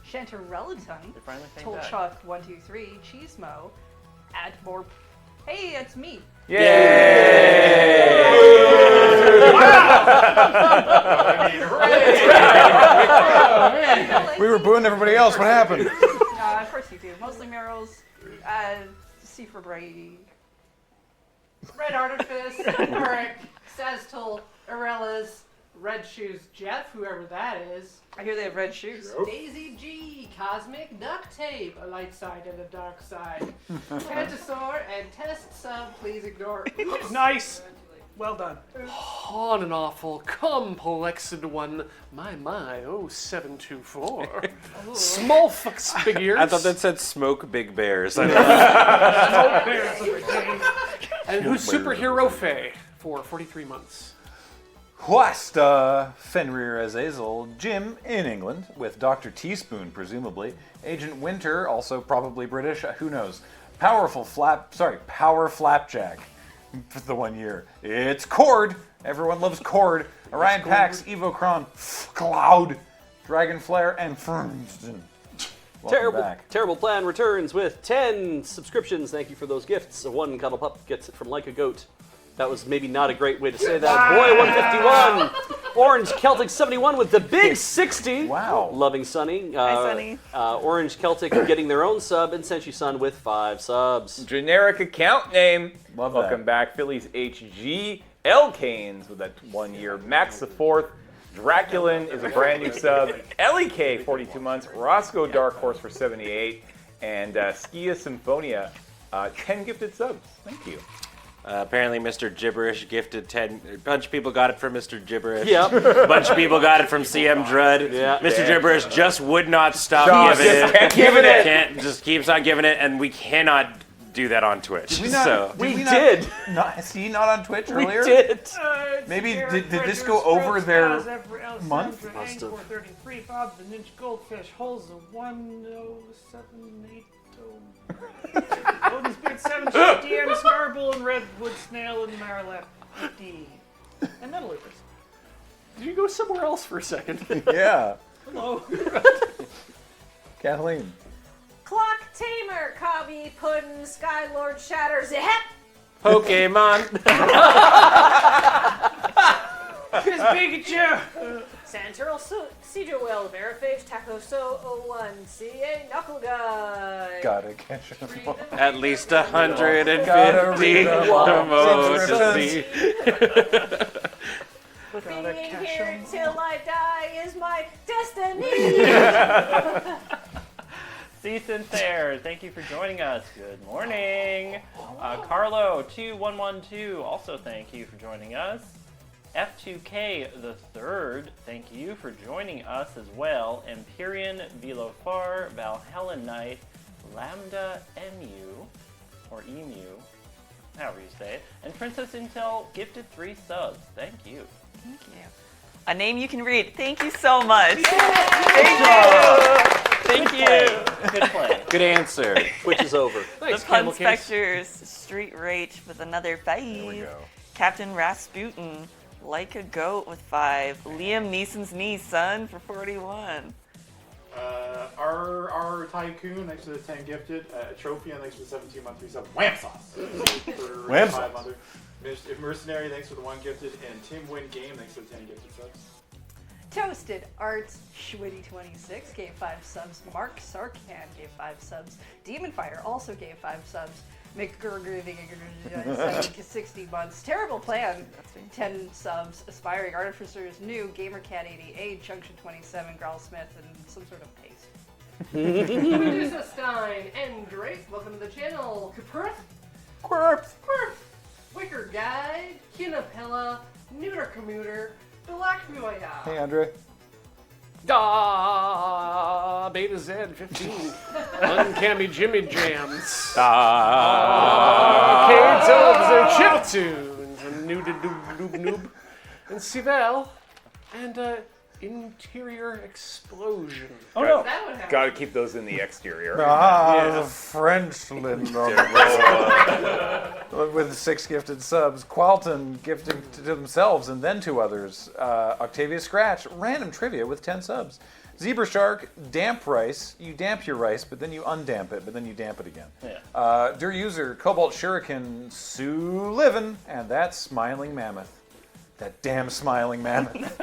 Chanterelliton, They finally came Told back. Chuck 123, Cheesemo, Admore. Hey, it's me. We were booing everybody else. What happened? Of course you do. Mostly Merrill's, C for Brady. Red Artifice, Eric, Saztol, Arella's, Red Shoes Jeff, whoever that is. I hear they have red shoes. Daisy G, Cosmic Duct Tape, a light side and a dark side. Pantasaur and Test Sub, please ignore. Nice. Well done. On an awful complex one. My, 0724. Small fucks figures. I thought that said smoke big bears. And who's superhero Faye for 43 months. Whilst Fenrir Azazel, Jim in England, with Dr. Teaspoon, presumably. Agent Winter, also probably British, who knows. Power Flapjack for the 1 year. It's Cord. Everyone loves Cord. Orion Pax, Evocron, Cloud, Dragon Flare, and Fernston. Terrible Plan returns with 10 subscriptions. Thank you for those gifts. One Cuddle Pup gets it from Like a Goat. That was maybe not a great way to say that. Boy 151. Orange Celtic 71 with the big 60. Wow. Loving Sunny. Hi, Sunny. Orange Celtic getting their own sub, and Senshi Sun with 5 subs. Generic account name. Love Welcome back, Phillies HG. L. Canes with that 1 year. Max the Fourth. Draculin is a brand new sub. Ellie 42 months. Roscoe Dark Horse for 78. And Skia Symphonia, 10 gifted subs. Thank you. Apparently, Mr. Gibberish gifted 10. A bunch of people got it from Mr. Gibberish. Yep. A bunch of people got it from CM Drud. Yeah. Mr. Gibberish just would not stop giving it. Kept giving it. Just keeps on giving it, and we cannot do that on Twitch. Did we not, We did. did. Is he not on Twitch earlier? We did. Maybe did this go over their month? Must have. 33, Bob the Ninja Goldfish holds a 1078. Golden Speed 750 and Scarble and Redwood Snail and Marlap 50. And Metal Loopers. Did you go somewhere else for a second? Yeah. Hello. Kathleen. Clock Tamer, Cobby, Puddin, Skylord, Shatters, Hep! Pokemon. Here's Pikachu. Santurl, Cedrowell, Veriphage, Taco So 01, CA, Knuckle Guy. Gotta catch him all. At least 150 Gotta read them all. emojis. Being here till I die is my destiny. Season Fair, thank you for joining us. Good morning. Carlo2112, also thank you for joining us. F2K the third, thank you for joining us as well. Empyrean, Vilofar, Valhalla Knight, Lambda Emu, or Emu, however you say it, and Princess Intel gifted 3 subs. Thank you. Thank you. A name you can read. Thank you so much. Thank you. Good play. Good answer. Which is over. The Pun Specters, Street Rage with another 5. Captain Rasputin, Like a Goat with 5. Liam Neeson's knee, son, for 41. Our Tycoon, thanks for the 10 gifted. Trophy, thanks for the 17-month resub. Wham Sauce. Wham Sauce. Mercenary, thanks for the 1 gifted. And Tim Win Game, thanks for the 10 gifted subs. Toasted Arts Schwitty26 gave 5 subs. Mark Sarkan gave 5 subs. Demon Fire also gave 5 subs. McGurger 60 months. Terrible Plan 10 subs. Aspiring Artificers New Gamercat 88 Junction 27 Growl Smith and some sort of paste. Medusa Stein and Drake, welcome to the channel. Quirps. Wicker Guide, Kinapella, Neuter Commuter, Black Muaya. Hey, Andre. Beta Z 15. Uncanny Jimmy Jams. Arcade Subs and Chiptunes. And Noob. And Sivell. And Interior Explosion. Oh no! Gotta keep those in the exterior. The Frenchland with 6 gifted subs. Qualton gifting to themselves and then to others. Octavia Scratch, random trivia with 10 subs. Zebra Shark, damp rice. You damp your rice, but then you undamp it, but then you damp it again. Yeah. Dear user, Cobalt Shuriken, Sue Livin, and that smiling mammoth. That damn smiling mammoth.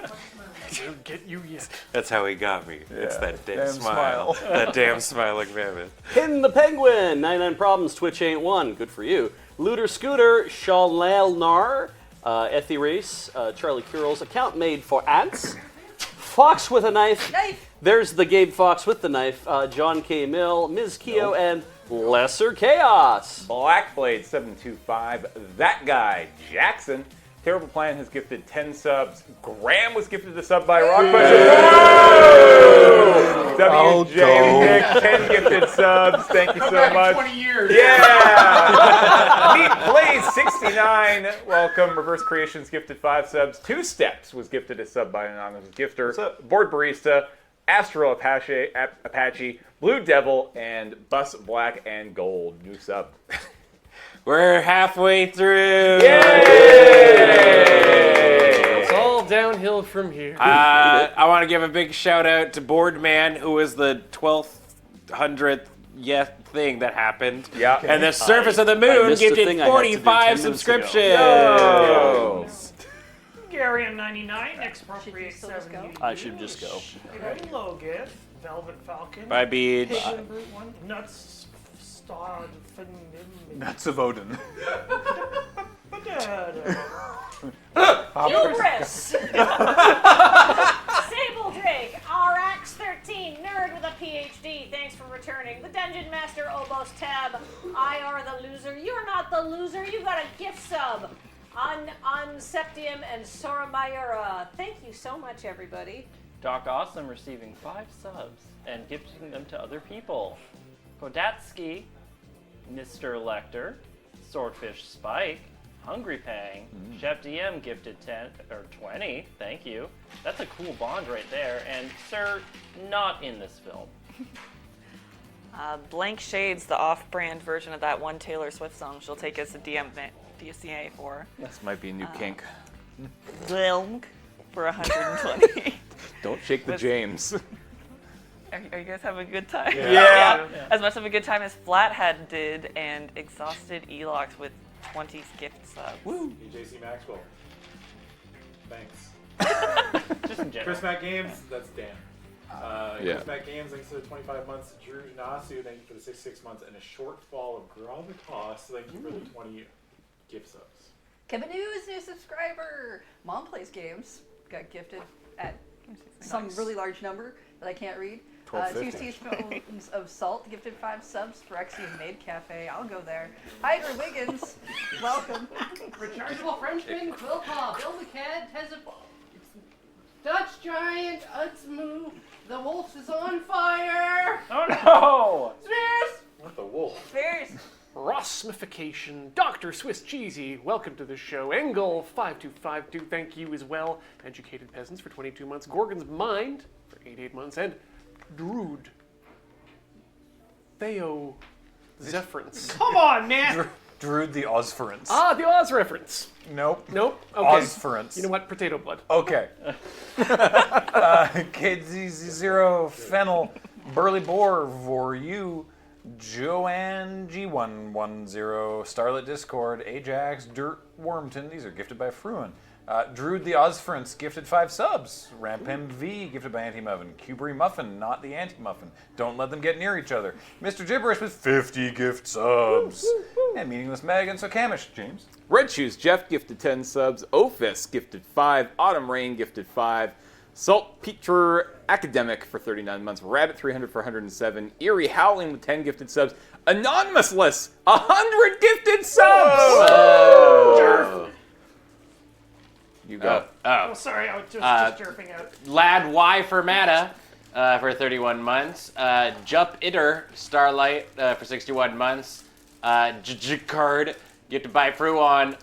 I'll get you yet. That's how he got me. It's that damn damn smile. smile. That damn smiling mammoth. Pin the Penguin, 99 Problems, Twitch ain't one. Good for you. Looter Scooter, Shalnalnar, Ethy Race, Charlie Curls, account made for ants. Fox with a knife. There's the Gabe Fox with the knife. John K. Mill, Ms. Keo, and Lesser Chaos. Blackblade 725, that guy, Jackson. Terrible Plan has gifted 10 subs. Graham was gifted a sub by Rockbuster. WJ Nick, 10 gifted subs. Thank you so much. 20 years. Yeah. Meat Plays 69. Welcome. Reverse Creations gifted 5 subs. 2 Steps was gifted a sub by an anonymous gifter. Board Barista, Astro Apache, Blue Devil, and Bus Black and Gold. New sub. We're halfway through. It's all downhill from here. I want to give a big shout out to Boardman, who was the 1,200th thing that happened. Yeah. And the Surface of the Moon gifted 45 subscriptions. Gary M99, Expropriate 7. I should just go. Hello, Gift, Velvet Falcon. Bye, Beach. Pigeon Brute 1, Nuts, Starred, Nuts of Odin. Hubris! Sable Drake, RX13, nerd with a PhD, thanks for returning. The Dungeon Master Obos Tab, I are the loser. You're not the loser, you got a gift sub. Septium and Sora Mayura. Thank you so much, everybody. Doc Awesome receiving 5 subs and gifting them to other people. Kodatsky, Mr. Lecter, Swordfish Spike, Hungry Pang, Chef DM gifted 10 or 20. Thank you. That's a cool bond right there. And Sir, not in this film. Blank Shades, the off-brand version of that one Taylor Swift song she'll take as a DCA for. This might be a new kink. Blank for 120. Don't shake the James. Are you guys having a good time? Yeah. As much of a good time as Flathead did, and Exhausted Elox with 20 gift subs. Woo! EJC Maxwell. Thanks. Just in general. Chris Mac Games, that's Dan. Yeah. Chris Mac Games, thanks for the 25 months. Drew Nasu, thank you for the 6 months. And a shortfall of Gravitas, thank you for the 20 gift subs. Kevin News, new subscriber. Mom plays games. Got gifted at some really large number that I can't read. 2 teaspoons of salt, gifted 5 subs for Exium Maid Cafe. I'll go there. Hydra Wiggins, welcome. Rechargeable Frenchman, Quillpaw, Bill the Cat, Dutch Giant, Utsmoo, the Wolf is on fire. Oh no! Spears! What the wolf? Spears! Rossmification, Dr. Swiss Cheesy, welcome to the show. Engel5252, thank you as well. Educated Peasants for 22 months. Gorgon's Mind for 88 months. And Drood. Theo Zephyrance. Come on, man! Drood the Ozference. Ah, the Oz reference. Nope. Nope. Okay. Ozference. You know what? Potato blood. Okay. KZ0 Fennel, Burly Boar, Voru, Joanne G110, Starlit Discord, Ajax, Dirt Wormton. These are gifted by Fruin. Drood the Ozference gifted 5 subs. Rampem V gifted by Anti-Muffin. Cubery Muffin, not the Anti-Muffin. Don't let them get near each other. Mr. Gibberish with 50 gift subs. And Meaningless Meg and Sokamish. James. Red Shoes Jeff gifted 10 subs. Ophis gifted 5. Autumn Rain gifted 5. Salt Peter Academic for 39 months. Rabbit 300 for 107. Eerie Howling with 10 gifted subs. Anonymousness 100 gifted subs. Whoa. You go. Oh, sorry, I was just jerking out. Lad Y for Mata for 31 months. Jup Itter Starlight for 61 months. Card gifted by Fruon.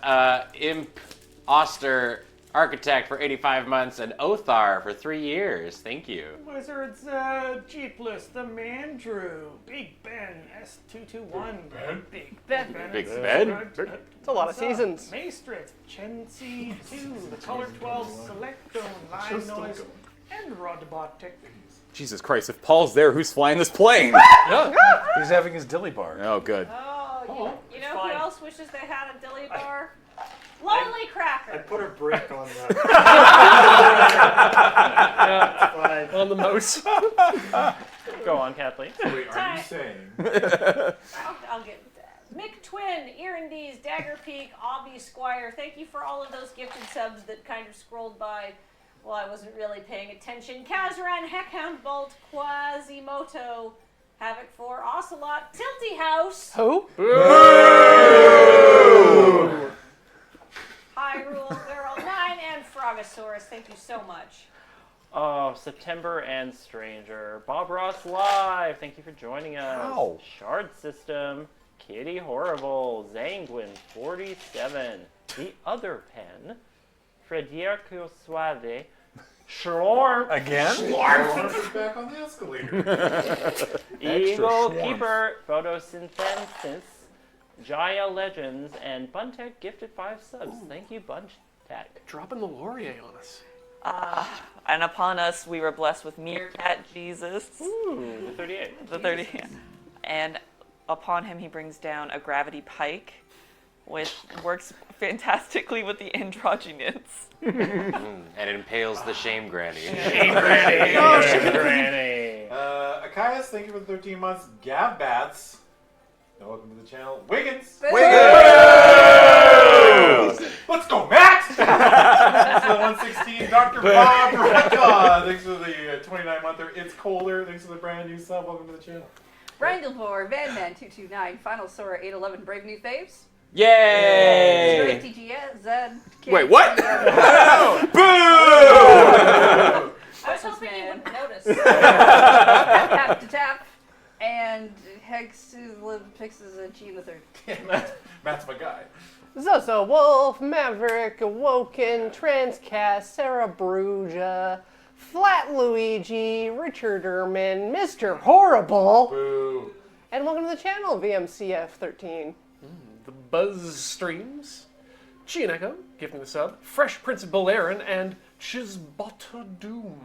Imp Oster Architect for 85 months. And Othar for 3 years. Thank you. Wizards, Jeepless, The Man Drew, Big Ben, S221, Big Ben. Big Ben? It's a lot of seasons. Maestrix, Chensi 2, The Color 12, Selectone, Line Noise, and Rodbotic. Jesus Christ, if Paul's there, who's flying this plane? He's having his dilly bar. Oh, good. Oh, you know who else wishes they had a dilly bar? Lonely Cracker. I put a brick on the... On the mouse. Go on, Kathleen. Wait, are you saying? I'll get that. Mick Twin, Irandes, Dagger Peak, Obby Squire. Thank you for all of those gifted subs that kind of scrolled by while I wasn't really paying attention. Kazaran, Heckhound Bolt, Quasimoto, Havoc 4, Ocelot, Tilty House. Who? Hyrule, where Froggosaurus, thank you so much. Oh, September and Stranger. Bob Ross Live, thank you for joining us. Ow. Shard System. Kitty Horrible. Zanguin 47. The Other Pen. Frederico Suave. Schlorp. Again? Schlorp is back on the escalator. Eagle Keeper. Photosynthesis. Jaya Legends. And Buntek gifted 5 subs. Thank you, Buntek. Dropping the Laurier on us. And upon us, we were blessed with Meerkat Jesus. Ooh, the 38. The 30. And upon him, he brings down a gravity pike, which works fantastically with the androgynous. And it impales the shame granny. Shame granny. Oh, Shame granny. Akaias, thank you for the 13 months. Gav Bats. Welcome to the channel. Wiggins. Let's go, Matt! Thanks for the 116. Dr. Bob Raka. Thanks for the 29-monther. It's Colder. Thanks for the brand new sub. Welcome to the channel. Brian Delvore, Vanman229, Final Sora 811, Brave New Faves. Yay! TGZ. Wait, what? I was hoping you would notice. Tap to Tap. And Hex Pixes and Gene the Third. Matt's my guy. Zozo Wolf, Maverick, Awoken, Transcast, Sarah Bruja, Flat Luigi, Richard Erman, Mr. Horrible. Boo. And welcome to the channel, VMCF13. The Buzz Streams. Chianeko, gifting the sub. Fresh Prince of Balearin, and Chizbota Doom.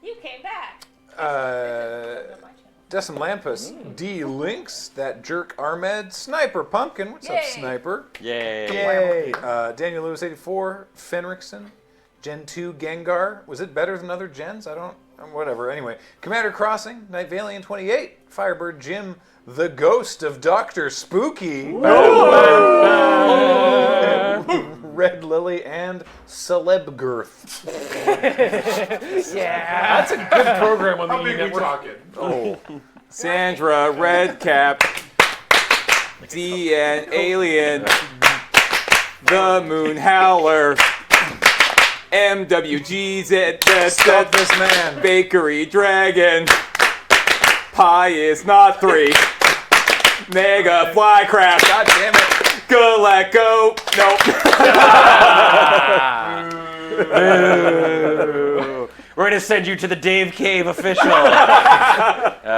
You came back. Decim Lampus, D Lynx, that jerk Ahmed, Sniper Pumpkin, what's up, Yay. Sniper? Yay. Yay! Daniel Lewis 84, Fenrickson, Gen 2 Gengar. Was it better than other gens? I don't. Whatever. Anyway, Commander Crossing, Night Valiant 28, Firebird Jim, the Ghost of Dr. Spooky, Red Lily, and Celeb Girth. Yeah, that's a good program on the How big we network. talking? Oh. Sandra, Redcap, DN, Alien, The Moon Howler, MWGZ, Stop this man. Bakery Dragon, Pi is not 3, Mega Flycraft, God damn it. Galacco, nope. We're going to send you to the Dave Cave official.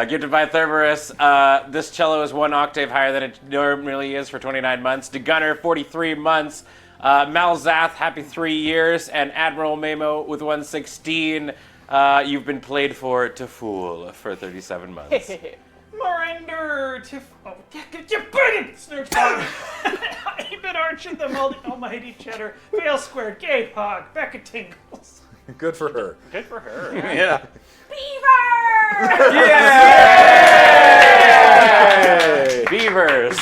Gifted by Thurberus. This cello is 1 octave higher than it normally is for 29 months. DeGunner, 43 months. Malzath, happy 3 years. And Admiral Memo with 116. You've been played for to fool for 37 months. Morinder, oh, you burning Snurf Dog. I've been arching them almighty cheddar, Fail Square, Gay Hog, Becca Tingles. Good for her. Good for her. Yeah. Beaver! Yay! Beavers.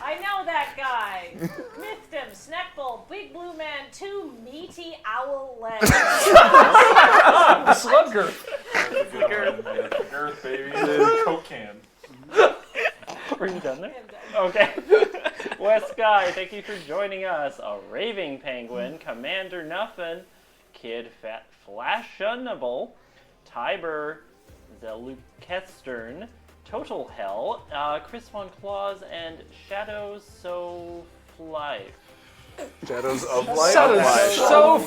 I know that guy. Miffed him, Snackbull, Big Blue Man, 2 meaty owl legs. Slugger. Girth, baby. Coke can. Were you done there? Okay. West Sky, thank you for joining us. A Raving Penguin, Commander Nuffin, Kid Fat Flashionable, Tiber, Zelukestern, Total Hell, Chris Von Claus, and Shadows So Life. Shadows of Life. So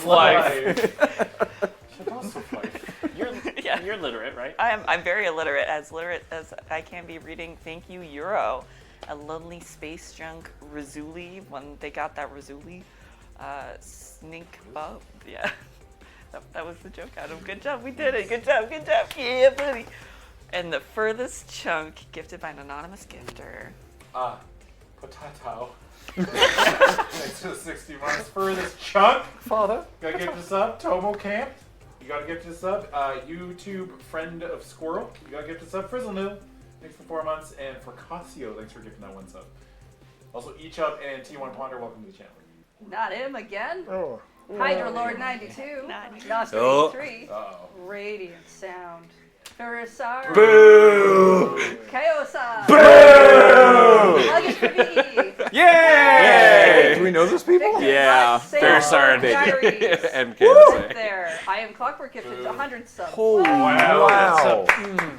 You're literate, right? I'm very illiterate as I can be reading. Thank you, Euro. A lonely space junk Razuli when they got that Razuli. Snink Bob. Yeah. That was the joke, Adam. Good job. We did it. Good job. Yeah, buddy. And the furthest chunk gifted by an anonymous gifter. Potato. Thanks for the 60 months. Furthest chunk. Father. Gotta give this up. Tomo Camp. You gotta give this up. YouTube friend of Squirrel. You gotta give this up. Frizzle New. Thanks for 4 months. And for Casio, thanks for giving that 1 sub. Also, Echup and T1 Ponder, welcome to the channel. Not him again. Oh. Hydra Lord 92. Nostr Oh. 83. Radiant Sound. Ferrisar. Boo! Kaiosa. Boo! Luggage for VE. Yay! we know those people? Yeah, Fair Sard Diaries. and Right Candace. there. I am Clockwork gifted 100 subs. Wow.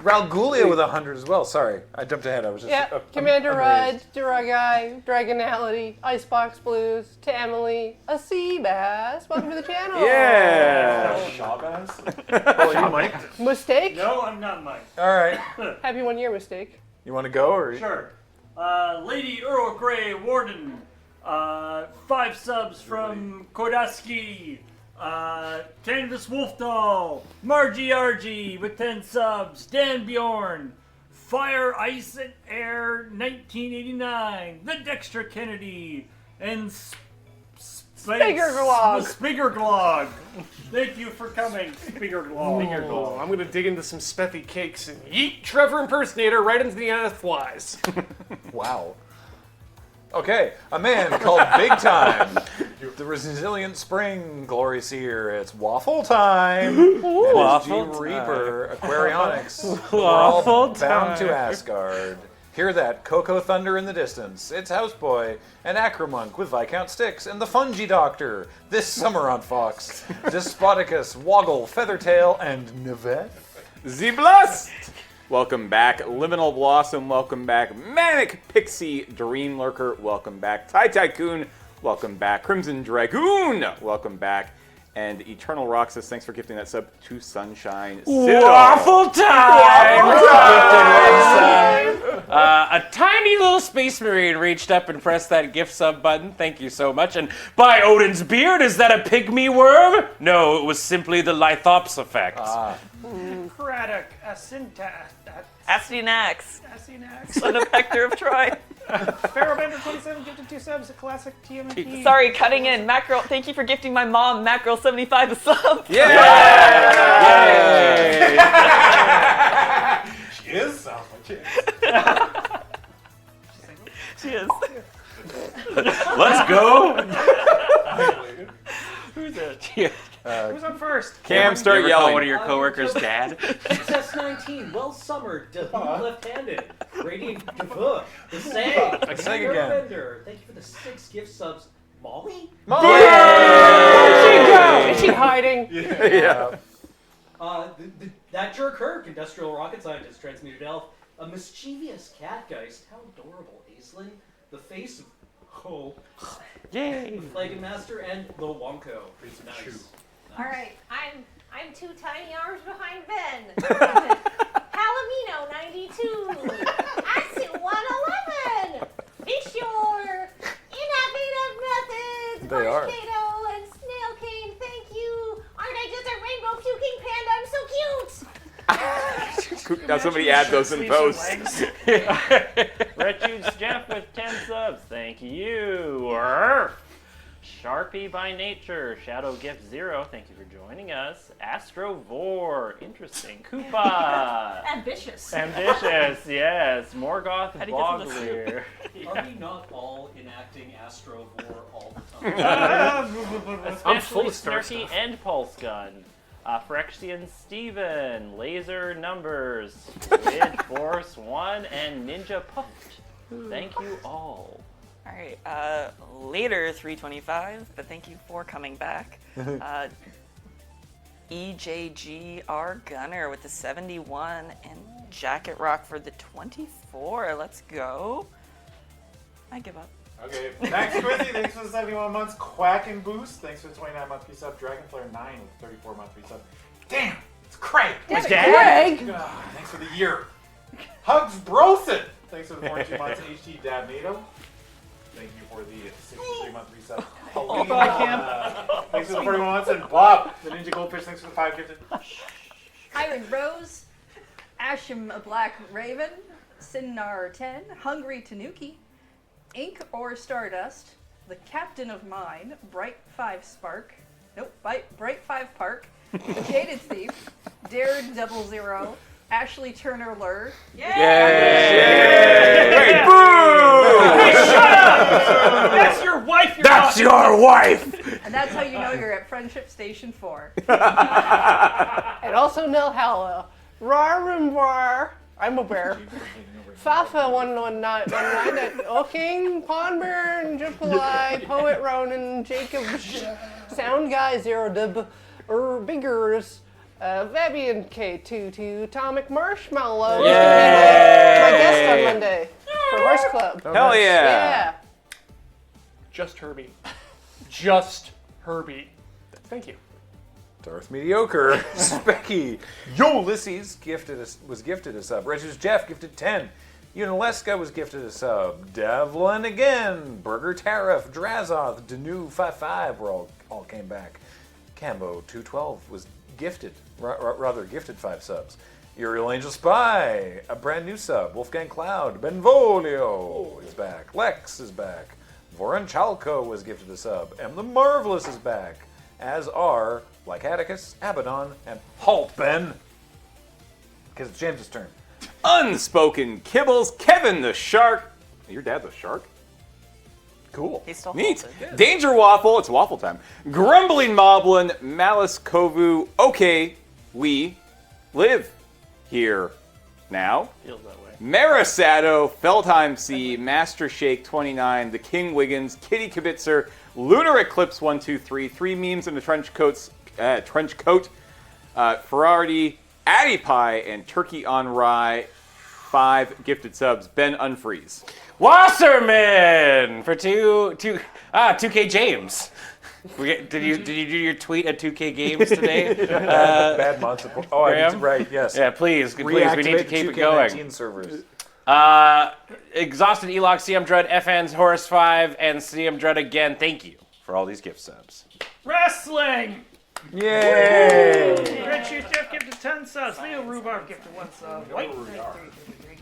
Raul Gulia with 100 as well. Sorry, I jumped ahead. I was just Yeah, Commander Rudd, Duragai, Dragonality, Icebox Blues, to Emily, a sea bass. Welcome to the channel. Yeah. Shawbass? Oh, you Mike? Mistake? No, I'm not Mike. All right. Happy 1 year, Mistake. You want to go or? Sure. Lady Earl Grey Warden, 5 subs from Kodaski. Canvas Wolfdoll, Margie Argy with 10 subs, Dan Bjorn, Fire, Ice, and Air 1989, the Dexter Kennedy, and Spiggerglog. Thank you for coming, Spiggerglog. Oh, I'm gonna dig into some Spethy cakes and yeet Trevor Impersonator right into the Aneth Flies. Wow. Okay, a man called Big Time. The resilient spring glories here. It's waffle time. Waffle MSG Reaper, Aquarionics. Waffle We're all bound time. to Asgard. Hear that Cocoa Thunder in the distance. It's Houseboy and Acromunk with Viscount Styx and the Fungi Doctor. This summer on Fox. Despoticus, Woggle, Feathertail, and Nivette. Zblast! Welcome back, Liminal Blossom. Welcome back, Manic Pixie Dream Lurker. Welcome back, Ty Tycoon. Welcome back, Crimson Dragoon. Welcome back, and Eternal Roxas. Thanks for gifting that sub to Sunshine. Waffle time! A tiny little space marine reached up and pressed that gift sub button. Thank you so much. And by Odin's beard, is that a pygmy worm? No, it was simply the Lithops effect. Craddock, Asinta, Astinax, Asinax. son of Hector of Troy. Pharaohbender 27 gifted 2 subs, a classic TMNT. Sorry, cutting in. Mackerel, thank you for gifting my mom, Mackerel 75, a sub. Yay! She is? Sounds like she is. She is. Let's go. Who's it? Who's on first? Cam, start You ever yelling. call one of your coworkers dad? Success 19, well summered, left-handed, radiant devour, the same. Sing again. Bender, thank you for the 6 gift subs. Molly? Where'd she go? Is she hiding? Yeah. That jerk Kirk, industrial rocket scientist, transmuted elf, a mischievous catgeist, how adorable, Aislinn, the face of hope, Yay! Flagon Master, and the Wonko. Nice. All right, I'm 2 tiny arms behind Ben. Palomino 92. Atsu 111. Vishor. Innovative methods. They are. Kato and Snail Cane. Thank you. Aren't I just a rainbow puking panda? I'm so cute. Now somebody add those in post. Refuge Jeff with 10 subs. Thank you. Sharpie by Nature. Shadow Gift 0. Thank you for joining us. Astrovore. Interesting. Koopa. Ambitious. Ambitious, yes. Morgoth How do you get to the Boglier. Are we not all enacting Astrovore all the I'm full of star Snarky stuff. and Pulse Gun. Phyrexian Steven, Laser Numbers, Ridge Force 1, and Ninja Puffed. Thank you all. All right, later 325, but thank you for coming back. EJGR Gunner with the 71 and Jacket Rock for the 24. Let's go. I give up. Okay, Max Quizzy, thanks for the 71 months. Quack and Boost, thanks for the 29 month resub. Dragonflare 9 with 34 month resub. Damn, it's Craig. Damn it, Craig! Thanks for the year. Hugs Brosen, thanks for the 42 months. HT Dab NATO. Thank you for the 63 month resub. Bye, Cam. Thanks for the 41 months. And Bob, the Ninja Goldfish, thanks for the 5 gifted. Iron Rose, Asham Black Raven, Sinnar 10, Hungry Tanuki, Ink or Stardust, The Captain of Mine, Bright 5 Spark, Bright 5 Park, Jaded Thief, Dared 00, Ashley Turner Lur. Yay! Boo! Hey, shut up! That's your wife. That's your wife! And that's how you know you're at Friendship Station 4. And also Nelhalla. Rar and Rar. I'm aware. Fafa1119 at Oking, Pondburn, Jipalai, Poet Ronan, Jacob, Sound Guy, Zero Dub, Biggers, Fabian K22, Atomic Marshmallow. Yay! My guest on Monday for Horse Club. Hell yeah. Yeah. Just Herbie. Just Herbie. Thank you. Darth Mediocre, Specky, Ulysses was gifted a sub. Regis Jeff gifted 10. Unileska was gifted a sub. Devlin again. Burger Tariff, Drazoth, Danu 55 were all came back. Cambo 212 was gifted, rather gifted 5 subs. Uriel Angel Spy, a brand new sub. Wolfgang Cloud, Benvolio is back. Lex is back. Voron Chalko was gifted a sub. M the Marvelous is back. As are like Atticus, Abaddon, and Halt Ben. Because it's James's turn. Unspoken Kibbles, Kevin the Shark. Your dad's a shark? Cool. He's still Neat. halted. Danger Waffle, it's waffle time. Grumbling Moblin, Malice Kovu. Okay, we live here now. Feels that way. Marisato, Feldheim C, Master Shake 29, The King Wiggins, Kitty Kibitzer, Lunar Eclipse 123, 3 memes in the trench coat, Ferrari, Addy Pie, and Turkey on Rye. 5 gifted subs. Ben Unfreeze. Wasserman for 2K James. Did you do your tweet at 2K Games today? Bad months. Oh, I need to, right, yes. Yeah, please, we need to keep it going. Servers. Exhausted Elok, CM Dread, FN's Horse 5, and CM Dread again. Thank you for all these gift subs. Wrestling! Yay! Red Shoes Jeff gifted 10 subs. Leo Rhubarb gifted 1 sub. White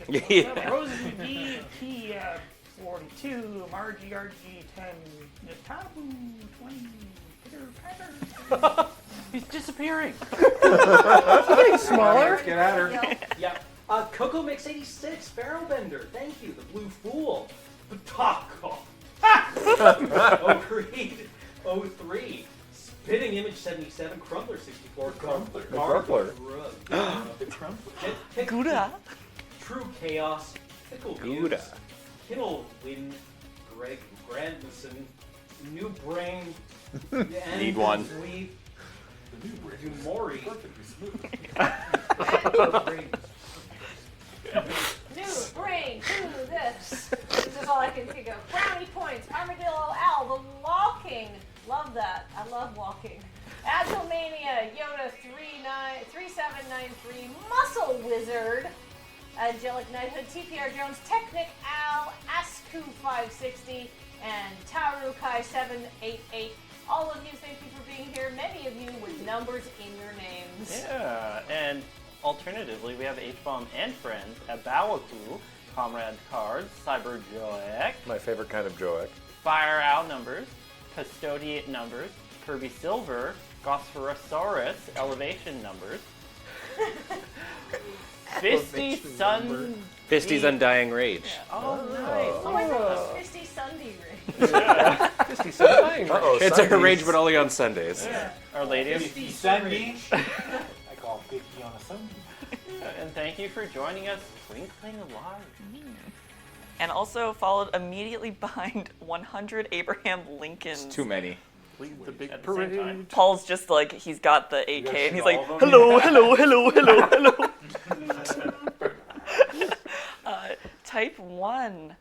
Yeah. Rose McGee, T 42, Margie RG 10, Natabu 20, Pitter Patter. He's disappearing. He's getting smaller. Get at her. Yeah. Coco Mix 86, Barrel Bender. Thank you. The Blue Fool. Taco. Oh, Creed 03. Spitting Image 77, Crumpler 64, Crumpler. Gouda. True Chaos, Pickle Gouda. Kittle Win, Greg Grandison, New Brain, Need one. Dumori. New brain, do this. This is all I can think of. Brownie points, Armadillo Al, the Walking. Love that. I love walking. Agilmania, Yoda 3793, Muscle Wizard, Angelic Knighthood, TPR Jones, Technic Al, Asku 560, and Taru Kai 788. All of you, thank you for being here. Many of you with numbers in your names. Yeah, and alternatively, we have H-Bomb and friends at Bawaku, Comrade Cards, Cyber Joek, My favorite kind of Joek. Fire Owl numbers, Custodiate numbers, Kirby Silver, Gosphorosaurus elevation numbers, Fisty's Undying Rage. Oh, nice. Oh my God, Fisty Sunday Ring. Fisty Sunday. Uh-oh, It's Sundays. a rage, but only on Sundays. Yeah. Our Lady of Fisty Sunday. I call 50 on a Sunday. And thank you for joining us, Twinkling Alive. And also followed immediately behind 100 Abraham Lincolns. Too many. Lead the big At the same time. Paul's just like, he's got the AK and he's like, all of them? hello. Type 1,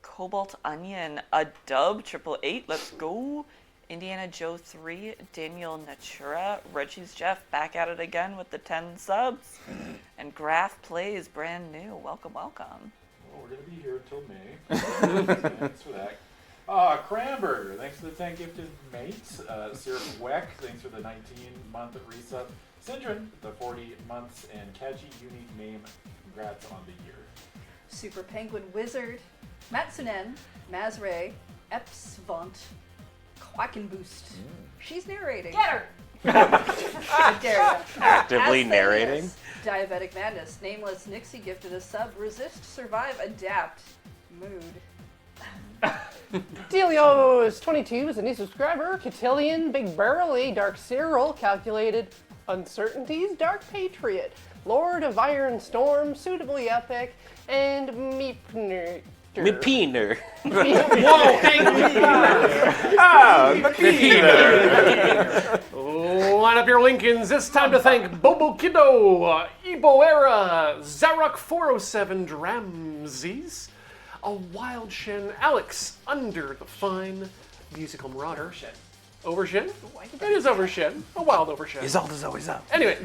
Cobalt Onion, a dub, 888, let's go. Indiana Joe 3, Daniel Natura, Reggie's Jeff back at it again with the 10 subs. And Graph Plays, brand new. Welcome. Well, we're going to be here until May. Thanks for that. Cranberger, thanks for the 10 gifted mates. Syrup Weck, thanks for the 19-month resub. Syndron, the 40 months, and catchy unique name. Congrats on the year. Super Penguin Wizard, Matsunen, Mazray, Epsvont, Quackenboost. She's narrating. Get her! I dare ya. Actively As narrating. Diabetic Madness, Nameless Nixie gifted a sub, Resist, Survive, Adapt, Mood. Delios 22 is a new subscriber. Cotillion, Big Barrel, Dark Cyril, calculated Uncertainties, Dark Patriot, Lord of Iron Storm, Suitably Epic, and Meepner. Mepeener. Whoa, Line up your Lincolns. It's time to thank Bobo Kiddo, Ebo Era, Zarok 407 Dramses, A Wild Shen, Alex Under the Fine, Musical Marauder. Overshin? It is Overshin. A wild Overshin. Isolde's always up. Anyway,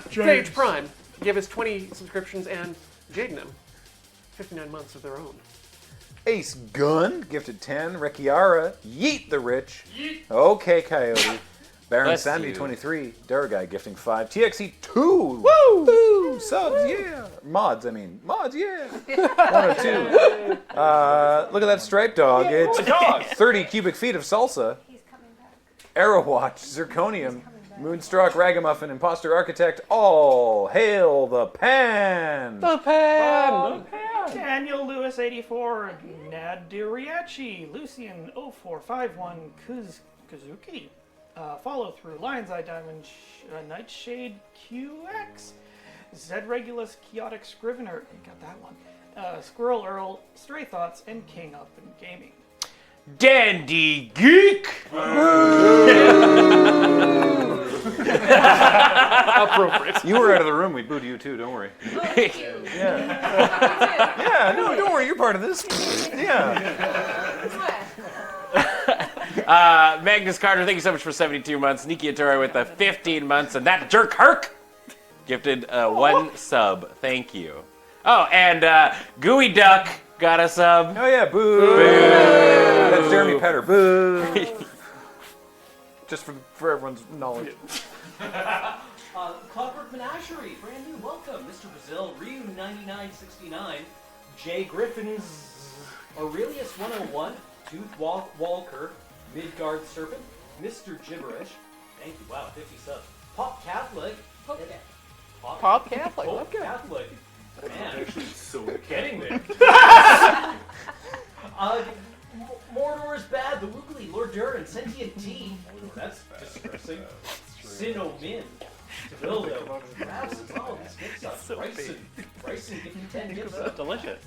Stage Prime gave us 20 subscriptions and Jadenham 59 months of their own. Ace Gun gifted 10. Rekiara, Yeet the Rich. Okay, Coyote. Baron Bless Sandy you. 23. Durguy gifting 5. TXE 2. Woo! Subs, yeah. Mods, yeah. 1 or 2. Look at that striped dog. It's 30 cubic feet of salsa. Arrowwatch, Zirconium, Moonstruck, Ragamuffin, Imposter Architect, all hail the Pan! The Pan! Daniel Lewis 84, Nad Diriachi, Lucian 0451, Kazuki, Follow Through, Lion's Eye Diamond, Nightshade QX, Zed Regulus, Chaotic Scrivener, got that one, Squirrel Earl, Stray Thoughts, and King Up in Gaming. Dandy Geek! Appropriate. You were out of the room, we booed you too, don't worry. Yeah, no, don't worry, you're part of this. Magnus Carter, thank you so much for 72 months. Nikki Atori with the 15 months. And that jerk Herc gifted 1 sub. Thank you. Oh, and Gooey Duck got a sub. Oh yeah, boo! That's Jeremy Petter, boo! Just for everyone's knowledge. Clockwork Menagerie, brand new, welcome. Mr. Brazil, Ryu 9969, Jay Griffins, Aurelius 101, Tooth Walker, Midgard Serpent, Mr. Gibberish, thank you, wow, 50 subs. Pop Catholic. Pop Catholic, Pop okay. Catholic. Man, Actually, so getting there. Mordor is bad, the Woogly, Lord Durin, Sentient T. Oh, that's distressing. Sino Min, Vildo, Ravsons, oh, these gift subs. Bryson gifted 10 gift subs. Delicious.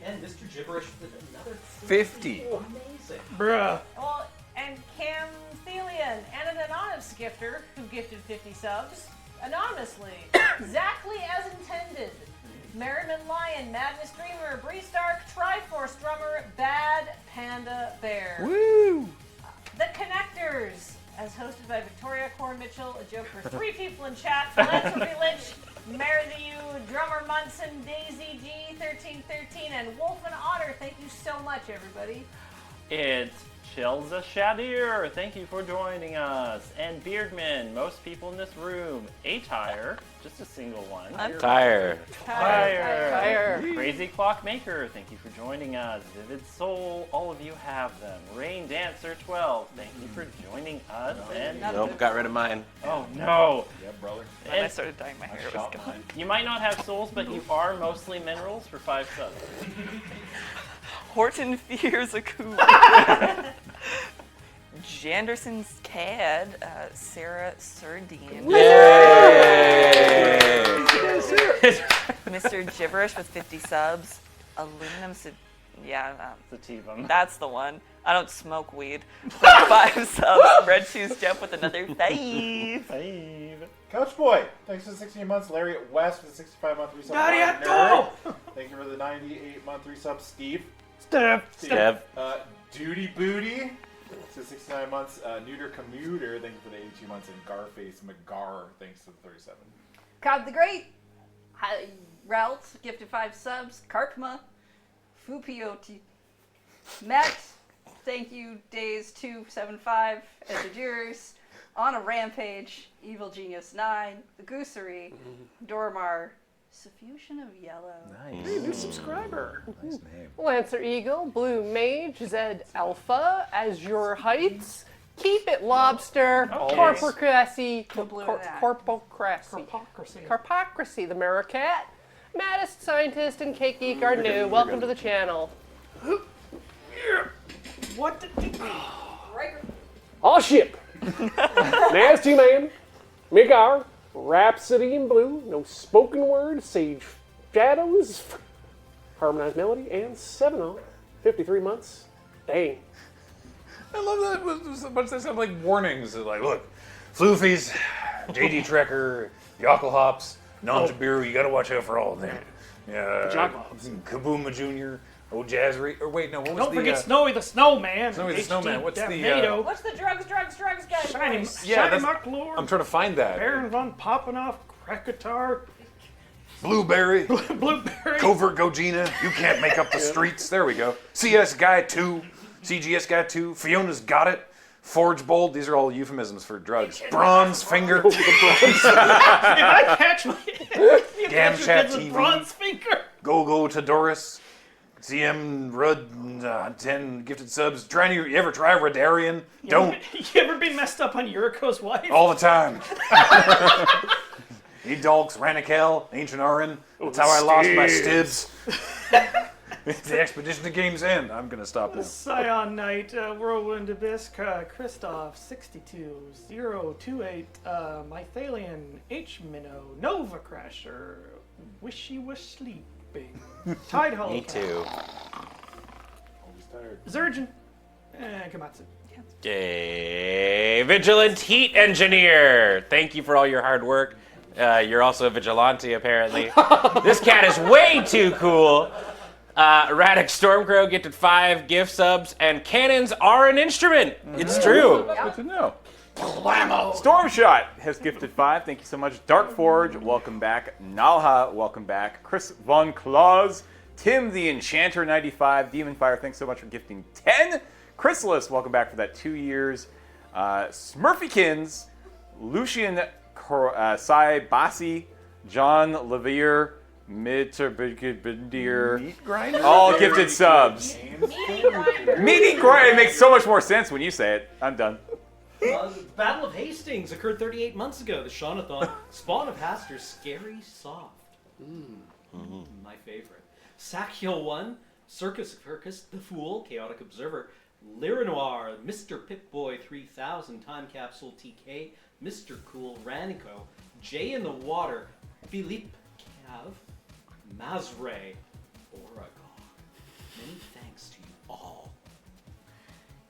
And Mr. Gibberish with another 50. Amazing. Bruh. Well, and Cam Thelian and an anonymous gifter who gifted 50 subs anonymously. Exactly as intended. Merriman Lion, Madness Dreamer, Bree Stark, Triforce Drummer, Bad Panda Bear. Woo! The Connectors, as hosted by Victoria Core Mitchell, a joke for 3 people in chat, Philanthropy Lynch, Mary the U, Drummer Munson, Daisy G, 1313, and Wolf and Otter. Thank you so much, everybody. It's Chilza Shadir, thank you for joining us. And Beardman, most people in this room. A-Tire, just a single one. Tire. Crazy Clockmaker, thank you for joining us. Vivid Soul, all of you have them. Rain Dancer 12, thank you for joining us. And Nope, got rid of mine. Oh no. Yeah, brother. When I started dyeing my hair, it was gone. You might not have souls, but you are mostly minerals for 5 subs. Horton Fears a Coup. Janderson's Cad, Sarah Sardine. Yay! Mr. Gibberish with 50 subs. Aluminum, Sativum. that's the one. I don't smoke weed. 5 subs. Red Shoes Jeff with another 5. Couch Boy, thanks for the 16 months. Larry West for the 65-month resub. Dariato! Thank you for the 98-month resub. Steve. Steph. Duty Booty. To 69 months. Neuter Commuter, thank you for the 82 months. And Garface McGar, thanks to the 37. Cobb the Great. Ralt, gifted 5 subs. Karkma. Fupioti. Matt, thank you. Days 275 as the jurors. On a Rampage. Evil Genius 9. The Goosery. Dormar. Suffusion of Yellow. Nice. Hey, new subscriber. Nice name. Lancer Eagle, Blue Mage, Zed Alpha, Azure Heights, Keep It Lobster, Corpocracy, Corpocracy, the Maricat, Maddest Scientist, and Cake Geek are new. Welcome to the channel. All ship. Nasty man. Migar, Rhapsody in Blue, No Spoken Word, Sage Shadows, Harmonized Melody, and 7 53 months. Dang. I love that. There's a bunch of stuff like warnings. Like, look, Floofies, JD Trekker, Yockle Hops, Non-Jabiru, you gotta watch out for all of them. Kabooma Jr., Oh Jazzry, or wait, no, what was Don't the... forget Snowy the Snowman. Snowy the Snowman, what's the... What's the drugs guy? Shiny Yeah, Muck Lord. I'm trying to find that. Baron von Poppenoff, Krakatar. Blueberry. Blueberry. Covert Gogina. You can't make up the streets. There we go. CS Guy 2. CGS Guy 2. Fiona's Got It. Forge Bold. These are all euphemisms for drugs. Bronze Finger. Did I catch my... Gamchat TV. Bronze Finger. Go to Doris. CM Rud 10 gifted subs. You ever try Radarian? Don't. You ever been messed up on Yuriko's wife? All the time. Edalks, Ranikel, Ancient Arin. That's how I lost my stibs. The expedition to Game's End. I'm going to stop now. Scion Knight, Whirlwind Abyss, Christoph, 62028, Mythalian, H Minnow, Nova Crasher, Wishy Was Sleeping, Tide Hull. Me too. Zurgeon, and Kamatsu. Yay! Vigilant Heat Engineer! Thank you for all your hard work. You're also a vigilante, apparently. This cat is way too cool. Radic Stormcrow gifted 5 gift subs, and cannons are an instrument. It's true. Good to know. Stormshot has gifted 5. Thank you so much. Dark Forge, welcome back. Nalha, welcome back. Chris Von Claus, Tim the Enchanter 95, Demon Fire, thanks so much for gifting 10. Chrysalis, welcome back for that 2 years. Smurfykins, Lucian Sai Bassi, John Levere, Mitterbinder, all gifted subs. Meaty Grinder. It makes so much more sense when you say it. I'm done. The Battle of Hastings occurred 38 months ago. The Shaunathon, Spawn of Haster, Scary Soft. My favorite. Sackhill 1, Circus The Fool, Chaotic Observer, Liranoir, Mr. Pip-Boy 3000, Time Capsule TK, Mr. Cool, Ranico, Jay in the Water, Philippe Cav, Mazray, Oregon. Many thanks to you all.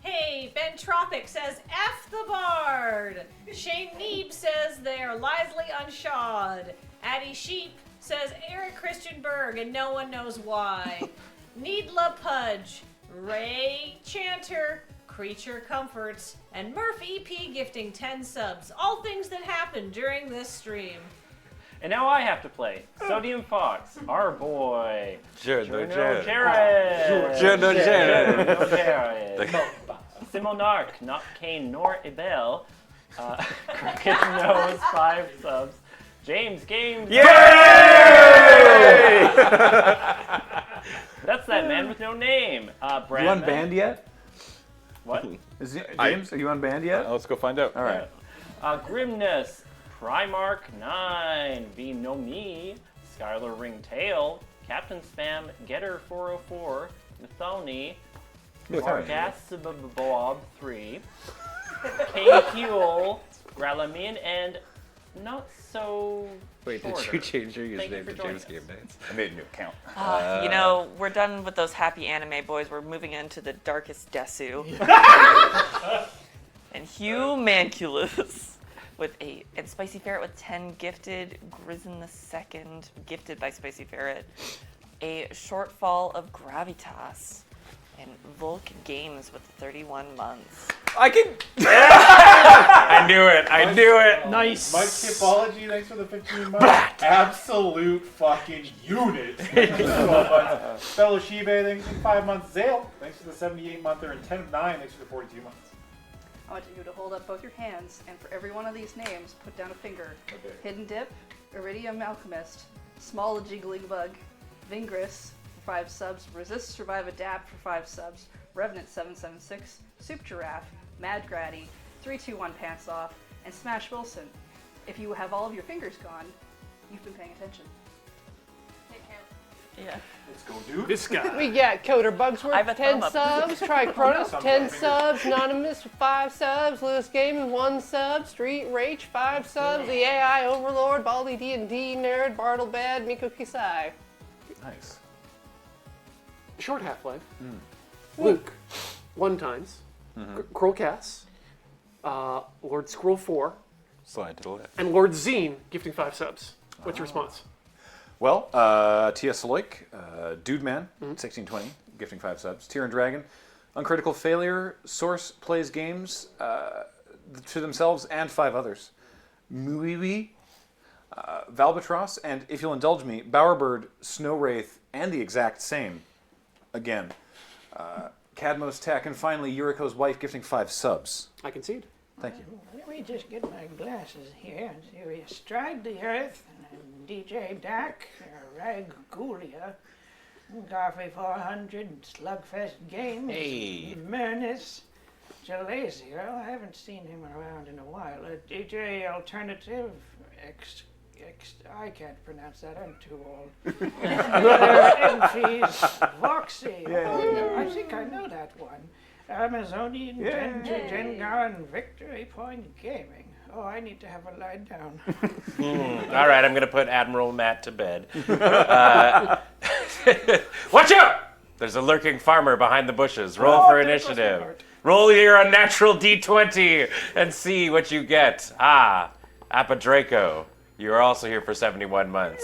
Hey, Ben Tropic says F the Bard. Shane Neeb says they're Lisley Unshod. Addie Sheep says Eric Christian Berg and no one knows why. Needla Pudge, Ray Chanter, Creature Comforts, and Murph EP gifting 10 subs. All things that happened during this stream. And now I have to play Sodium Fox, our boy. Jared. Simonarch, not Kane nor Abel. Crooked Nose, 5 subs. James Games. Yay! That's that man with no name. You on band yet? What? James, are you on band yet? Let's go find out. All right. Grimness, Primarch 9, V No Me, Skylar Ringtail, Captain Spam, Getter 404, Nathoni, Orgasbob 3, K Fuel, Gralamin, and not so. Wait, did shorter. you change your Thank you username for to joining James us. Game Nights? I made a new account. You know, we're done with those happy anime boys. We're moving into the darkest Desu. And Humanculus with 8. And Spicy Ferret with 10 gifted. Grizzin II gifted by Spicy Ferret. A shortfall of Gravitas. And Volk Games with 31 months. I can. I knew it. Nice. Mike Tipology, thanks for the 15 months. Absolute fucking unit. Thanks for 12 months. Fellow Shibe, thanks for 5 months. Zale, thanks for the 78-monther. And 10 of 9, thanks for the 42 months. I want you to hold up both your hands, and for every one of these names, put down a finger. Okay. Hidden Dip, Iridium Alchemist, Small Jiggling Bug, Vingris for 5 subs, Resist, Survive, Adapt for 5 subs, Revenant 776, Soup Giraffe, Mad Gratty, 321 Pants Off, and Smash Wilson. If you have all of your fingers gone, you've been paying attention. Yeah. Let's go, dude. This guy. We got Coder I have Bugsworth, a 10 thumb up. subs. Tricronus, Thumb 10 up. subs. Anonymous, 5 subs. Lewis Gaming, 1 sub. Street Rach, 5 subs. The AI Overlord, Baldy D&D Nerd, Bartle Bad, Miko Kisai. Nice. Short Half-Life. Luke, 1 times. Kroll Cass. Lord Scroll 4. Slide to the left. And Lord Zine gifting 5 subs. What's your response? Well, T.S. Loik, Dude Man, 1620, gifting 5 subs. Tyr and Dragon, Uncritical Failure, Source plays games to themselves and 5 others. Muiwi, Valbatross, and if you'll indulge me, Bowerbird, Snow Wraith, and the exact same. Again. Cadmos Tech, and finally Yuriko's wife gifting 5 subs. I concede. Thank you. Let me just get my glasses here. So we Stride the Earth, DJ Dak, Rag Gulia, Garfy 400, Slugfest Games, Hey. Murnus, Jalazio. I haven't seen him around in a while. DJ Alternative, I can't pronounce that, I'm too old. Enfys, Voxy. Oh, I think I know that one. Amazonian, Jengar, and Victory Point Gaming. Oh, I need to have a lie down. All right, I'm going to put Admiral Matt to bed. Watch out! There's a lurking farmer behind the bushes. Roll for initiative. Roll your unnatural D20 and see what you get. Apadraco. You are also here for 71 months.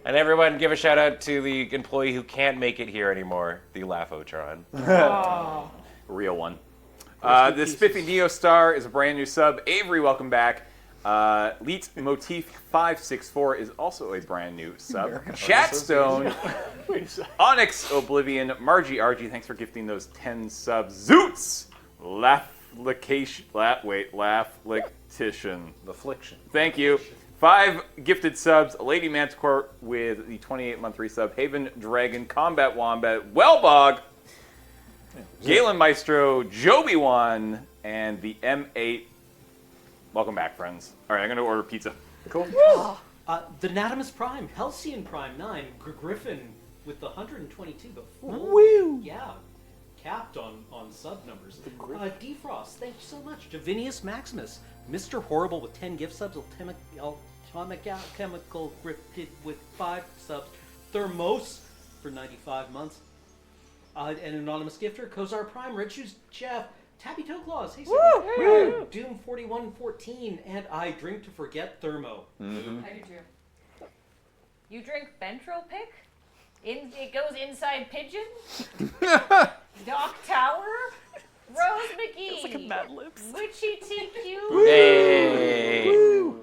And everyone, give a shout out to the employee who can't make it here anymore, the Laphotron. Oh. Real one. The Spiffy Neo Star is a brand new sub. Avery, welcome back. Leet Motif 564 is also a brand new sub. Chatstone, Onyx Oblivion, Margie RG, thanks for gifting those 10 subs. Zoots, Lafflication, Affliction. Thank you. 5 gifted subs. Lady Manticore with the 28-month resub. Haven Dragon, Combat Wombat, Wellbog, Galen Maestro, Joby1, and the M8. Welcome back, friends. All right, I'm going to order pizza. Cool. The Natimus Prime, Halcyon Prime 9, Griffin with the 122, but full. Woo! Yeah, capped on sub numbers. Defrost, thank you so much. Javinius Maximus, Mr. Horrible with 10 gift subs, Chemical Grifted with 5 subs, Thermos for 95 months. An anonymous gifter, Kozar Prime, Red Shoes Jeff, Tappy Toe Claws, hey, Woo! Doom 4114, and I Drink to Forget Thermo. I do too. You drink Bentro Pick? It goes inside Pigeon? Doc Tower? Rose McGee. It's like a Mad Libs. Witchy TQ. Hey.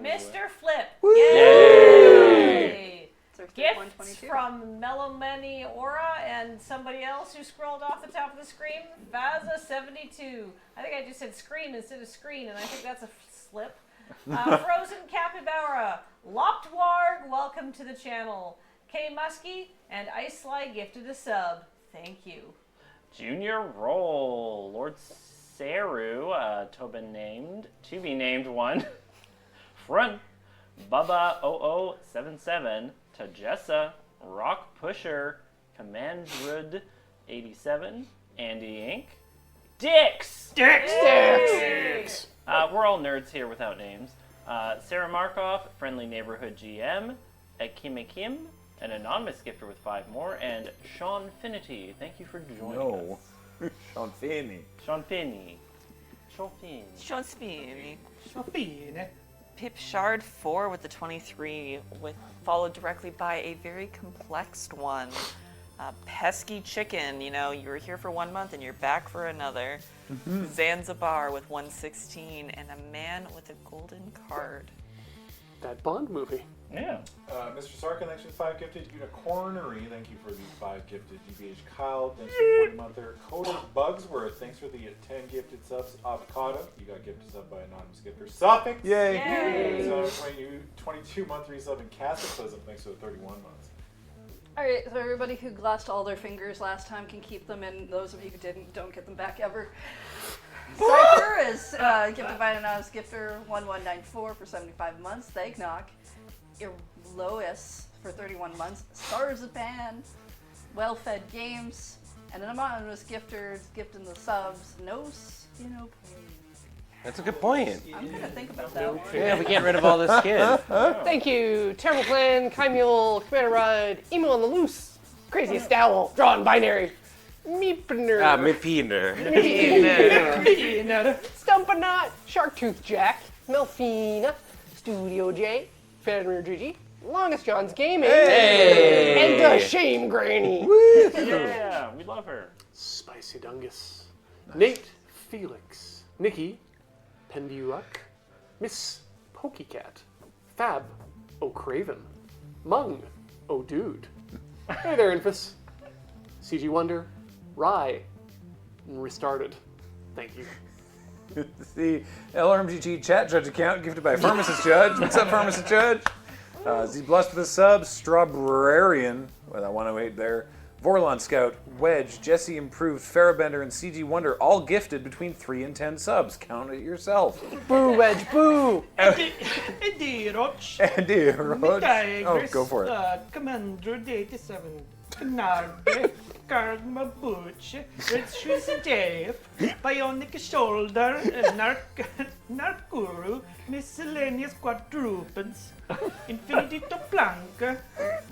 Mr. Flip. Yay. Gifts from Melomeni Aura and somebody else who scrolled off the top of the screen. Vaza72. I think I just said screen instead of screen, and I think that's a slip. Frozen Capybara. Loptwarg, welcome to the channel. K Muskie and Ice Sly gifted a sub. Thank you. Junior Roll. Lord Saru, Tobin named. To be named one. Front. Bubba 0077. Tajessa. Rock Pusher. Commandrud 87. Andy Inc. Dix! Dix! We're all nerds here without names. Sarah Markov, Friendly Neighborhood GM. Kim, an anonymous gifter with 5 more, and Sean Finity. Thank you for joining us. Sean Finney. Sean Finney. Sean Finney. Sean Spini. Sean Finney. Pip Shard 4 with the 23, followed directly by a very complex one. Pesky Chicken, you were here for 1 month and you're back for another. Zanzibar with 116, and a man with a golden card. That Bond movie. Yeah. Mr. Sarkin, thanks for the 5 gifted. Unicornery, thank you for the 5 gifted. DBH Kyle, thanks for the 40-monther. Coder Bugsworth, thanks for the 10 gifted subs. Avocado, you got gifted sub by anonymous gifter. Suffix, yay! 22-month resub. And Cataclysm, thanks for the 31 months. Alright, so everybody who glossed all their fingers last time can keep them, and those of you who didn't, don't get them back ever. Cypher is gifted by an anonymous gifter 1194 for 75 months. Thank Knock. Lois for 31 months. Stars of Pan well-fed games, and an anonymous gifter gifting the subs. No skin That's a good point. I'm gonna think about that one. Yeah, we get rid of all this skin. Thank you, Terrible Plan, Chimule, Commander Ride, Emo on the Loose, Craziest Owl, Drawn Binary, Meepner. Mipiner. Meepner. Stumpanot, Sharktooth Jack, Melfina, Studio J, Fenrir Gigi, Longest John's Gaming, and the Shame Granny. Yeah, we love her. Spicy Dungus, Nate, Felix, Nikki, Penduak, Miss Pokecat, Fab, O'Craven, Mung, O'Dude. Hey there, Infus. CG Wonder, Rye, Restarted. Thank you. The LRMGG chat judge account gifted by Pharmacist Judge. What's up, Pharmacist Judge? Z Blessed with a sub. Strawberrian with that 108 there. Vorlon Scout, Wedge, Jesse Improved, Farabender, and CG Wonder all gifted between 3 and 10 subs. Count it yourself. Boo, Wedge, boo! Eddie Roach. Andy Roach. Oh, go for it. Commander 87. Gnarbe, Karma Butch, Red Shoes Dave, Bionic Shoulder, Narkuru, Miscellaneous Quadrupeds, Infinity to Blanca,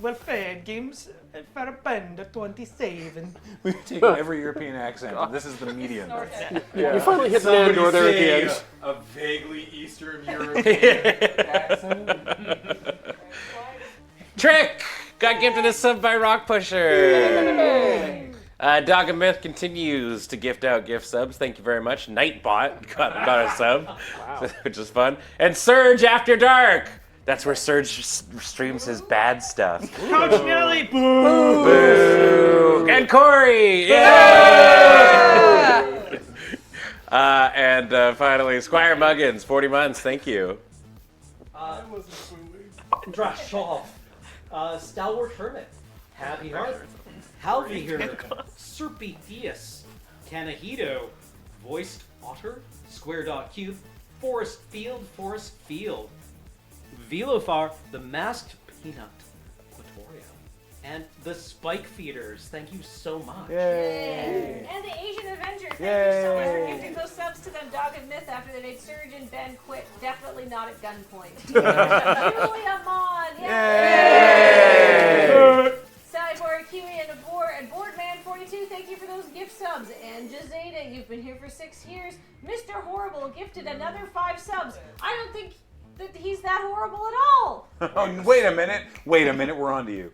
Well-Fed Games, Farabender 27. We've taken every European accent, and this is the median. Yeah. You finally hit Nandor there at the end. A vaguely Eastern European accent. Trick! Got gifted a sub by Rock Pusher. Dog and Myth continues to gift out gift subs. Thank you very much. Nightbot got a sub, which is fun. And Surge After Dark. That's where Surge streams his bad stuff. Couch Nelly, boo! Boo! And Corey, yeah! And finally, Squire Muggins, 40 months. Thank you. Drashov, Stalwart Hermit, Happy Heart, Halvey here, Serpentius, Kanahito, Voiced Otter, Square Dot Cube, Forest Field, Velofar, the Masked Peanut, Quatorio, and the Spike Feeders. Thank you so much. Yay! And the Asian Avenger. Thank you so much for gifting those subs to them, Dog and Myth, after they made Surge and Ben quit. Definitely not at gunpoint. Julia Mon. Yay! Cyborg, Kiwi, and Boardman42, thank you for those gift subs. And Jazada, you've been here for 6 years. Mr. Horrible gifted another 5 subs. I don't think that he's that horrible at all. Oh, wait a minute, we're on to you.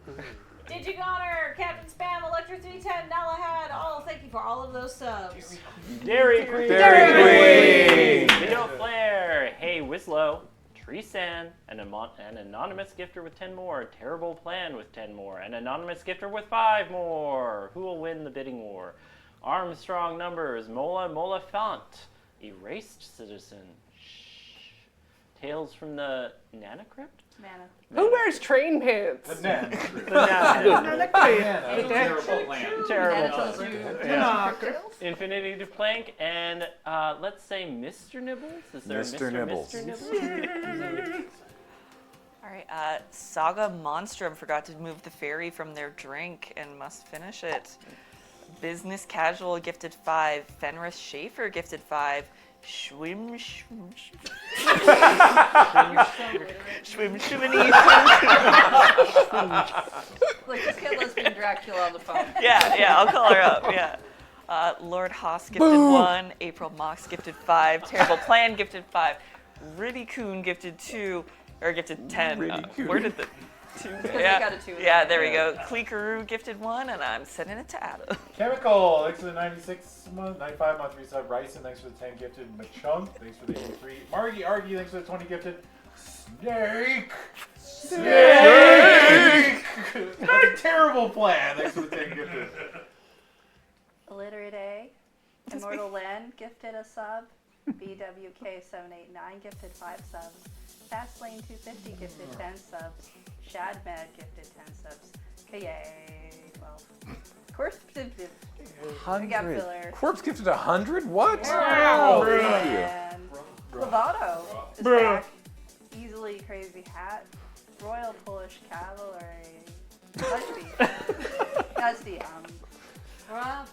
Digigoner, Captain Spam, Electro310, Nalahad, thank you for all of those subs. Dairy Queen. Dairy Queen. Video Flare. Hey, Wislow. Treesan, an anonymous gifter with 10 more. Terrible Plan with 10 more. An anonymous gifter with 5 more. Who will win the bidding war? Armstrong Numbers, Mola Font, Erased Citizen, Tales from the Nanocrypt? Mana. Who wears train pants? The Nana. Terrible Plan. Infinity to Plank, and let's say Mr. Nibbles? Is there Mr. Nibbles. Mr. Nibbles? All right, Saga Monstrum forgot to move the fairy from their drink and must finish it. Business Casual gifted 5. Fenris Schaefer gifted 5. Schwim Look, just get lesbian Dracula on the phone. Yeah, I'll call her up, yeah. Lord Haas gifted 1. April Mox gifted 5. Terrible Plan gifted 5. Riddy Coon gifted 2. Or gifted 10. Where did the 2? Yeah, got a 2. Yeah, there we go. Cleekaroo gifted 1, and I'm sending it to Adam. Chemical, thanks for the 96 month, 95 month resub. Ryson, thanks for the 10 gifted. Machunk, thanks for the 83. Margie Argy, thanks for the 20 gifted. Snake! Not a terrible plan. Thanks for the 10 gifted. Illiterate A, Immortal Len gifted a sub. BWK789 gifted 5 subs. Fastlane 250 gifted 10 subs. Shadmad gifted 10 subs. Kayay 12. Corpse gifted. We got filler. Corpse gifted 100? What? Wow. Thank you. And Lovato is back. Easily Crazy Hat. Royal Polish Cavalry. That's the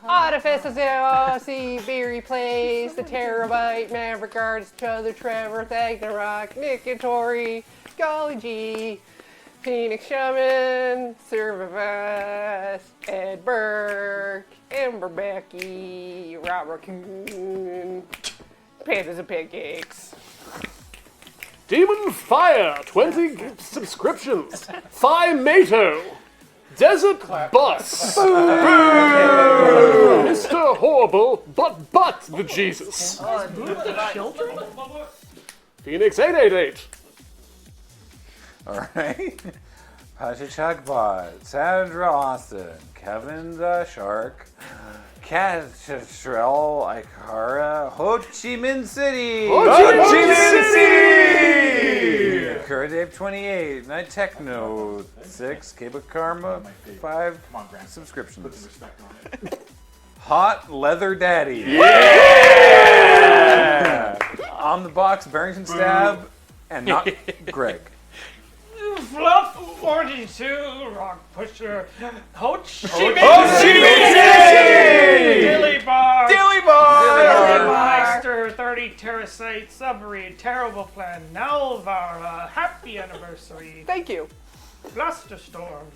Artificer Zero, CB replays the Terabyte, man regards to Trevor, Thagnarok, Nick and Tori, Golly G, Phoenix Shaman, Servivas, Ed Burke, Amber Becky, Robert Coon, Panthers and Pancakes. Demon Fire, 20 subscriptions. Phi Mato. Desert Bus. Mr. Horrible, but the Jesus. Phoenix 888. All right. Patrick Chuckbot, Sandra Austin, Kevin the Shark, Catrell, Ikara, Ho Chi Minh City! Ho Chi Minh City! Dave 28, Night Techno 6, Cable Karma 5 subscriptions. Hot Leather Daddy. Yeah! On the box, Barrington Stab, and not Greg. Fluff 42, Rock Pusher, Ho Chi Minh Dilly Bars, Dilly Bars, Meister 30 Terracite, Submarine, Terrible Plan, Nalvara, Happy Anniversary. Thank you. Blusterstorm.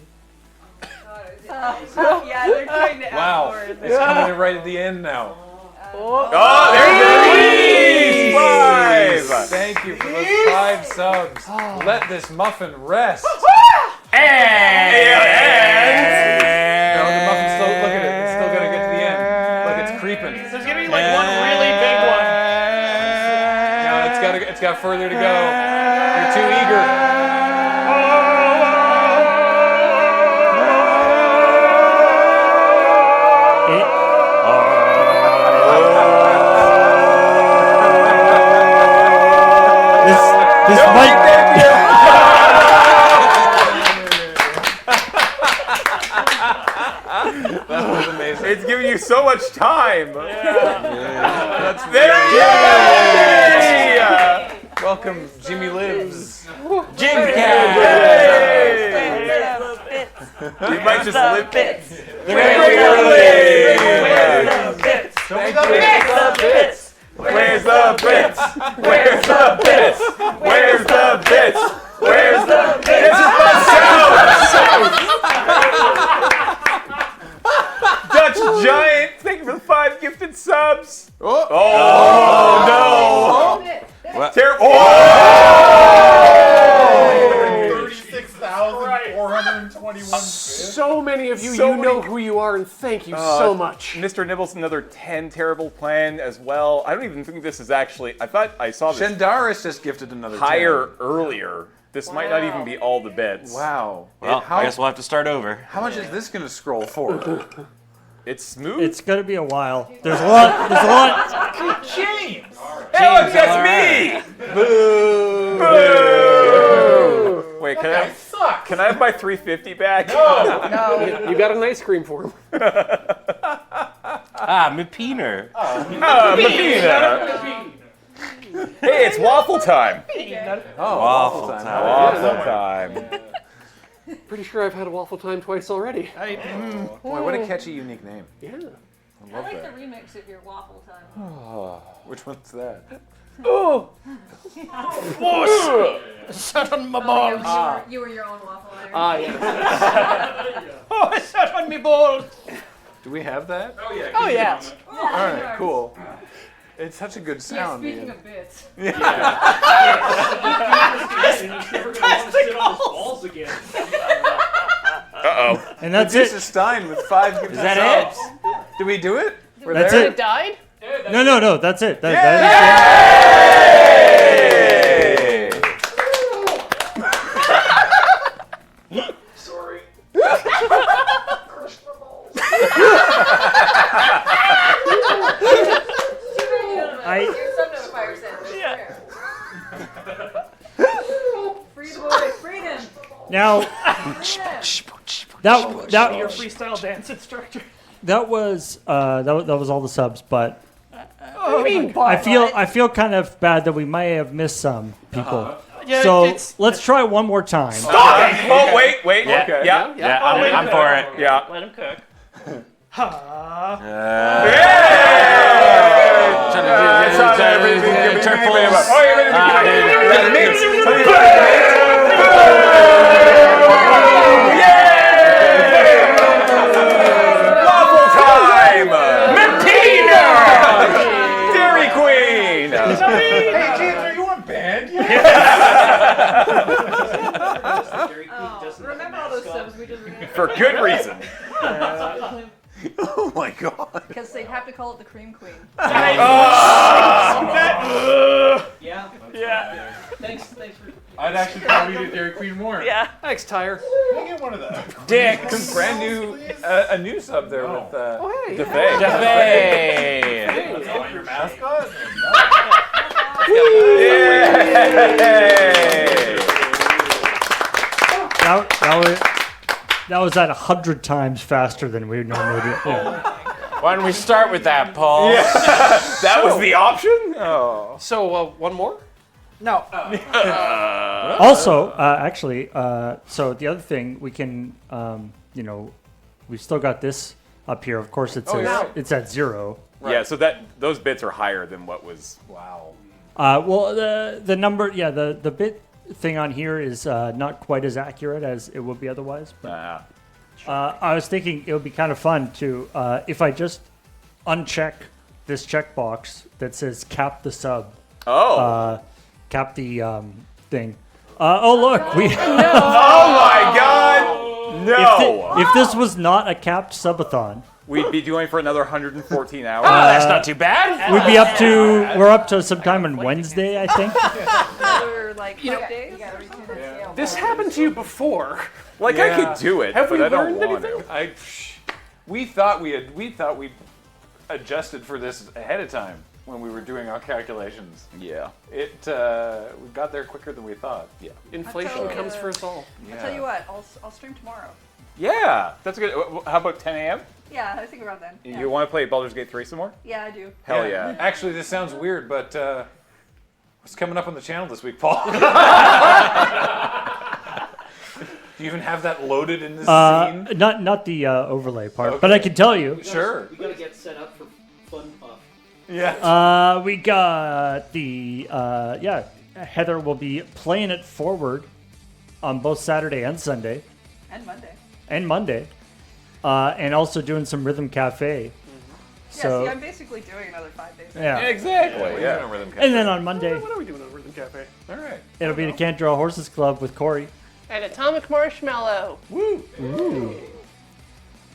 Yeah, they're trying to add Wow, more in it's there. coming in right at the end now. Oh, there's the 5! Thank you for those 5 subs. Let this muffin rest. And no, the muffin's still, look at it, it's still gonna get to the end. Look, it's creeping. So give me like one really big one. No, it's got further to go. You're too eager. This might. That was amazing. It's giving you so much time. That's welcome, Jimmy Lives. Jim Cat. You might just live bits. Where's the bits? Where's the bits? Where's the bits? Where's the bits? Dutch Giant, thank you for the 5 gifted subs. Oh no! What? Terrible! 36,421 bits. So many of you, you know who you are, and thank you so much. Mr. Nibbles, another 10 terrible plan as well. I don't even think this is actually. I thought I saw this. Shendaris just gifted another higher 10. earlier. This might not even be all the bits. Wow. Well, I guess we'll have to start over. How much is this going to scroll for? It's smooth. It's gonna be a while. There's a lot. There's a lot. James! Hey, look, that's me! Boo! Boo! Wait, can I have my 350 back? No. You got an ice cream for him. Mepeener. Mepeener. Hey, it's waffle time. Oh, waffle time. Waffle time. Pretty sure I've had a waffle time twice already. Boy, what a catchy, unique name. Yeah. I I love like that. the remix of your waffle time. Oh, which one's that? Oh! Sat on my Oh, balls. you were your own waffle iron. Yeah. Oh, I sat on my balls. Do we have that? Oh, yeah. Oh, yeah. All right, cool. It's such a good sound. Speaking Ian. of bits. He's never gonna want to sit on his balls again. Uh-oh. And that's Producer it. Stein with 5 gifted Is that it? subs. Did we do it? We're That's there? it. Died? No. That's it. That Sorry. You're some of a fire sandwich. Yeah. Freedom. Now, that Your freestyle dance instructor. that was all the subs, but I mean, I feel kind of bad that we might have missed some people. yeah, So it's- let's try one more time. Stop! Oh, wait. Yeah, Okay. yeah, I'm for it. Yeah. Let him cook. Waffle time! Mentina! Dairy Queen! Hey, James, are you on band yet? Remember all those subs we just For good reason. Oh my god. Because they'd have to call it the Cream Queen. Yeah. Yeah. Thanks for. I'd actually probably do Dairy Queen more. Yeah. Thanks, Tyre. Can I get one of those? Dicks. Brand new, a new sub there with hey. DeFay. That's all your mascot? That was at 100 times faster than we normally do. Yeah. Why don't we start with that, Paul? Yeah. That was the option? Oh. So, one more? No. Also, actually, so the other thing we can, we've still got this up here. Of course, it's it's at 0. Right. Yeah, so those bits are higher than what was. Wow. Well, the number, the bit thing on here is not quite as accurate as it would be otherwise. But, I was thinking it would be kind of fun to if I just uncheck this checkbox that says cap the sub. Oh. Cap the thing. Oh look, we. No. Oh my God! No. If this was not a capped subathon, we'd be doing for another 114 hours. That's not too bad. We'd be up to. We're up to sometime on Wednesday, I think. We're like 5 days. This happened to you before. Like I could do it, Have but we I don't learned want anything? to. We thought we adjusted for this ahead of time when we were doing our calculations. Yeah. We got there quicker than we thought. Yeah. Inflation comes for us all. I'll tell you what, I'll stream tomorrow. Yeah, that's good. How about 10 a.m.? Yeah, I think around then. Yeah. You want to play Baldur's Gate 3 some more? Yeah, I do. Hell yeah. Actually, this sounds weird, but what's coming up on the channel this week, Paul? Do you even have that loaded in this scene? Not the overlay part, but I can tell you. Sure. We gotta get set up for fun puff. Yeah. We got the Heather will be playing it forward on both Saturday and Sunday. And Monday. And also doing some Rhythm Cafe. Yeah, So see, I'm basically doing another 5 days. Yeah. Exactly. Yeah. Rhythm Cafe. and then on Monday What are we doing over at the cafe? All right. it'll be the Can't Draw Horses Club with Corey. An atomic marshmallow. Woo! Ooh.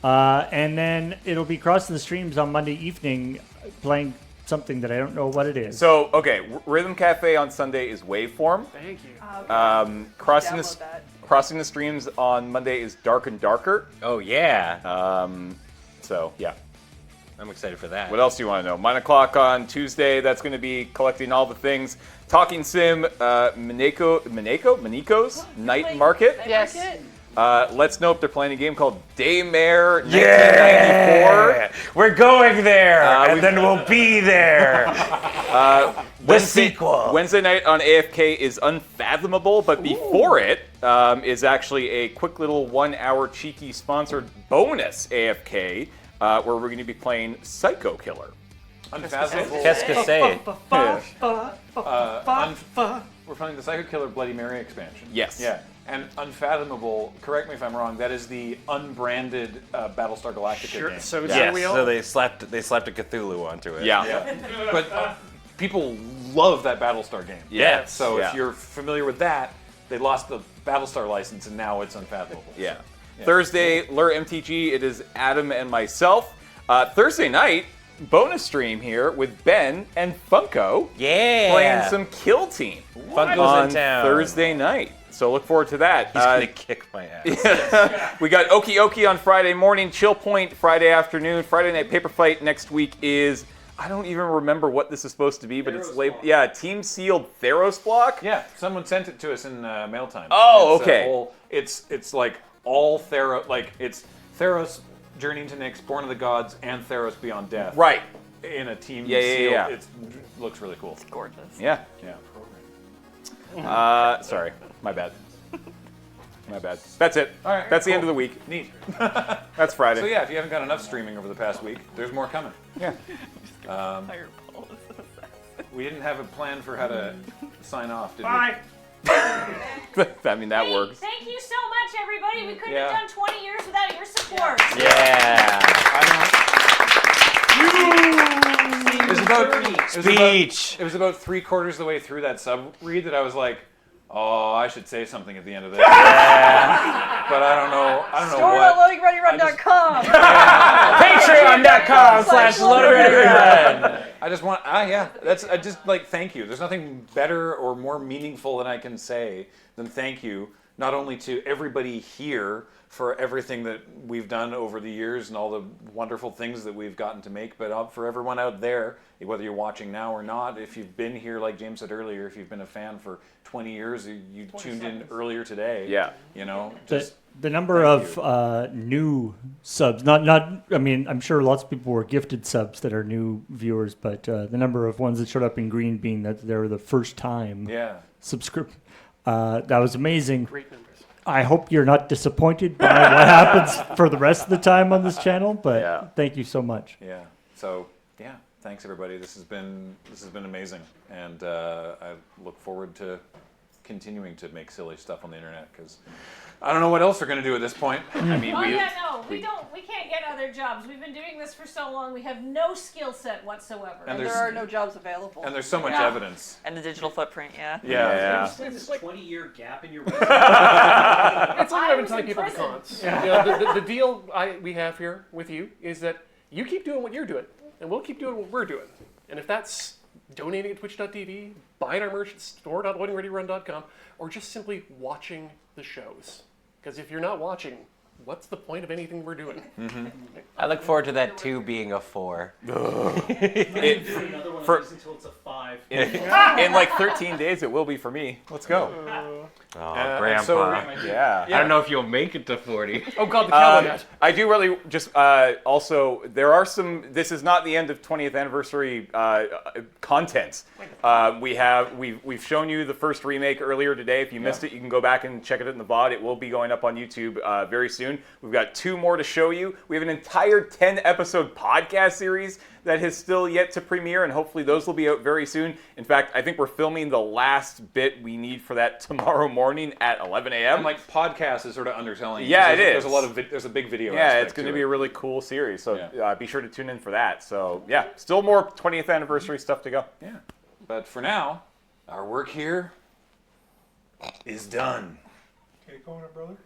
And then it'll be crossing the streams on Monday evening, playing something that I don't know what it is. So, okay, Rhythm Cafe on Sunday is Waveform. Thank you. Crossing the streams on Monday is Dark and Darker. Oh yeah. So yeah, I'm excited for that. What else do you want to know? 9 o'clock on Tuesday. That's going to be collecting all the things. Talking Sim, Miniko's Night Market. Yes. Let's know if they're playing a game called Daymare 1994. We're going there, and then we'll be there. Wednesday night on AFK is Unfathomable, but before it is actually a quick little 1 hour cheeky sponsored bonus AFK where we're going to be playing Psycho Killer. Unfathomable. Qu'est-ce que c'est? We're playing the Psycho Killer Bloody Mary expansion. Yes. Yeah. And Unfathomable, correct me if I'm wrong, that is the unbranded Battlestar Galactica game. So Yes. So they slapped a Cthulhu onto it. Yeah. But people love that Battlestar game. Yeah. So Yeah. if you're familiar with that, they lost the Battlestar license and now it's Unfathomable. Yeah. Thursday, Lure MTG, it is Adam and myself. Thursday night, bonus stream here with Ben and Funko. Yeah. Playing some Kill Team. Funko's on in town. Thursday night. So look forward to that. He's gonna kick my ass. We got Okie Okie on Friday morning, Chill Point Friday afternoon, Friday night Paper Fight next week is, I don't even remember what this is supposed to be, but it's labeled, Team Sealed Theros block. Yeah, someone sent it to us in mail time. Oh, It's, okay. It's like all Theros, like it's Theros, Journey into Nyx, Born of the Gods, and Theros Beyond Death. Right. In a team Yeah. It looks really cool. It's gorgeous. Yeah. Yeah. Sorry, my bad. My bad. That's it. All right, That's the cool. end of the week. Neat. That's Friday. So yeah, if you haven't got enough streaming over the past week, there's more coming. Yeah. We didn't have a plan for how to sign off, did Bye. I mean, that works. Thank you so much, everybody. We couldn't Yeah. have done 20 years without your support. It was about 3/4 of the way through that sub read that I was like, oh, I should say something at the end of this. But I don't know. I don't know what. Store.loadingreadyrun.com. Patreon.com/loadingreadyrun. I just want, that's, I just like, thank you. There's nothing better or more meaningful than I can say than thank you, not only to everybody here for everything that we've done over the years and all the wonderful things that we've gotten to make, but for everyone out there, whether you're watching now or not, if you've been here, like James said earlier, if you've been a fan for 20 years, you tuned in earlier today. Yeah. You know, just The number of new subs, I mean, I'm sure lots of people were gifted subs that are new viewers, but the number of ones that showed up in green being that they're the first time subscription, that was amazing. Great numbers. I hope you're not disappointed by what happens for the rest of the time on this channel, but thank you so much. Yeah. So yeah, thanks everybody. This has been amazing, and I look forward to continuing to make silly stuff on the internet because I don't know what else we're gonna do at this point. I mean, We can't get other jobs. We've been doing this for so long. We have no skill set whatsoever. And there are no jobs available. And there's so much evidence. And the digital footprint, yeah. There's this 20-year gap in your resume. It's like I've been telling people the prison. cons. You know, the deal we have here with you is that you keep doing what you're doing, and we'll keep doing what we're doing. And if that's donating at twitch.tv, buying our merch at store.loadingreadyrun.com, or just simply watching the shows. Because if you're not watching, what's the point of anything we're doing? Mm-hmm. I look forward to that 2 being a 4. Another one of these until it's a 5. In like 13 days, it will be for me. Let's go. Grandpa. Yeah. I don't know if you'll make it to 40. Oh God, the cowboy hat. I do really just also there are some. This is not the end of 20th anniversary content. We've shown you the first remake earlier today. If you missed it, you can go back and check it in the VOD. It will be going up on YouTube very soon. We've got 2 more to show you. We have an entire 10-episode podcast series that has still yet to premiere, and hopefully those will be out very soon. In fact, I think we're filming the last bit we need for that tomorrow morning at 11 a.m. And like podcast is sort of underselling. Yeah, it is. There's a lot of there's a big video. Yeah, aspect it's going to to be it. a really cool series. So be sure to tune in for that. So yeah, still more 20th anniversary stuff to go. Yeah, but for now, our work here is done. Okay, going up, brother.